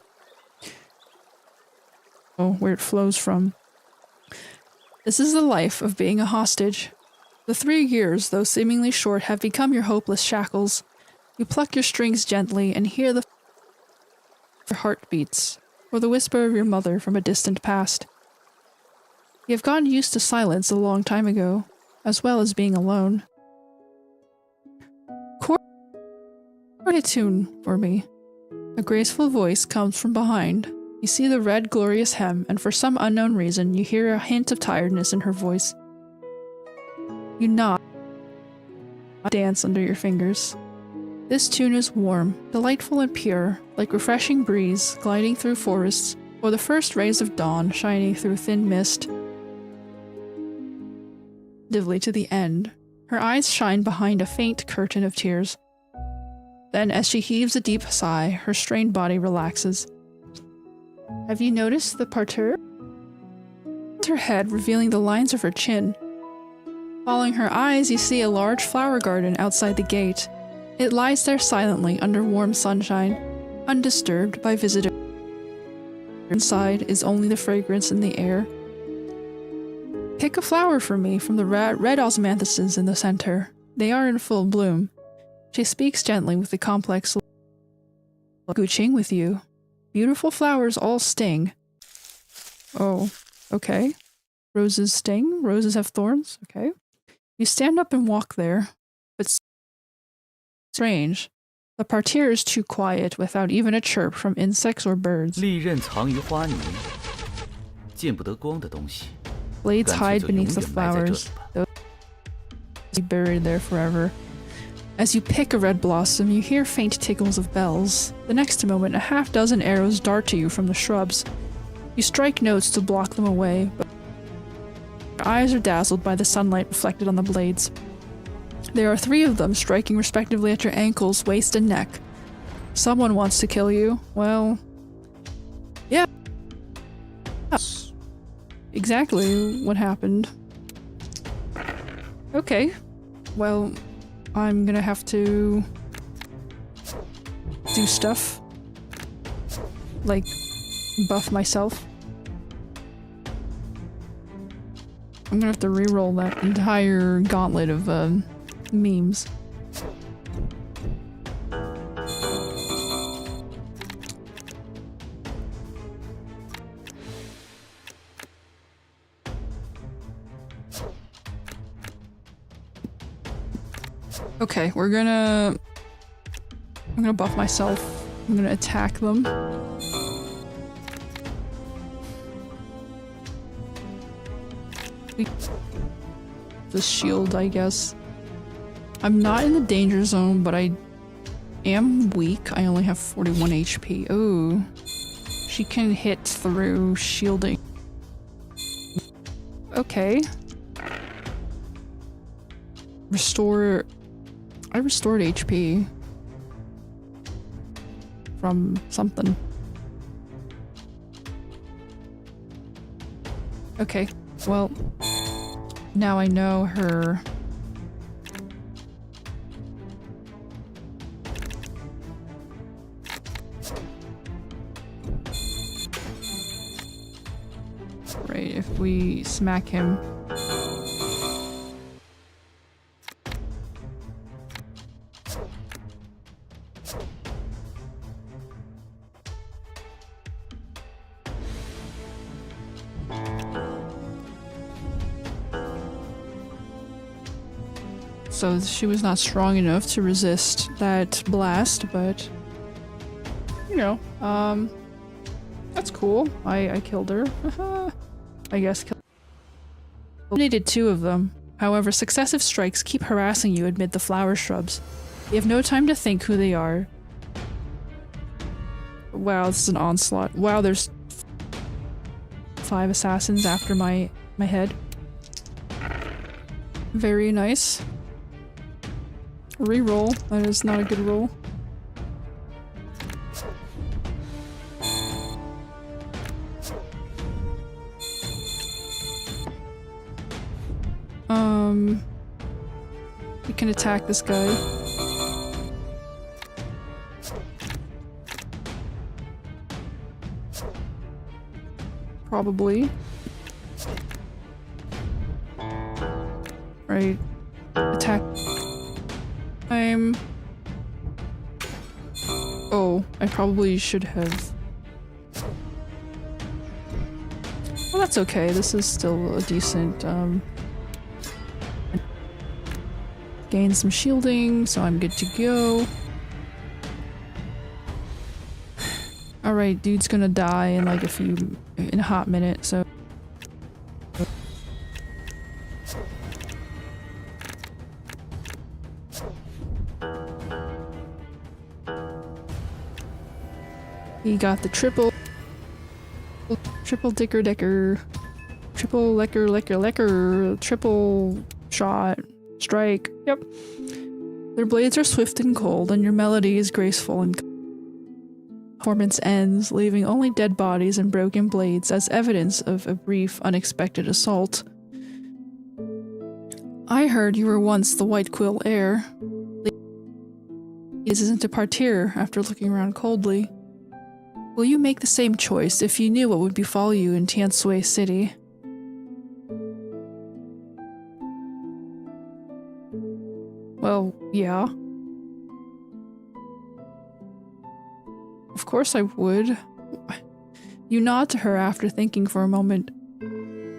where it flows from. This is the life of being a hostage. The 3 years, though seemingly short, have become your hopeless shackles. You pluck your strings gently and hear the heartbeats, or the whisper of your mother from a distant past. You have gotten used to silence a long time ago, as well as being alone. Chord a tune for me. A graceful voice comes from behind. You see the red, glorious hem, and for some unknown reason, you hear a hint of tiredness in her voice. You nod, dance under your fingers. This tune is warm, delightful and pure, like refreshing breeze gliding through forests, or the first rays of dawn shining through thin mist. To the end, her eyes shine behind a faint curtain of tears. Then, as she heaves a deep sigh, her strained body relaxes. Have you noticed the parterre? Her head, revealing the lines of her chin. Following her eyes, you see a large flower garden outside the gate. It lies there silently under warm sunshine, undisturbed by visitors. Inside is only the fragrance in the air. Pick a flower for me from the red osmanthuses in the center. They are in full bloom. She speaks gently with the complex gooching with you. Beautiful flowers all sting. Oh, okay. Roses sting? Roses have thorns? Okay. You stand up and walk there, but strange. The parterre is too quiet without even a chirp from insects or birds. 利刃藏于花泥，见不得光的东西。 Blades hide beneath the flowers. They'll be buried there forever. As you pick a red blossom, you hear faint tinkles of bells. The next moment, a half-dozen arrows dart to you from the shrubs. You strike notes to block them away, but your eyes are dazzled by the sunlight reflected on the blades. There are 3 of them, striking respectively at your ankles, waist, and neck. Someone wants to kill you. Well, yeah. Exactly what happened. Okay. Well, I'm gonna have to do stuff. Like, buff myself. I'm gonna have to re-roll that entire gauntlet of memes. Okay, I'm gonna buff myself. I'm gonna attack them. The shield, I guess. I'm not in the danger zone, but I am weak. I only have 41 HP. Ooh. She can hit through shielding. Okay. Restore... I restored HP. From something. Okay, well... Now I know her... Right, if we smack him... So she was not strong enough to resist that blast, but... You know, that's cool. I killed her. I guess eliminated 2 of them. However, successive strikes keep harassing you amid the flower shrubs. You have no time to think who they are. Wow, this is an onslaught. Wow, there's 5 assassins after my head. Very nice. Reroll. That is not a good roll. We can attack this guy. Probably. Right. Attack. Oh, I probably should have. Well, that's okay. This is still a decent, gain some shielding, so I'm good to go. Alright, dude's gonna die in like in a hot minute, so. He got the triple dicker, triple lecker, triple shot, strike. Yep. Their blades are swift and cold, and your melody is graceful and performance ends, leaving only dead bodies and broken blades as evidence of a brief, unexpected assault. I heard you were once the White Quill heir. This isn't to partir after looking around coldly. Will you make the same choice if you knew what would befall you in Tiansui City? Well, yeah. Of course I would. You nod to her after thinking for a moment.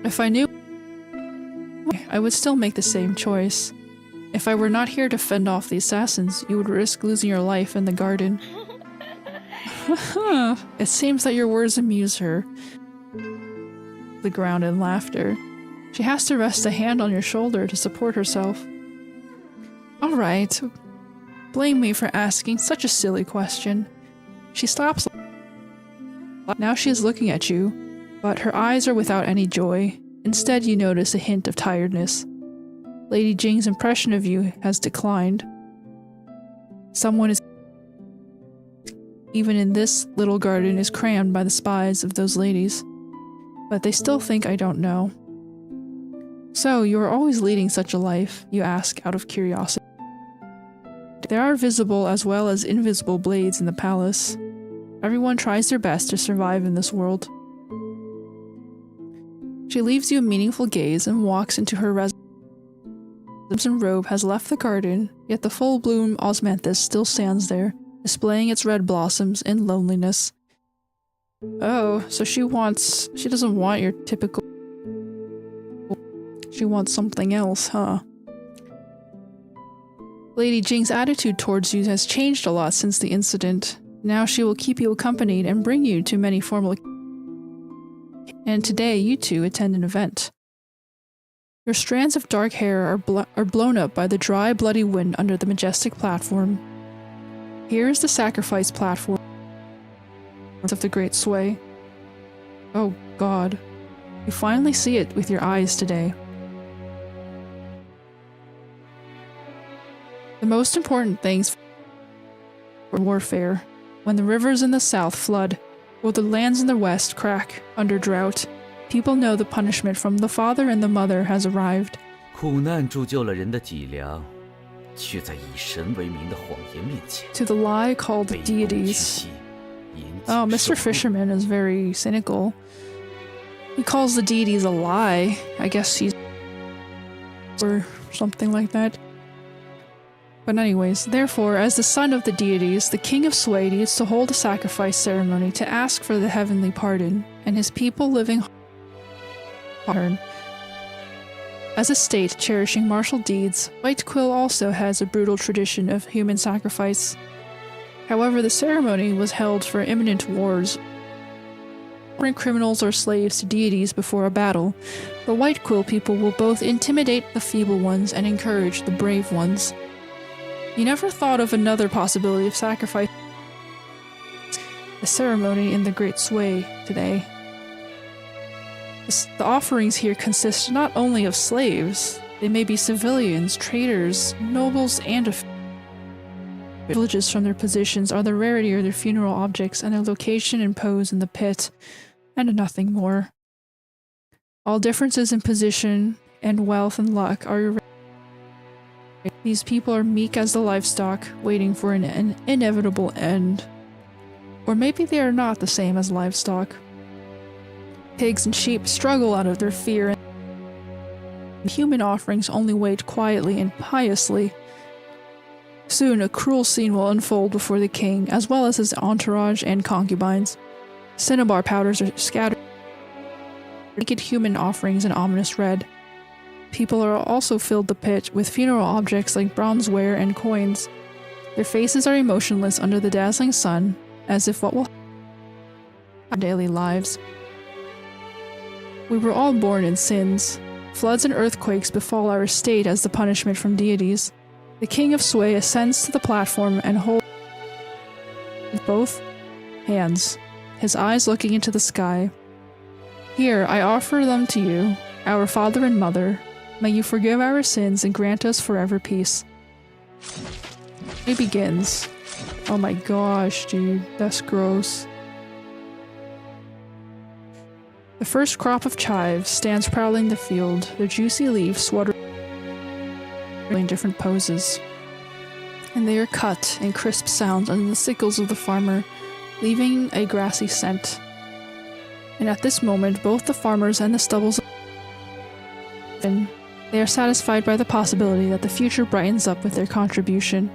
If I knew, I would still make the same choice. If I were not here to fend off the assassins, you would risk losing your life in the garden. It seems that your words amuse her. The ground in laughter. She has to rest a hand on your shoulder to support herself. Alright. Blame me for asking such a silly question. She stops. Now she is looking at you, but her eyes are without any joy. Instead, you notice a hint of tiredness. Lady Jing's impression of you has declined. Someone is even in this little garden is crammed by the spies of those ladies. But they still think I don't know. So, you are always leading such a life, you ask out of curiosity. There are visible as well as invisible blades in the palace. Everyone tries their best to survive in this world. She leaves you a meaningful gaze and walks into her residence. The crimson robe has left the garden, yet the full-bloom osmanthus still stands there, displaying its red blossoms in loneliness. Oh, so she doesn't want your typical. She wants something else, huh? Lady Jing's attitude towards you has changed a lot since the incident. Now she will keep you accompanied and bring you to many formal. And today you two attend an event. Your strands of dark hair are blown up by the dry, bloody wind under the majestic platform. Here is the sacrifice platform of the Great Sway. Oh God, you finally see it with your eyes today. The most important things for warfare, when the rivers in the south flood, or the lands in the west crack under drought, people know the punishment from the father and the mother has arrived. 苦难铸就了人的脊梁，却在以神为名的谎言面前， To the lie called 卑躬屈 deities. 膝，引颈 Oh, 受 Mr. 辱。 Fisherman is very cynical. He calls the deities a lie. I guess he's or something like that. But anyways, therefore, as the son of the deities, the king of Sway needs to hold a sacrifice ceremony to ask for the heavenly pardon, and his people living on. As a state cherishing martial deeds, White Quill also has a brutal tradition of human sacrifice. However, the ceremony was held for imminent wars. Bring criminals or slaves to deities before a battle, the White Quill people will both intimidate the feeble ones and encourage the brave ones. You never thought of another possibility of sacrifice. The ceremony in the Great Sway today. The offerings here consist not only of slaves, they may be civilians, traders, nobles, and villages from their positions are the rarity of their funeral objects and their location and pose in the pit, and nothing more. All differences in position and wealth and luck are irrelevant. These people are meek as the livestock, waiting for an inevitable end. Or maybe they are not the same as livestock. Pigs and sheep struggle out of their fear, and human offerings only wait quietly and piously. Soon a cruel scene will unfold before the king, as well as his entourage and concubines. Cinnabar powders are scattered, naked human offerings in ominous red. People are also filled the pit with funeral objects like bronzeware and coins. Their faces are emotionless under the dazzling sun, as if what will happen in our daily lives. We were all born in sins. Floods and earthquakes befall our estate as the punishment from deities. The King of Sway ascends to the platform and holds with both hands, his eyes looking into the sky. Here, I offer them to you, our Father and Mother. May you forgive our sins and grant us forever peace. It begins. Oh my gosh, dude, that's gross. The first crop of chives stands prowling the field, their juicy leaves swaddling in different poses. And they are cut in crisp sounds under the sickles of the farmer, leaving a grassy scent. And at this moment, both the farmers and the stubbles they are satisfied by the possibility that the future brightens up with their contribution.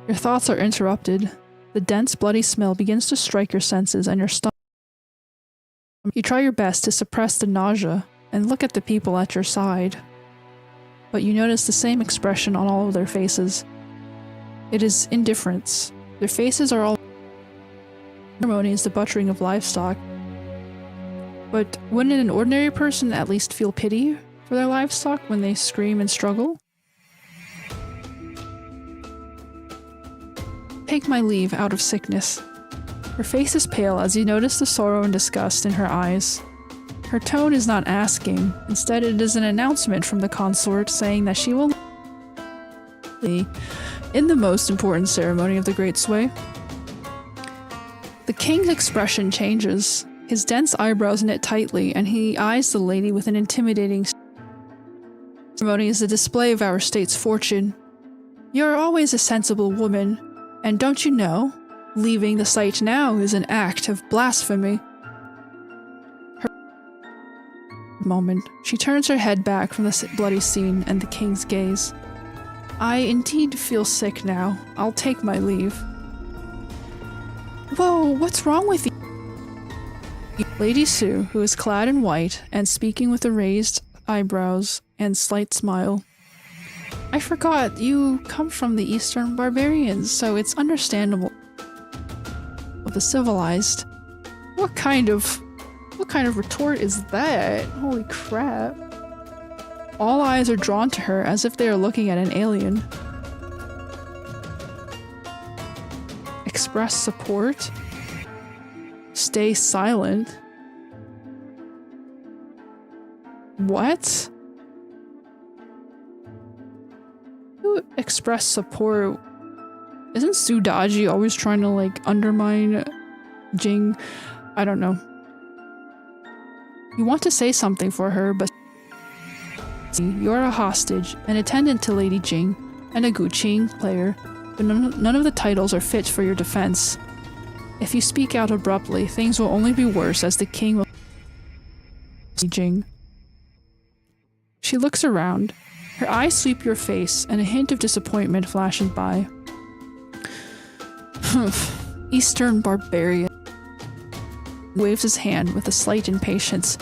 Your thoughts are interrupted. The dense, bloody smell begins to strike your senses and your stomach. You try your best to suppress the nausea and look at the people at your side, but you notice the same expression on all of their faces. It is indifference. Their faces are all ceremony is the butchering of livestock. But wouldn't an ordinary person at least feel pity for their livestock when they scream and struggle? Take my leave out of sickness. Her face is pale as you notice the sorrow and disgust in her eyes. Her tone is not asking, instead it is an announcement from the consort saying that she will in the most important ceremony of the Great Sway. The king's expression changes. His dense eyebrows knit tightly, and he eyes the lady with an intimidating ceremony is the display of our state's fortune. You are always a sensible woman, and don't you know, leaving the site now is an act of blasphemy. Moment, she turns her head back from the bloody scene and the king's gaze. I indeed feel sick now. I'll take my leave. Whoa, what's wrong with you? Lady Sue, who is clad in white and speaking with a raised eyebrows and slight smile. I forgot, you come from the Eastern barbarians, so it's understandable. The civilized. What kind of retort is that? Holy crap. All eyes are drawn to her as if they are looking at an alien. Express support? Stay silent? What? Who express support? Isn't Sudaji always trying to like undermine Jing? I don't know. You want to say something for her, but you're a hostage, an attendant to Lady Jing, and a Guqing player, but none of the titles are fit for your defense. If you speak out abruptly, things will only be worse as the king will Jing. She looks around. Her eyes sweep your face, and a hint of disappointment flashes by. Eastern barbarian. Waves his hand with a slight impatience.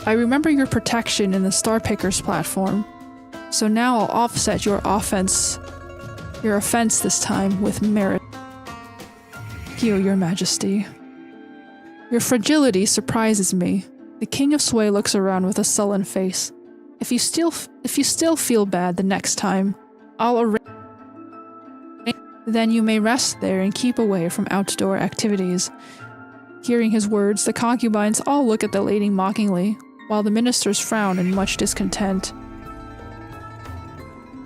I remember your protection in the Star Pickers platform, so now I'll offset your offense. Your offense this time with merit. Thank you, Your Majesty. Your fragility surprises me. The King of Sway looks around with a sullen face. If you still feel bad the next time, I'll arrange. Then you may rest there and keep away from outdoor activities. Hearing his words, the concubines all look at the lady mockingly, while the ministers frown in much discontent.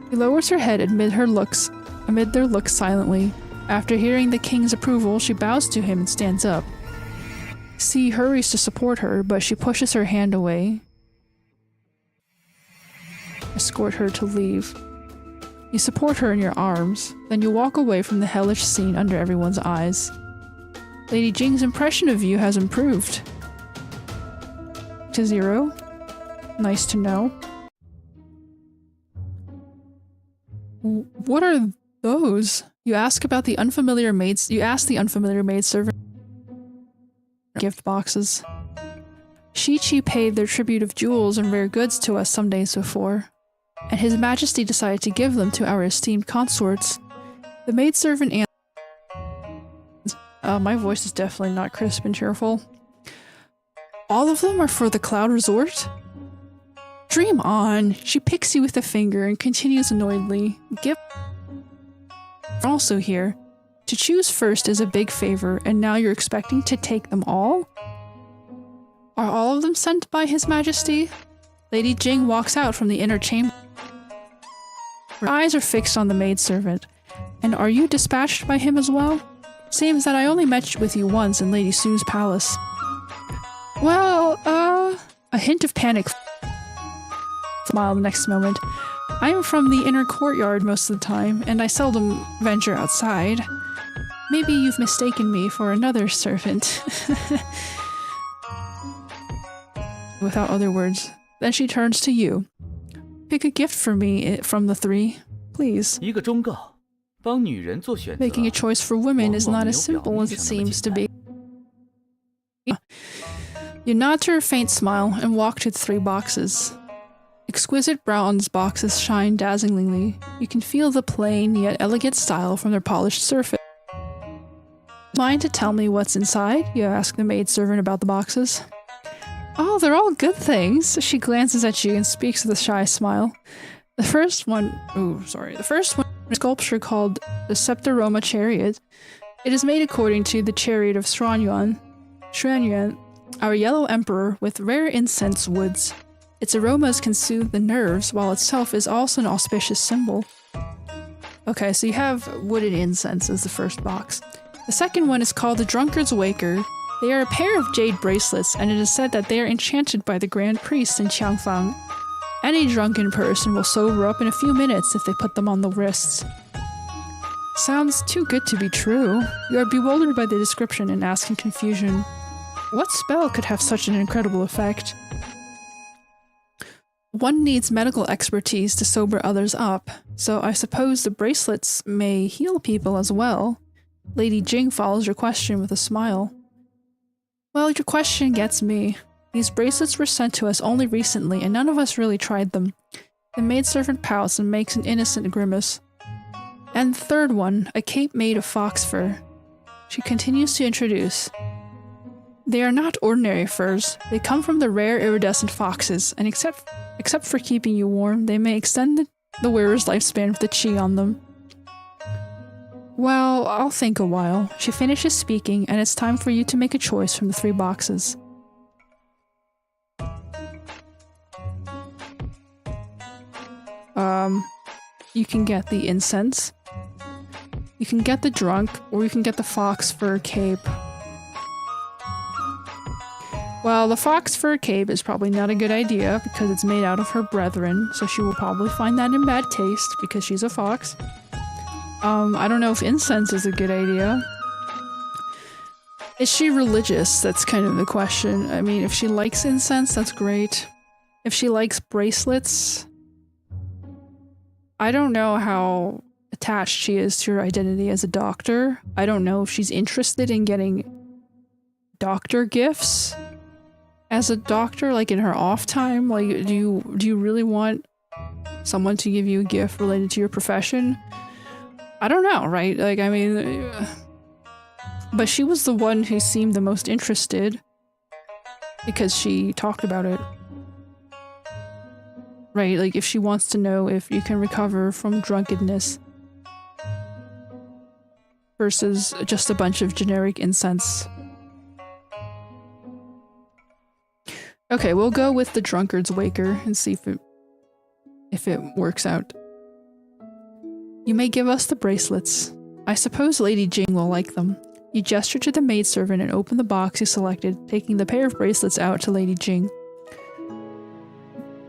She lowers her head amid their looks silently. After hearing the king's approval, she bows to him and stands up. C hurries to support her, but she pushes her hand away. Escort her to leave. You support her in your arms, then you walk away from the hellish scene under everyone's eyes. Lady Jing's impression of you has improved. to 0. Nice to know. What are those? You ask about the unfamiliar maids. You ask the unfamiliar maidservant. Gift boxes. Shichi paid their tribute of jewels and rare goods to us some days before, and His Majesty decided to give them to our esteemed consorts. The maidservant answered. My voice is definitely not crisp and cheerful. All of them are for the Cloud Resort? Dream on. She picks you with a finger and continues annoyedly. Gift also here. To choose first is a big favor, and now you're expecting to take them all? Are all of them sent by His Majesty? Lady Jing walks out from the inner chamber. Her eyes are fixed on the maidservant. And are you dispatched by him as well? Seems that I only met with you once in Lady Sue's palace. Well, a hint of panic. Smile the next moment. I am from the inner courtyard most of the time, and I seldom venture outside. Maybe you've mistaken me for another servant. Without other words. Then she turns to you. Pick a gift for me from the 3, please. 一个忠告，帮女人做选择。 Making a choice for women is not as simple as it seems to be. You nod to her faint smile and walk to the 3 boxes. Exquisite bronze boxes shine dazzlingly. You can feel the plain yet elegant style from their polished surface. Mind to tell me what's inside? You ask the maidservant about the boxes. Oh, they're all good things. She glances at you and speaks with a shy smile. The first one is a sculpture called the Septiroma Chariot. It is made according to the chariot of Xuanyuan, our yellow emperor, with rare incense woods. Its aromas can soothe the nerves, while itself is also an auspicious symbol. Okay, so you have wooded incense as the first box. The second one is called the Drunkard's Waker. They are a pair of jade bracelets, and it is said that they are enchanted by the Grand Priest in Qiangfang. Any drunken person will sober up in a few minutes if they put them on the wrists. Sounds too good to be true. You are bewildered by the description and ask in confusion, what spell could have such an incredible effect? One needs medical expertise to sober others up, so I suppose the bracelets may heal people as well. Lady Jing follows your question with a smile. Well, your question gets me. These bracelets were sent to us only recently, and none of us really tried them. The maidservant pouts and makes an innocent grimace. And the third one, a cape made of fox fur. She continues to introduce. They are not ordinary furs. They come from the rare iridescent foxes, and except for keeping you warm, they may extend the wearer's lifespan with the chi on them. Well, I'll think a while. She finishes speaking, and it's time for you to make a choice from the 3 boxes. You can get the incense, you can get the drunk, or you can get the fox fur cape. Well, the fox fur cape is probably not a good idea because it's made out of her brethren, so she will probably find that in bad taste because she's a fox. I don't know if incense is a good idea. Is she religious? That's kind of the question. I mean, if she likes incense, that's great. If she likes bracelets, I don't know how attached she is to her identity as a doctor. I don't know if she's interested in getting doctor gifts as a doctor, like in her off time. Like, do you really want someone to give you a gift related to your profession? I don't know, right? Like, I mean, but she was the one who seemed the most interested because she talked about it. Right, like if she wants to know if you can recover from drunkenness versus just a bunch of generic incense. Okay, we'll go with the Drunkard's Waker and see if it works out. You may give us the bracelets. I suppose Lady Jing will like them. You gesture to the maidservant and open the box you selected, taking the pair of bracelets out to Lady Jing.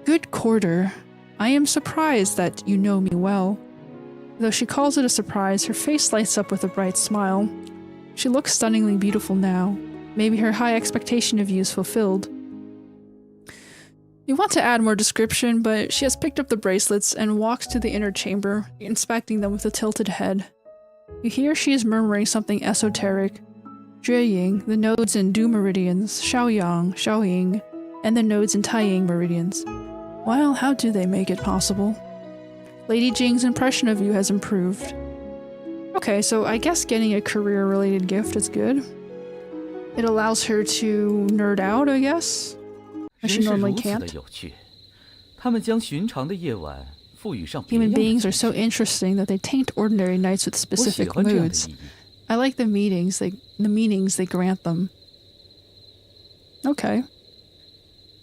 Good quarter. I am surprised that you know me well. Though she calls it a surprise, her face lights up with a bright smile. She looks stunningly beautiful now. Maybe her high expectation of you is fulfilled. You want to add more description, but she has picked up the bracelets and walks to the inner chamber, inspecting them with a tilted head. You hear she is murmuring something esoteric. Jueying, the nodes in Du meridians, Shaoyang, Shaoying, and the nodes in Taiying meridians. Well, how do they make it possible? Lady Jing's impression of you has improved. Okay, so I guess getting a career-related gift is good. It allows her to nerd out, I guess, as she normally can't. Human beings are so interesting that they taint ordinary nights with specific moods. I like the meanings they grant them. Okay.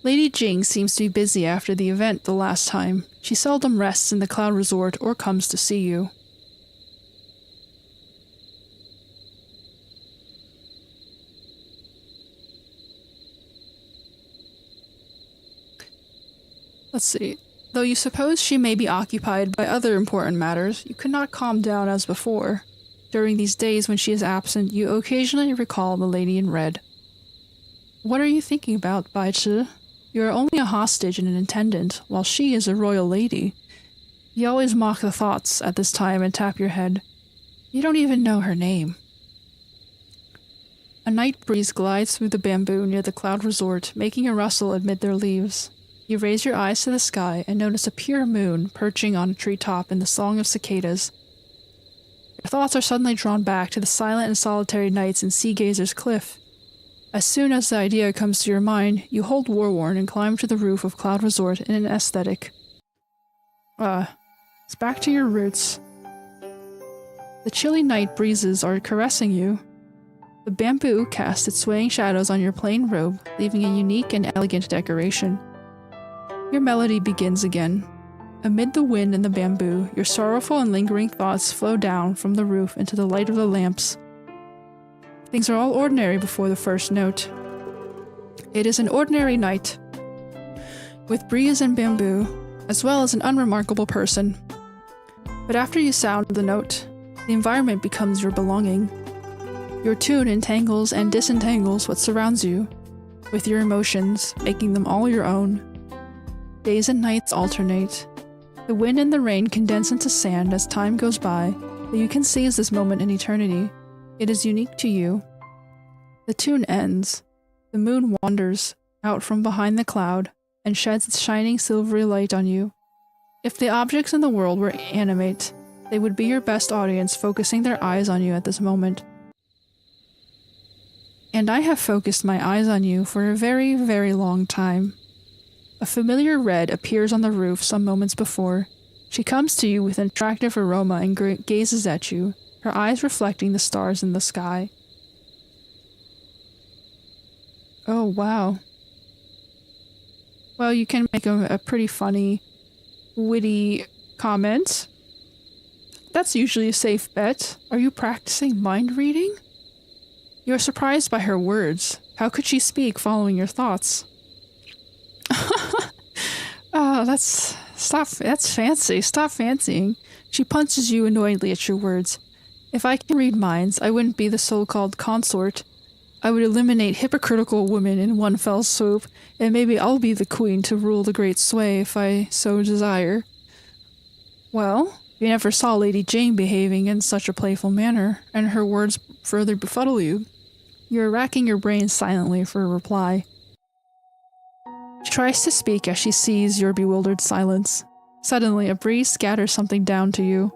Lady Jing seems to be busy after the event the last time. She seldom rests in the Cloud Resort or comes to see you. Let's see. Though you suppose she may be occupied by other important matters, you could not calm down as before. During these days when she is absent, you occasionally recall the lady in red. What are you thinking about, Bai Chi? You are only a hostage and an attendant, while she is a royal lady. You always mock the thoughts at this time and tap your head. You don't even know her name. A night breeze glides through the bamboo near the Cloud Resort, making a rustle amid their leaves. You raise your eyes to the sky and notice a pure moon perching on a treetop in the song of cicadas. Your thoughts are suddenly drawn back to the silent and solitary nights in Sea Gazer's Cliff. As soon as the idea comes to your mind, you hold Warworn and climb to the roof of Cloud Resort in an aesthetic. It's back to your roots. The chilly night breezes are caressing you. The bamboo casts its swaying shadows on your plain robe, leaving a unique and elegant decoration. Your melody begins again. Amid the wind and the bamboo, your sorrowful and lingering thoughts flow down from the roof into the light of the lamps. Things are all ordinary before the first note. It is an ordinary night, with breeze and bamboo, as well as an unremarkable person. But after you sound the note, the environment becomes your belonging. Your tune entangles and disentangles what surrounds you, with your emotions, making them all your own. Days and nights alternate. The wind and the rain condense into sand as time goes by, but you can seize this moment in eternity. It is unique to you. The tune ends. The moon wanders out from behind the cloud and sheds its shining silvery light on you. If the objects in the world were animate, they would be your best audience focusing their eyes on you at this moment. And I have focused my eyes on you for a very, very long time. A familiar red appears on the roof some moments before. She comes to you with an attractive aroma and gazes at you, her eyes reflecting the stars in the sky. Oh, wow. Well, you can make a pretty funny, witty comment. That's usually a safe bet. Are you practicing mind reading? You're surprised by her words. How could she speak following your thoughts? Oh, that's fancy. Stop fancying. She punches you annoyedly at your words. If I can read minds, I wouldn't be the so-called consort. I would eliminate hypocritical women in one fell swoop, and maybe I'll be the queen to rule the great sway if I so desire. Well, you never saw Lady Jane behaving in such a playful manner, and her words further befuddle you. You're racking your brains silently for a reply. She tries to speak as she sees your bewildered silence. Suddenly, a breeze scatters something down to you.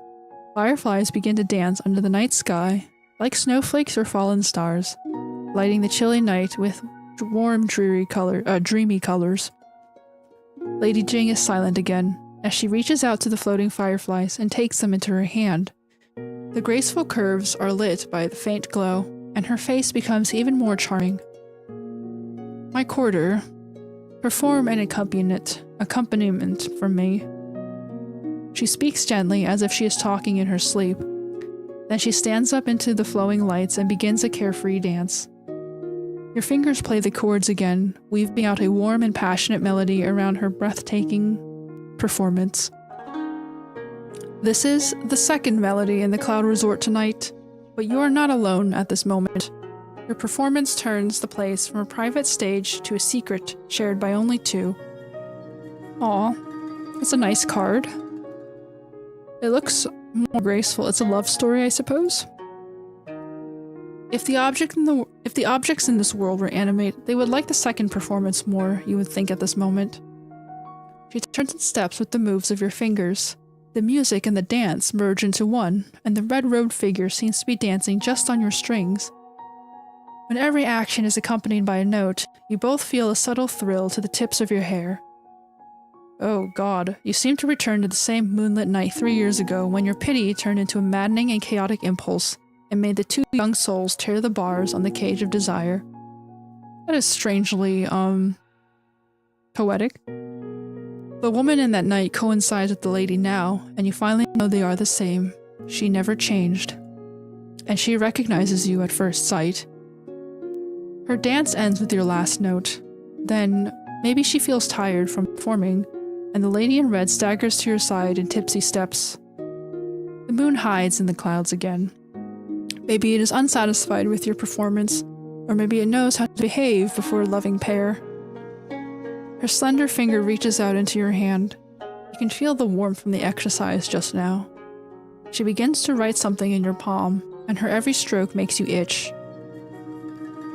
Fireflies begin to dance under the night sky, like snowflakes or fallen stars, lighting the chilly night with warm, dreamy colors. Lady Jing is silent again, as she reaches out to the floating fireflies and takes them into her hand. The graceful curves are lit by the faint glow, and her face becomes even more charming. My quarter, perform an accompaniment from me. She speaks gently as if she is talking in her sleep. Then she stands up into the flowing lights and begins a carefree dance. Your fingers play the chords again, weaving out a warm and passionate melody around her breathtaking performance. This is the second melody in the Cloud Resort tonight, but you are not alone at this moment. Your performance turns the place from a private stage to a secret shared by only two. Aw, that's a nice card. It looks more graceful. It's a love story, I suppose. If the objects in this world were animate, they would like the second performance more, you would think at this moment. She turns and steps with the moves of your fingers. The music and the dance merge into one, and the red-robed figure seems to be dancing just on your strings. When every action is accompanied by a note, you both feel a subtle thrill to the tips of your hair. Oh god, you seem to return to the same moonlit night 3 years ago when your pity turned into a maddening and chaotic impulse and made the two young souls tear the bars on the cage of desire. That is strangely, poetic. The woman in that night coincides with the lady now, and you finally know they are the same. She never changed. And she recognizes you at first sight. Her dance ends with your last note. Then, maybe she feels tired from performing, and the lady in red staggers to your side in tipsy steps. The moon hides in the clouds again. Maybe it is unsatisfied with your performance, or maybe it knows how to behave before a loving pair. Her slender finger reaches out into your hand. You can feel the warmth from the exercise just now. She begins to write something in your palm, and her every stroke makes you itch.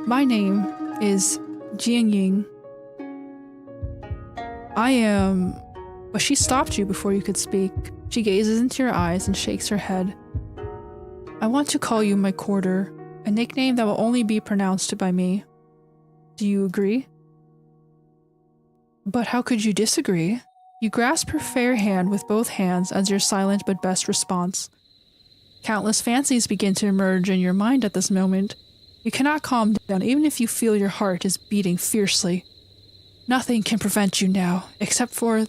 My name is Jingying. I am... But she stopped you before you could speak. She gazes into your eyes and shakes her head. I want to call you my quarter, a nickname that will only be pronounced by me. Do you agree? But how could you disagree? You grasp her fair hand with both hands as your silent but best response. Countless fancies begin to emerge in your mind at this moment. You cannot calm down even if you feel your heart is beating fiercely. Nothing can prevent you now, except for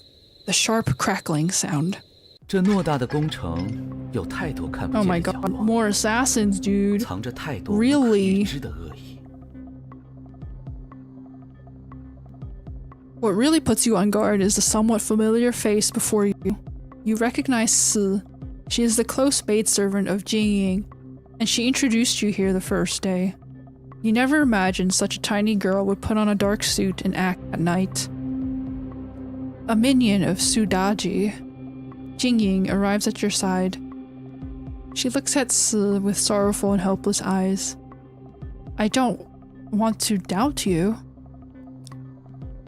the sharp crackling sound. 这偌大的工程有太多看不 Oh 见 my 的角 god, 落， more assassins, dude. 藏着太多无可预知的恶意。 What really puts you on guard is the somewhat familiar face before you. You recognize Si. She is the close maidservant of Jingying, and she introduced you here the first day. You never imagined such a tiny girl would put on a dark suit and act at night. A minion of Sudaji, Jingying arrives at your side. She looks at Si with sorrowful and helpless eyes. I don't want to doubt you.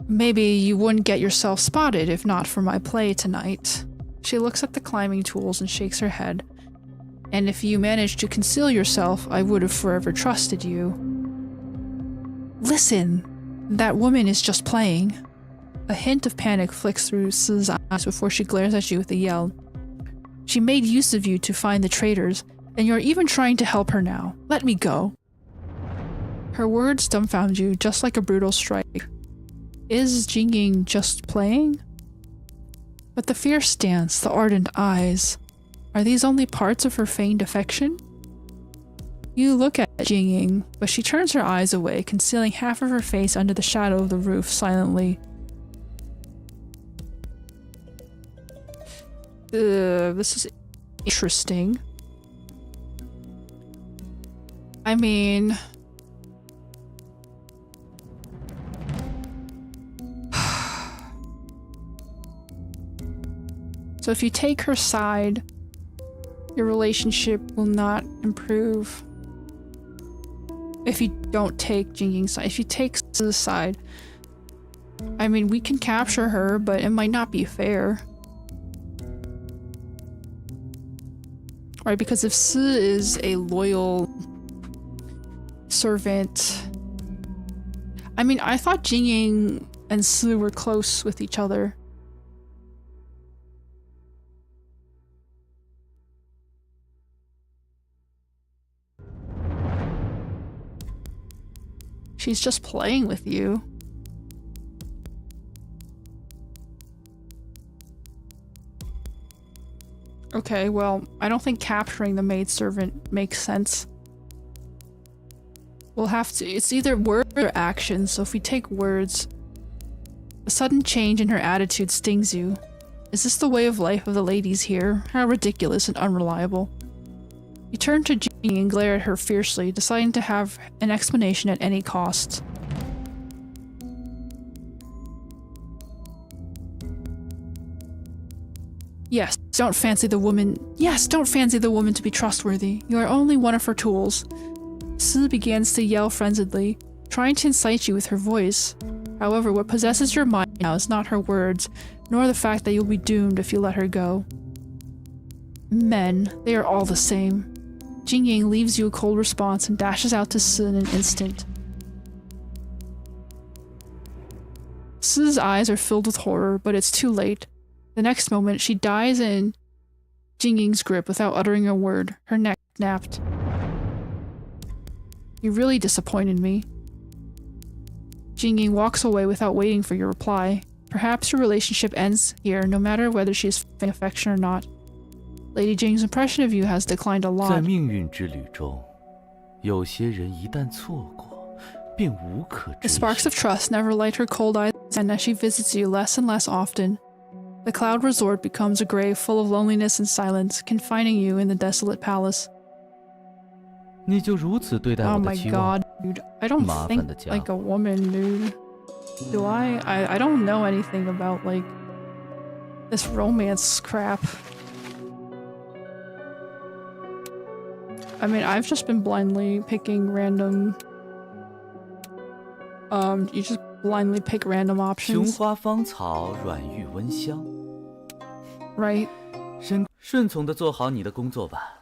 Maybe you wouldn't get yourself spotted if not for my play tonight. She looks at the climbing tools and shakes her head. And if you managed to conceal yourself, I would have forever trusted you. Listen, that woman is just playing. A hint of panic flicks through Si's eyes before she glares at you with a yell. She made use of you to find the traitors, and you're even trying to help her now. Let me go. Her words dumbfound you, just like a brutal strike. Is Jingying just playing? But the fierce dance, the ardent eyes, are these only parts of her feigned affection? You look at Jingying, but she turns her eyes away, concealing half of her face under the shadow of the roof silently. This is interesting. I mean... So if you take her side, your relationship will not improve. If you don't take Jingying's side, if you take Si's side, I mean, we can capture her, but it might not be fair. Right, because if Si is a loyal servant... I mean, I thought Jingying and Si were close with each other. She's just playing with you. Okay, well, I don't think capturing the maidservant makes sense. We'll have to- it's either words or actions, so if we take words... A sudden change in her attitude stings you. Is this the way of life of the ladies here? How ridiculous and unreliable. You turn to Jingying and glare at her fiercely, deciding to have an explanation at any cost. Yes, don't fancy the woman to be trustworthy. You are only one of her tools. Su begins to yell frenziedly, trying to incite you with her voice. However, what possesses your mind now is not her words, nor the fact that you'll be doomed if you let her go. Men, they are all the same. Jingying leaves you a cold response and dashes out to Su in an instant. Su's eyes are filled with horror, but it's too late. The next moment, she dies in Jingying's grip without uttering a word, her neck snapped. You really disappointed me. Jingying walks away without waiting for your reply. Perhaps your relationship ends here, no matter whether she is feeling affection or not. Lady Jing's impression of you has declined a lot. 在命运之旅中，有些人一旦错过，便无可追 The 寻。 sparks of trust never light her cold eyes, and as she visits you less and less often, the Cloud Resort becomes a grave full of loneliness and silence, confining you in the desolate palace. 你就如此对待 Oh 我的 my 期望？ god, dude. I don't 麻烦 think 的家 like 伙。 a woman, dude. Do I? I don't know anything about, like, this romance crap. I mean, I've just been blindly picking random... you just blindly pick random 琼 options, 花芳草，软玉温香。 right? 顺从的做好你的工作吧。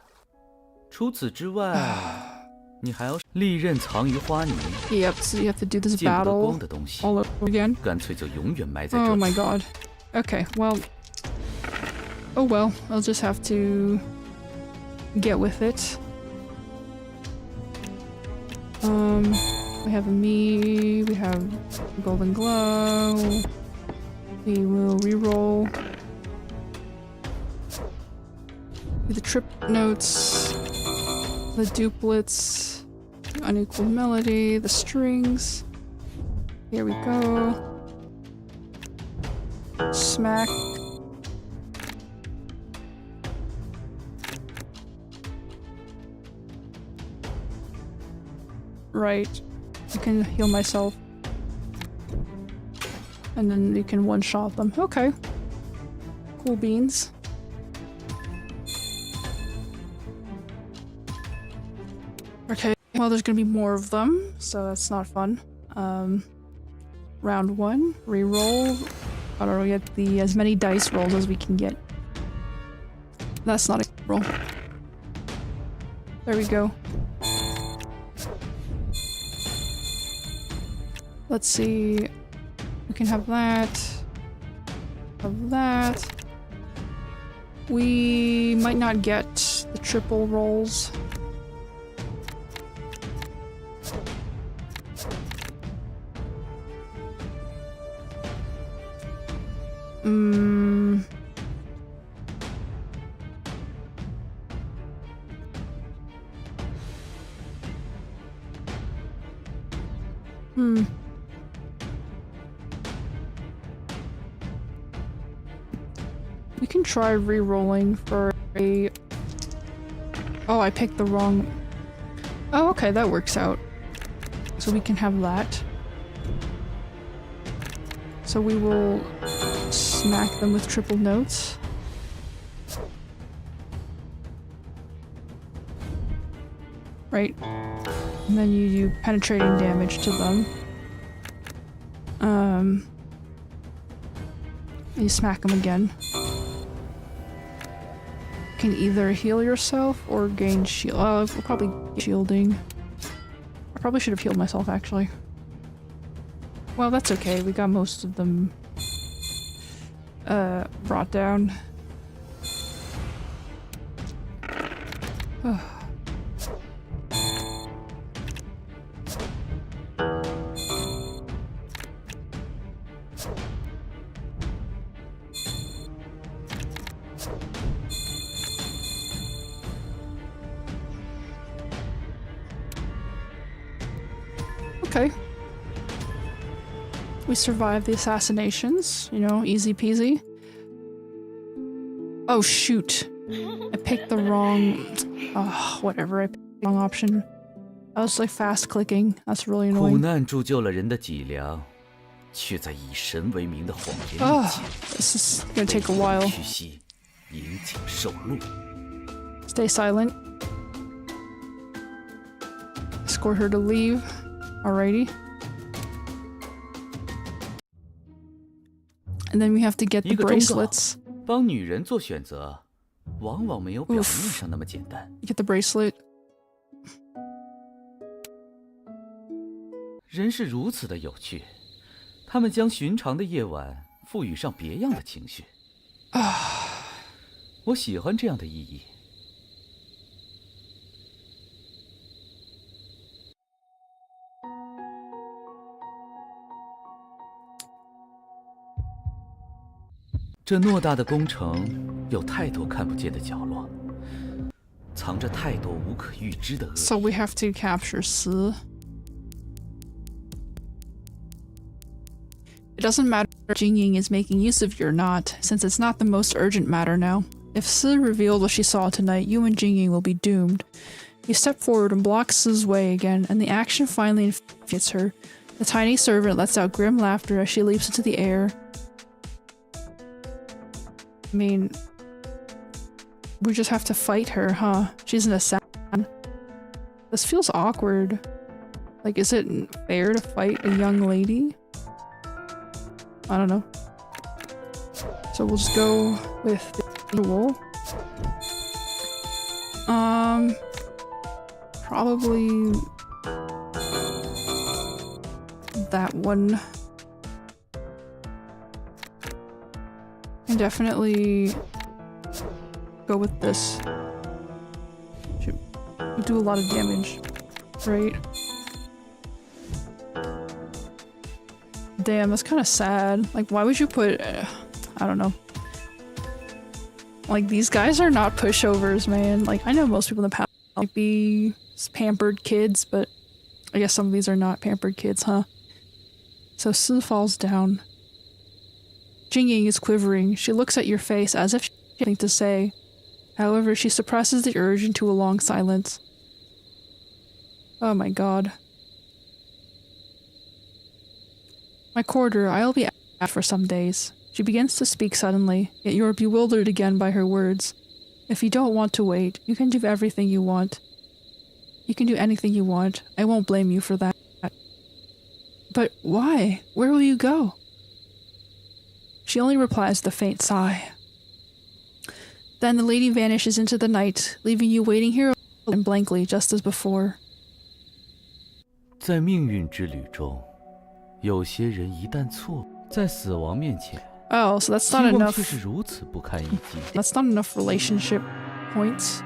除此之外，你还要利刃藏于花泥， Yep, so you have to do this 见不得 battle 光的东西， all over again. 干脆就永远埋在这 Oh 里。 my god. Okay, well... Oh well, I'll just have to... get with it. We have me, we have Golden Glow. We will reroll. Do the trip notes, the duplets, the unequal melody, the strings. Here we go. Smack. Right. I can heal myself. And then you can one-shot them. Okay. Cool beans. Okay, well there's gonna be more of them, so that's not fun. Round 1, reroll. I don't know, we get as many dice rolls as we can get. That's not a roll. There we go. Let's see. We can have that. Have that. We might not get the triple rolls. We can try re-rolling for a... Oh, I picked the wrong... Oh, okay, that works out. So we can have that. So we will smack them with triple notes. Right. And then you do penetrating damage to them. And you smack them again. You can either heal yourself or gain shield. We'll probably shielding. I probably should have healed myself, actually. Well, that's okay. We got most of them brought down. Okay. We survived the assassinations, you know, easy peasy. Oh shoot. I picked the wrong... whatever, I picked the wrong option. I was like fast clicking, that's really 苦 annoying. 难铸就了人的脊梁，却在以神为名的谎言面前 This is gonna take a while. 屈膝。引颈受戮。 Stay silent. Escort her to leave. Alrighty. And then we have to get the 一个忠告： bracelets. 帮女人做选择，往往没有表面上那么简单。 Get the bracelet. 人是如此的有趣，他们将寻常的夜晚赋予上别样的情绪。我喜欢这样的意义。这偌大的工程有太多看不见的角落，藏着太多无可预知的恶意。 So we have to capture Si. It doesn't matter if Jingying is making use of you or not, since it's not the most urgent matter now. If Si revealed what she saw tonight, you and Jingying will be doomed. You step forward and block Si's way again, and the action finally infuriates her. The tiny servant lets out grim laughter as she leaps into the air. I mean, we just have to fight her, huh? She's an assassin. This feels awkward. Like, is it fair to fight a young lady? I don't know. So we'll just go with the usual. Probably that one. And definitely go with this. Should do a lot of damage, right? Damn, that's kind of sad. Like, why would you put... I don't know. Like, these guys are not pushovers, man. Like, I know most people in the past might be pampered kids, but I guess some of these are not pampered kids, huh? So Si falls down. Jingying is quivering. She looks at your face as if she has something to say. However, she suppresses the urge into a long silence. Oh my god. My quarter, I'll be out for some days. She begins to speak suddenly, yet you are bewildered again by her words. If you don't want to wait, you can do everything you want. You can do anything you want. I won't blame you for that. But why? Where will you go? She only replies with a faint sigh. Then the lady vanishes into the night, leaving you waiting here alone blankly just as before. 在命运之旅中，有些人一旦错，在死亡面前， Oh, so that's 希 not 望 enough. 却是如此不堪一击。 That's not enough relationship points.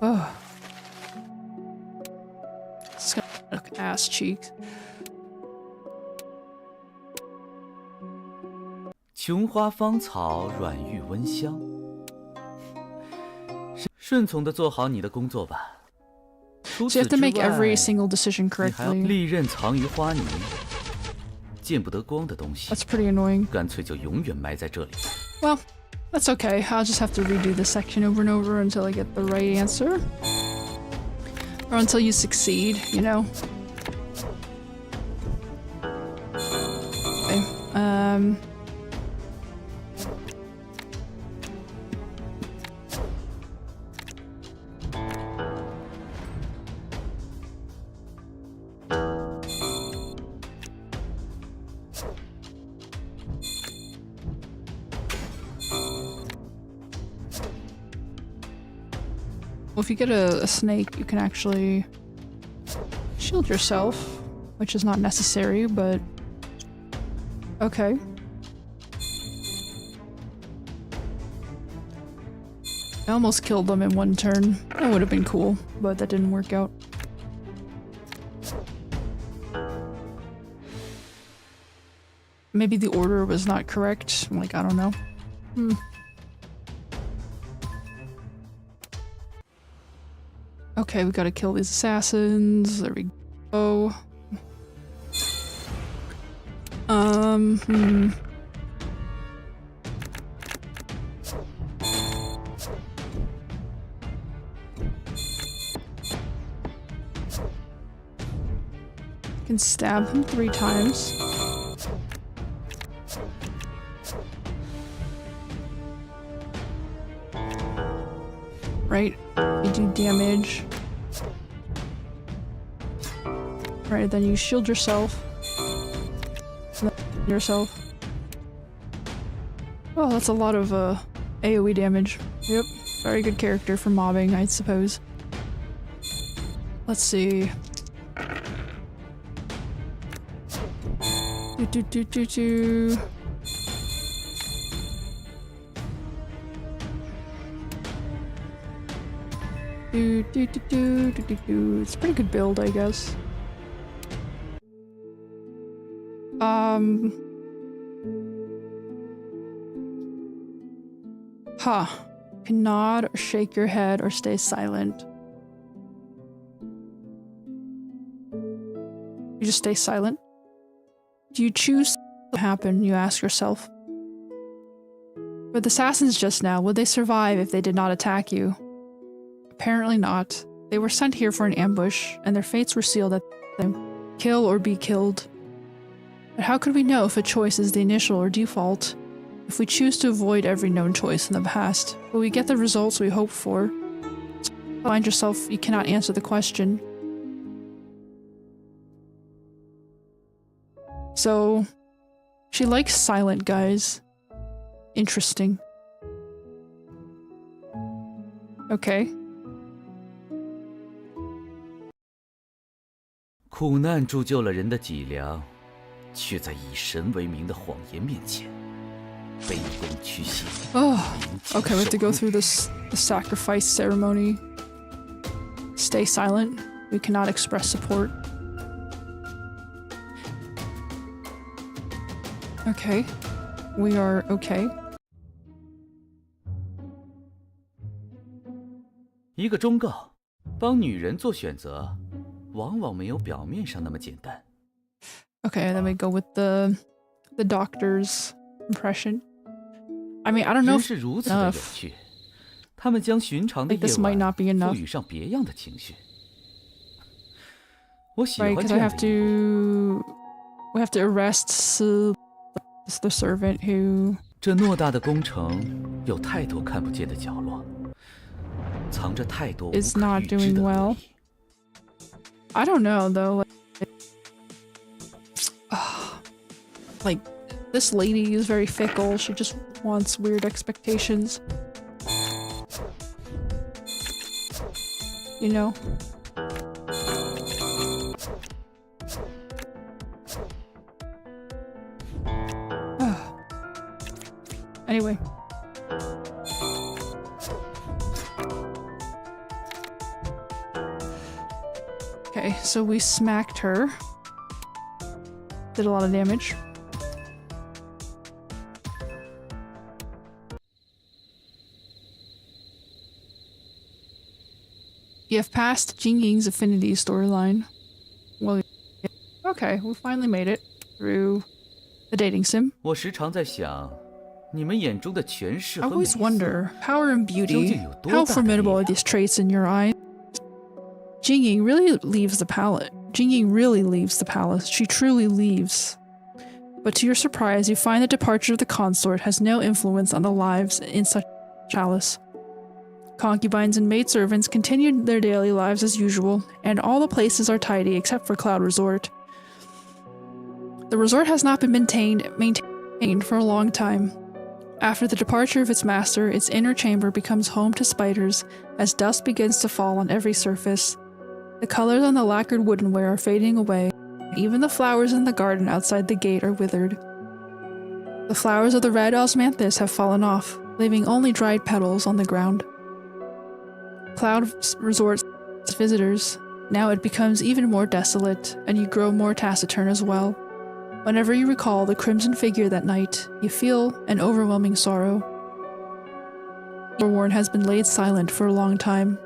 Ugh. It's gonna look ass cheeks. 琼花芳草，软玉温香。顺从的做好你的工作吧。除 So you 此 have to 之 make every 外， single decision 你还要 correctly. 利刃藏于花泥，见不得光的东西， That's pretty annoying. 干脆就永远埋在这里。 Well, that's okay. I'll just have to redo this section over and over until I get the right answer. Or until you succeed, you know? Okay. Well, if you get a snake, you can actually shield yourself, which is not necessary, but okay. I almost killed them in one turn. That would have been cool, but that didn't work out. Maybe the order was not correct. Like, I don't know. Okay, we gotta kill these assassins. There we go. Can stab him 3 times. do damage. Right, then you shield yourself. Oh, that's a lot of AoE damage. Yep, very good character for mobbing, I suppose. Let's see. Do. It's a pretty good build, I guess. Huh. You can nod or shake your head or stay silent. You just stay silent? Do you choose to happen, you ask yourself? For the assassins just now, would they survive if they did not attack you? Apparently not. They were sent here for an ambush, and their fates were sealed at them. Kill or be killed. But how could we know if a choice is the initial or default? If we choose to avoid every known choice in the past, will we get the results we hope for? Find yourself, you cannot answer the question. So, she likes silent guys. Interesting. Okay. 苦难铸就了人的脊梁，却在以神为名的谎言面前卑躬屈膝。Oh, okay, we have to go through the sacrifice ceremony. Stay silent. We cannot express support. Okay. We are okay. 一个忠告：帮女人做选择，往往没有表面上那么简单。 Okay, then we go with the doctor's impression. I mean, I don't know 人是如此的有趣，他们将寻常的 Like 夜 this might not be 晚 enough. 赋予上别样的情绪。我喜 Right, 欢 because 这 I 样 have 的夜晚。 we have to arrest the servant who 这偌大的工程有太多看不见的角落，藏着太多无 is 可 not 预知 doing 的恶 well. 意。 I don't know though. Like this lady is very fickle. She just wants weird expectations. You know? Anyway. Okay, so we smacked her. Did a lot of damage. You have passed Jingying's affinity storyline. Well, okay, we finally made it through the dating sim. 我时常在想，你们眼中的权势 I 和美 always 色 wonder, power and 究 beauty, 竟有多 how 大的力 formidable are 量？ these traits in your eyes? Jingying really leaves the palace. Jingying really leaves the palace. She truly leaves. But to your surprise, you find the departure of the consort has no influence on the lives in such palace. Concubines and maidservants continued their daily lives as usual, and all the places are tidy except for Cloud Resort. The resort has not been maintained for a long time. After the departure of its master, its inner chamber becomes home to spiders as dust begins to fall on every surface. The colors on the lacquered woodenware are fading away. Even the flowers in the garden outside the gate are withered. The flowers of the red osmanthus have fallen off, leaving only dried petals on the ground. Cloud Resort's visitors. Now it becomes even more desolate, and you grow more taciturn as well. Whenever you recall the crimson figure that night, you feel an overwhelming sorrow. Forwarn has been laid silent for a long time.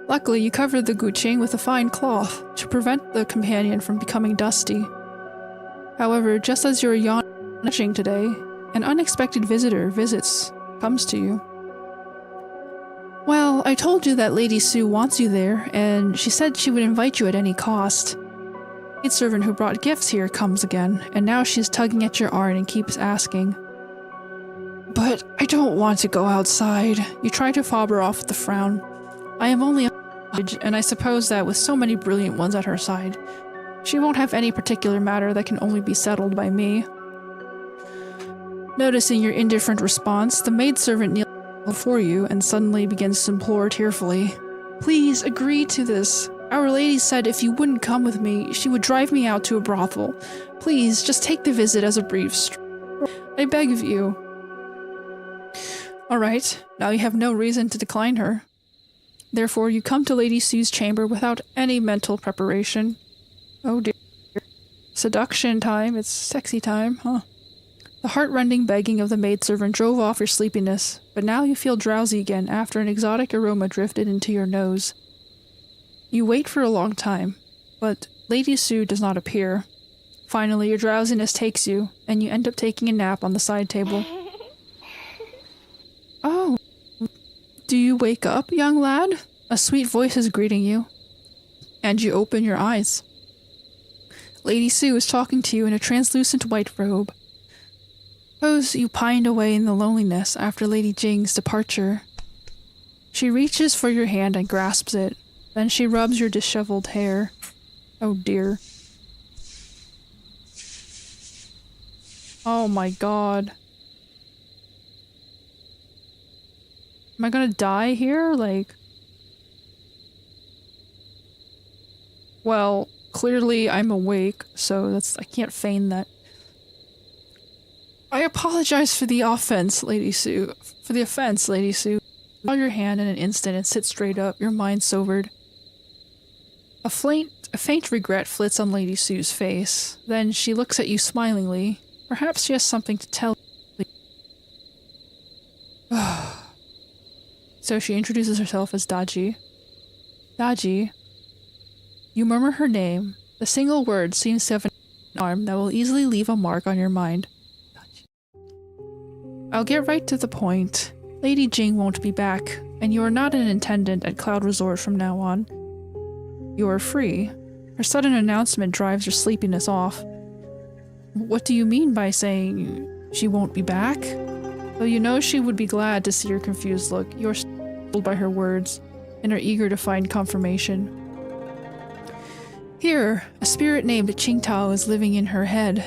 Luckily, you covered the Guqing with a fine cloth to prevent the companion from becoming dusty. However, just as you're yawning today, an unexpected visitor comes to you. Well, I told you that Lady Sue wants you there, and she said she would invite you at any cost. The servant who brought gifts here comes again, and now she's tugging at your arm and keeps asking. But I don't want to go outside. You try to fob her off with a frown. I am only a and I suppose that with so many brilliant ones at her side, she won't have any particular matter that can only be settled by me. Noticing your indifferent response, the maidservant kneels before you and suddenly begins to implore tearfully, "Please agree to this. Our Lady said if you wouldn't come with me, she would drive me out to a brothel. Please, just take the visit as a brief stroll. I beg of you." Alright, now you have no reason to decline her. Therefore, you come to Lady Sue's chamber without any mental preparation. Oh dear. Seduction time, it's sexy time, huh? The heart-rending begging of the maidservant drove off your sleepiness, but now you feel drowsy again after an exotic aroma drifted into your nose. You wait for a long time, but Lady Sue does not appear. Finally, your drowsiness takes you, and you end up taking a nap on the side table. Oh, do you wake up, young lad? A sweet voice is greeting you, and you open your eyes. Lady Sue is talking to you in a translucent white robe. Suppose you pined away in the loneliness after Lady Jing's departure. She reaches for your hand and grasps it. Then she rubs your disheveled hair. Oh dear. Oh my god. Am I gonna die here? Like... Well, clearly I'm awake, so I can't feign that. I apologize for the offense, Lady Sue. For the offense, Lady Sue. Draw your hand in an instant and sit straight up, your mind sobered. A faint regret flits on Lady Sue's face. Then she looks at you smilingly. Perhaps she has something to tell you. So she introduces herself as Daji. Daji. You murmur her name. The single word seems to have an arm that will easily leave a mark on your mind. I'll get right to the point. Lady Jing won't be back, and you are not an attendant at Cloud Resort from now on. You are free. Her sudden announcement drives your sleepiness off. What do you mean by saying she won't be back? Though you know she would be glad to see your confused look, you are startled by her words, and are eager to find confirmation. Here, a spirit named Qingtao is living in her head,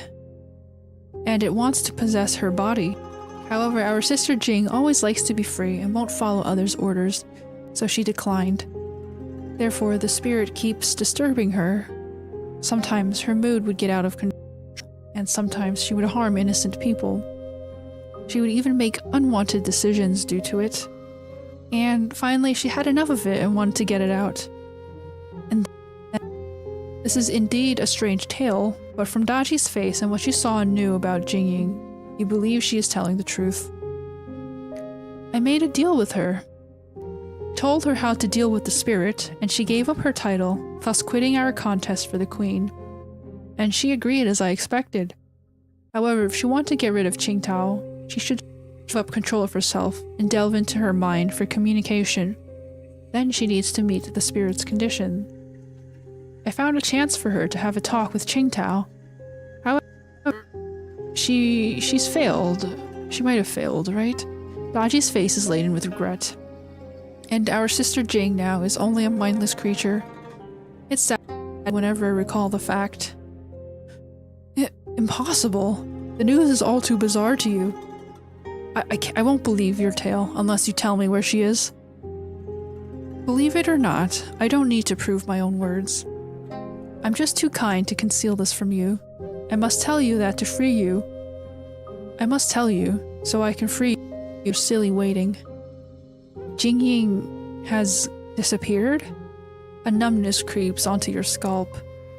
and it wants to possess her body. However, our sister Jing always likes to be free and won't follow others' orders, so she declined. Therefore, the spirit keeps disturbing her. Sometimes her mood would get out of control, and sometimes she would harm innocent people. She would even make unwanted decisions due to it. And finally, she had enough of it and wanted to get it out. And this is indeed a strange tale, but from Daji's face and what you saw and knew about Jingying, you believe she is telling the truth. I made a deal with her. Told her how to deal with the spirit, and she gave up her title, thus quitting our contest for the queen. And she agreed as I expected. However, if she wanted to get rid of Qingtao, she should give up control of herself and delve into her mind for communication. Then she needs to meet the spirit's condition. I found a chance for her to have a talk with Qingtao. However, she's failed. She might have failed, right? Daji's face is laden with regret. And our sister Jing now is only a mindless creature. It's sad whenever I recall the fact. Impossible. The news is all too bizarre to you. I won't believe your tale unless you tell me where she is. Believe it or not, I don't need to prove my own words. I'm just too kind to conceal this from you. I must tell you that to free you. I must tell you so I can free your silly waiting. Jingying has disappeared? A numbness creeps onto your scalp.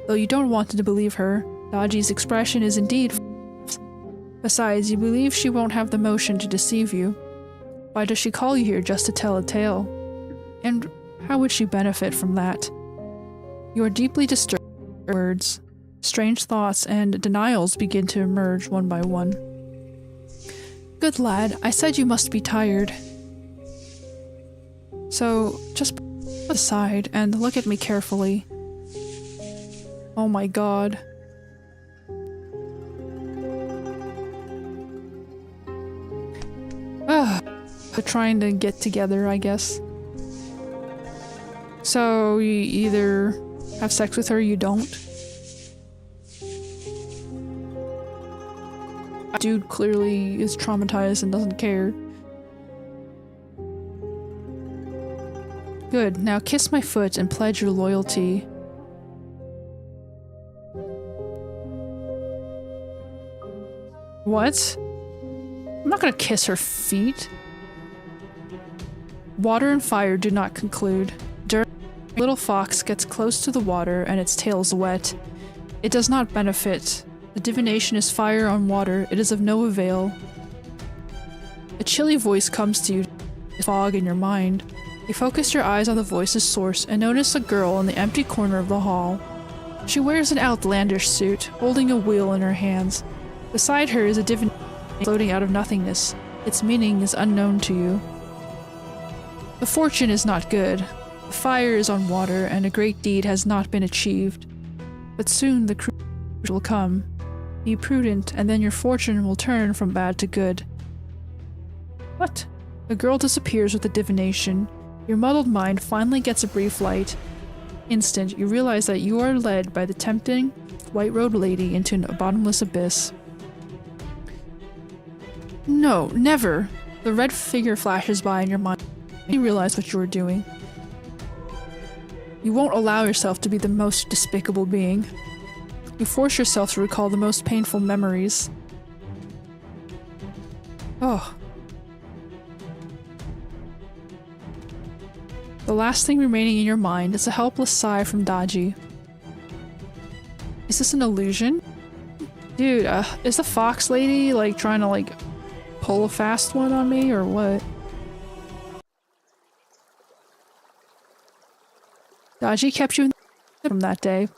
Though you don't want to believe her, Daji's expression is indeed false. Besides, you believe she won't have the motion to deceive you. Why does she call you here just to tell a tale? And how would she benefit from that? You are deeply disturbed by her words. Strange thoughts and denials begin to emerge one by one. Good lad, I said you must be tired. So, just put aside and look at me carefully. Oh my god. We're trying to get together, I guess. So you either have sex with her or you don't. Dude clearly is traumatized and doesn't care. Good, now kiss my foot and pledge your loyalty. What? I'm not gonna kiss her feet. Water and fire do not conclude. A little fox gets close to the water and its tail is wet. It does not benefit. The divination is fire on water. It is of no avail. A chilly voice comes to you, fog in your mind. You focus your eyes on the voice's source and notice a girl in the empty corner of the hall. She wears an outlandish suit, holding a wheel in her hands. Beside her is a divination floating out of nothingness. Its meaning is unknown to you. The fortune is not good. The fire is on water, and a great deed has not been achieved. But soon the crucial will come. Be prudent, and then your fortune will turn from bad to good. What? The girl disappears with the divination. Your muddled mind finally gets a brief light. Instant, you realize that you are led by the tempting, white-robed lady into a bottomless abyss. No, never! The red figure flashes by in your mind. You realize what you are doing. You won't allow yourself to be the most despicable being. You force yourself to recall the most painful memories. Oh. The last thing remaining in your mind is a helpless sigh from Daji. Is this an illusion? Dude, is the fox lady, like, trying to, like, pull a fast one on me, or what? Daji kept you in from that day.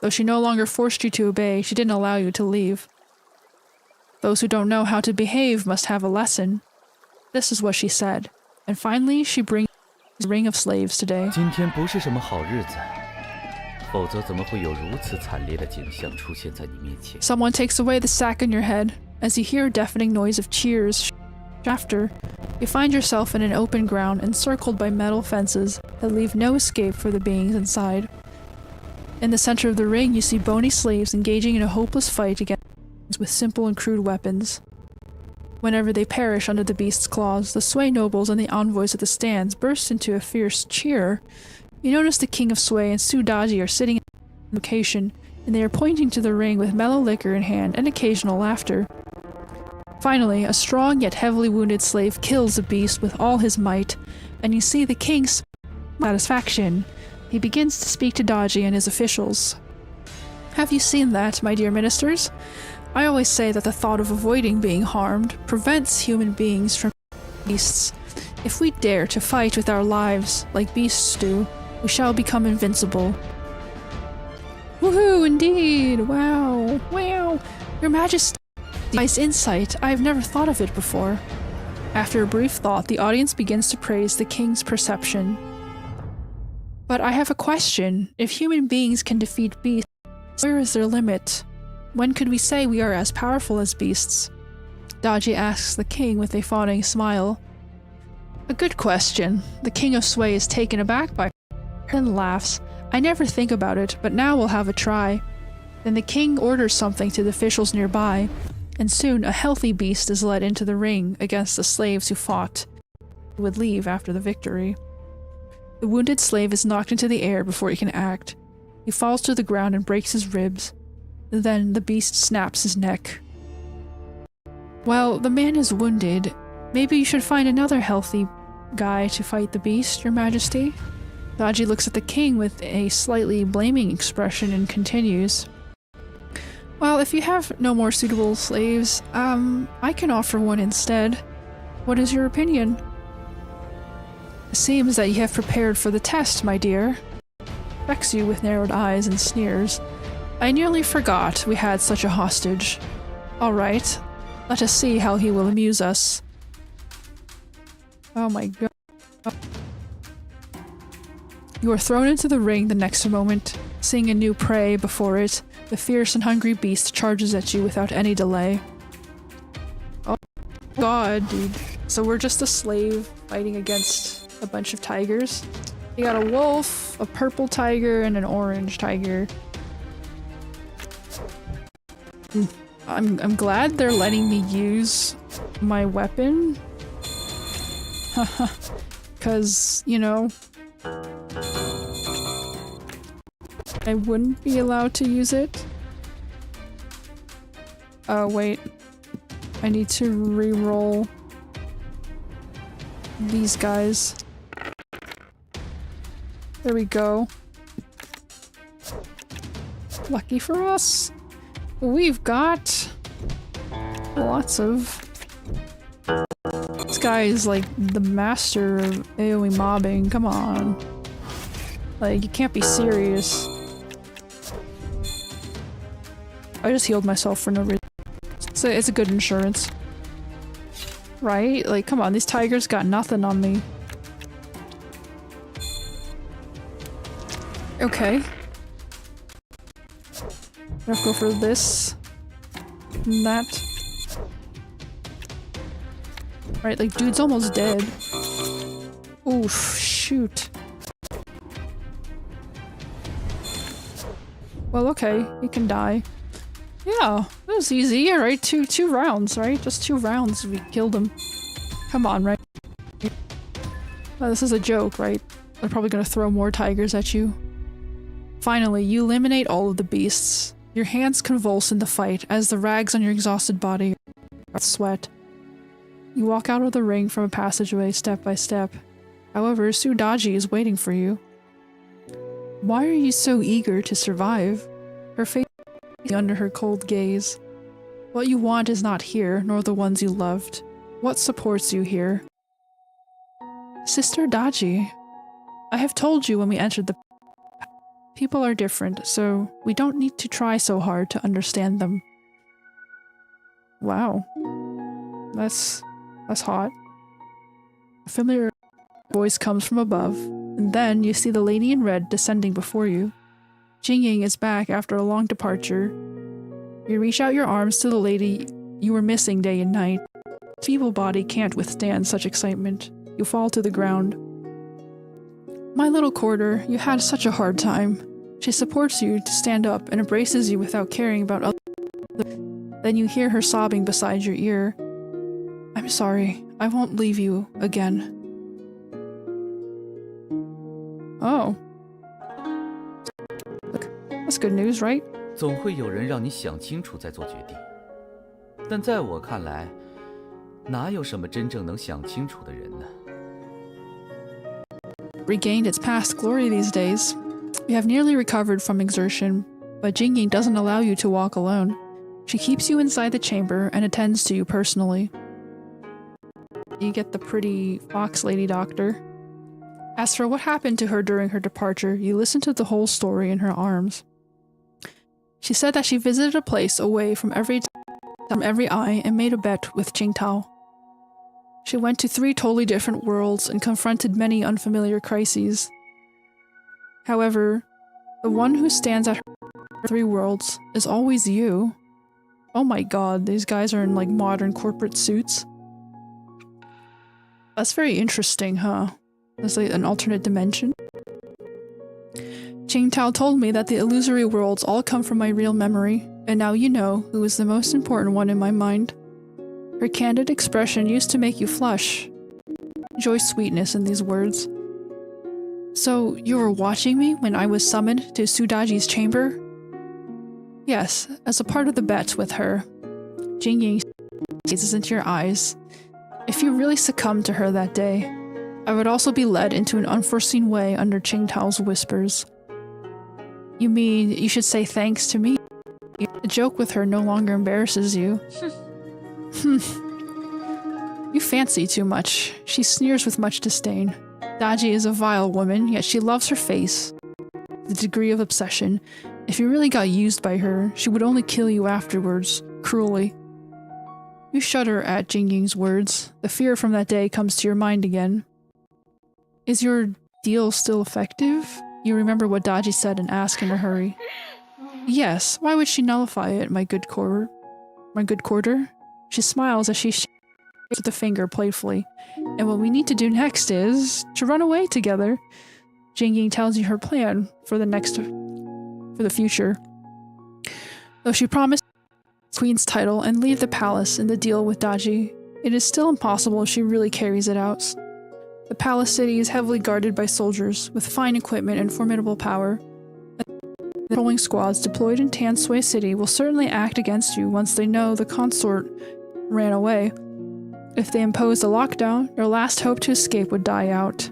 Though she no longer forced you to obey, she didn't allow you to leave. Those who don't know how to behave must have a lesson. This is what she said. And finally, she brings a ring of slaves today. 今天不是什么好日子，否则怎么会有如此惨烈的景象出现在你面前？ Someone takes away the sack on your head. As you hear a deafening noise of cheers, after, you find yourself in an open ground encircled by metal fences that leave no escape for the beings inside. In the center of the ring, you see bony slaves engaging in a hopeless fight against with simple and crude weapons. Whenever they perish under the beast's claws, the Sway nobles and the envoys at the stands burst into a fierce cheer. You notice the King of Sway and Su Daji are sitting in the location, and they are pointing to the ring with mellow liquor in hand and occasional laughter. Finally, a strong yet heavily wounded slave kills the beast with all his might, and you see the king's satisfaction. He begins to speak to Daji and his officials. Have you seen that, my dear ministers? I always say that the thought of avoiding being harmed prevents human beings from beasts. If we dare to fight with our lives, like beasts do, we shall become invincible. Woohoo, indeed! Wow! Wow! Your Majesty! Nice insight. I have never thought of it before. After a brief thought, the audience begins to praise the king's perception. But I have a question. If human beings can defeat beasts, where is their limit? When could we say we are as powerful as beasts? Daji asks the king with a fawning smile. A good question. The King of Sway is taken aback by and laughs. I never think about it, but now we'll have a try. Then the king orders something to the officials nearby, and soon a healthy beast is led into the ring against the slaves who fought, who would leave after the victory. The wounded slave is knocked into the air before he can act. He falls to the ground and breaks his ribs. Then the beast snaps his neck. Well, the man is wounded. Maybe you should find another healthy guy to fight the beast, Your Majesty. Daji looks at the king with a slightly blaming expression and continues. Well, if you have no more suitable slaves, I can offer one instead. What is your opinion? It seems that you have prepared for the test, my dear. Checks you with narrowed eyes and sneers. I nearly forgot we had such a hostage. All right, let us see how he will amuse us. Oh my god. You are thrown into the ring the next moment, seeing a new prey before it. The fierce and hungry beast charges at you without any delay. Oh god, dude. So we're just a slave fighting against a bunch of tigers? You got a wolf, a purple tiger, and an orange tiger. I'm glad they're letting me use my weapon. Haha. 'Cause, you know, I wouldn't be allowed to use it. Oh, wait. I need to re-roll these guys. There we go. Lucky for us. We've got lots of... This guy is like the master of AoE mobbing. Come on. Like, you can't be serious. I just healed myself for no reason. It's a good insurance. Right? Like, come on, these tigers got nothing on me. Okay. Let's go for this. And that. Right, like, dude's almost dead. Oof, shoot. Well, okay, he can die. Yeah, that was easy, right? Two rounds, right? Just 2 rounds we killed him. Come on, right? Oh, this is a joke, right? They're probably gonna throw more tigers at you. Finally, you eliminate all of the beasts. Your hands convulse in the fight as the rags on your exhausted body sweat. You walk out of the ring from a passageway step by step. However, Sudaji is waiting for you. Why are you so eager to survive? Her face is under her cold gaze. What you want is not here, nor the ones you loved. What supports you here? Sister Daji, I have told you when we entered the... People are different, so we don't need to try so hard to understand them. Wow. That's hot. A familiar voice comes from above, and then you see the lady in red descending before you. Jingying is back after a long departure. You reach out your arms to the lady you were missing day and night. His feeble body can't withstand such excitement. You fall to the ground. My little quarter, you had such a hard time. She supports you to stand up and embraces you without caring about others. Then you hear her sobbing beside your ear. I'm sorry, I won't leave you again. Oh. Look, that's good news, right? 总会有人让你想清楚再做决定，但在我看来，哪有什么真正能想清楚的人呢？ Regained its past glory these days. You have nearly recovered from exertion, but Jingying doesn't allow you to walk alone. She keeps you inside the chamber and attends to you personally. You get the pretty fox lady doctor. As for what happened to her during her departure, you listen to the whole story in her arms. She said that she visited a place away from every eye and made a bet with Qingtao. She went to 3 totally different worlds and confronted many unfamiliar crises. However, the one who stands at her 3 worlds is always you. Oh my god, these guys are in like modern corporate suits. That's very interesting, huh? There's like an alternate dimension. Qingtao told me that the illusory worlds all come from my real memory, and now you know who is the most important one in my mind. Her candid expression used to make you flush. Enjoy sweetness in these words. So, you were watching me when I was summoned to Sudaji's chamber? Yes, as a part of the bet with her. Jingying gazes into your eyes. If you really succumbed to her that day, I would also be led into an unforeseen way under Qingtao's whispers. You mean you should say thanks to me? The joke with her no longer embarrasses you. You fancy too much. She sneers with much disdain. Daji is a vile woman, yet she loves her face. The degree of obsession. If you really got used by her, she would only kill you afterwards, cruelly. You shudder at Jingying's words. The fear from that day comes to your mind again. Is your deal still effective? You remember what Daji said and ask in a hurry. Yes, why would she nullify it, my good quarter? My good quarter? She smiles as she shakes with a finger playfully. And what we need to do next is to run away together. Jingying tells you her plan for the future. Though she promised the queen's title and leave the palace in the deal with Daji, it is still impossible if she really carries it out. The palace city is heavily guarded by soldiers with fine equipment and formidable power. The patrolling squads deployed in Tansui City will certainly act against you once they know the consort ran away. If they imposed a lockdown, your last hope to escape would die out.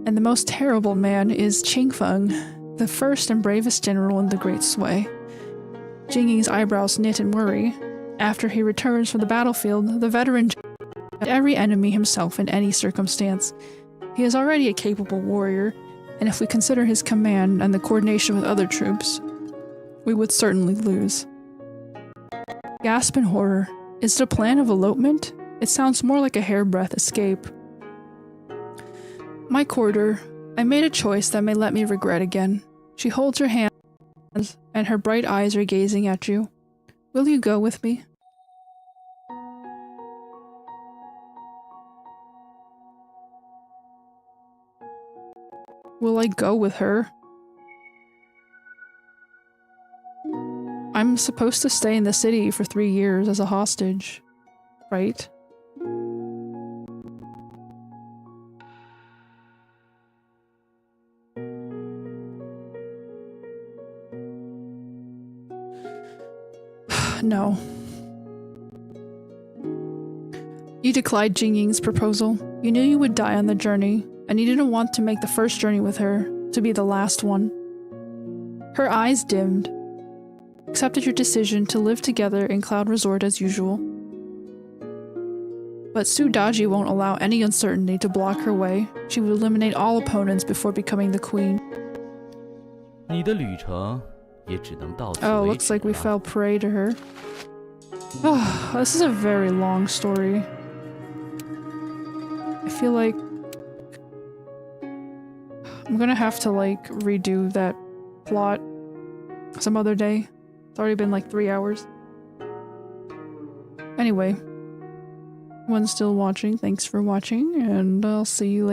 And the most terrible man is Qingfeng, the first and bravest general in the Great Sui. Jingying's eyebrows knit in worry. After he returns from the battlefield, the veteran every enemy himself in any circumstance. He is already a capable warrior, and if we consider his command and the coordination with other troops, we would certainly lose. Gasp in horror. Is it a plan of elopement? It sounds more like a hairbreadth escape. My quarter. I made a choice that may let me regret again. She holds her hands, and her bright eyes are gazing at you. Will you go with me? Will I go with her? I'm supposed to stay in the city for 3 years as a hostage, right? No. You declined Jingying's proposal. You knew you would die on the journey, and you didn't want to make the first journey with her to be the last one. Her eyes dimmed. Accepted your decision to live together in Cloud Resort as usual. But Su Daji won't allow any uncertainty to block her way. She would eliminate all opponents before becoming the queen. 你的旅程也只能到此 Oh, 为 looks 止 like we 了。 fell prey to her. Oh, this is a very long story. I feel like I'm gonna have to like redo that plot some other day. It's already been like 3 hours. Anyway, everyone's still watching. Thanks for watching, and I'll see you later.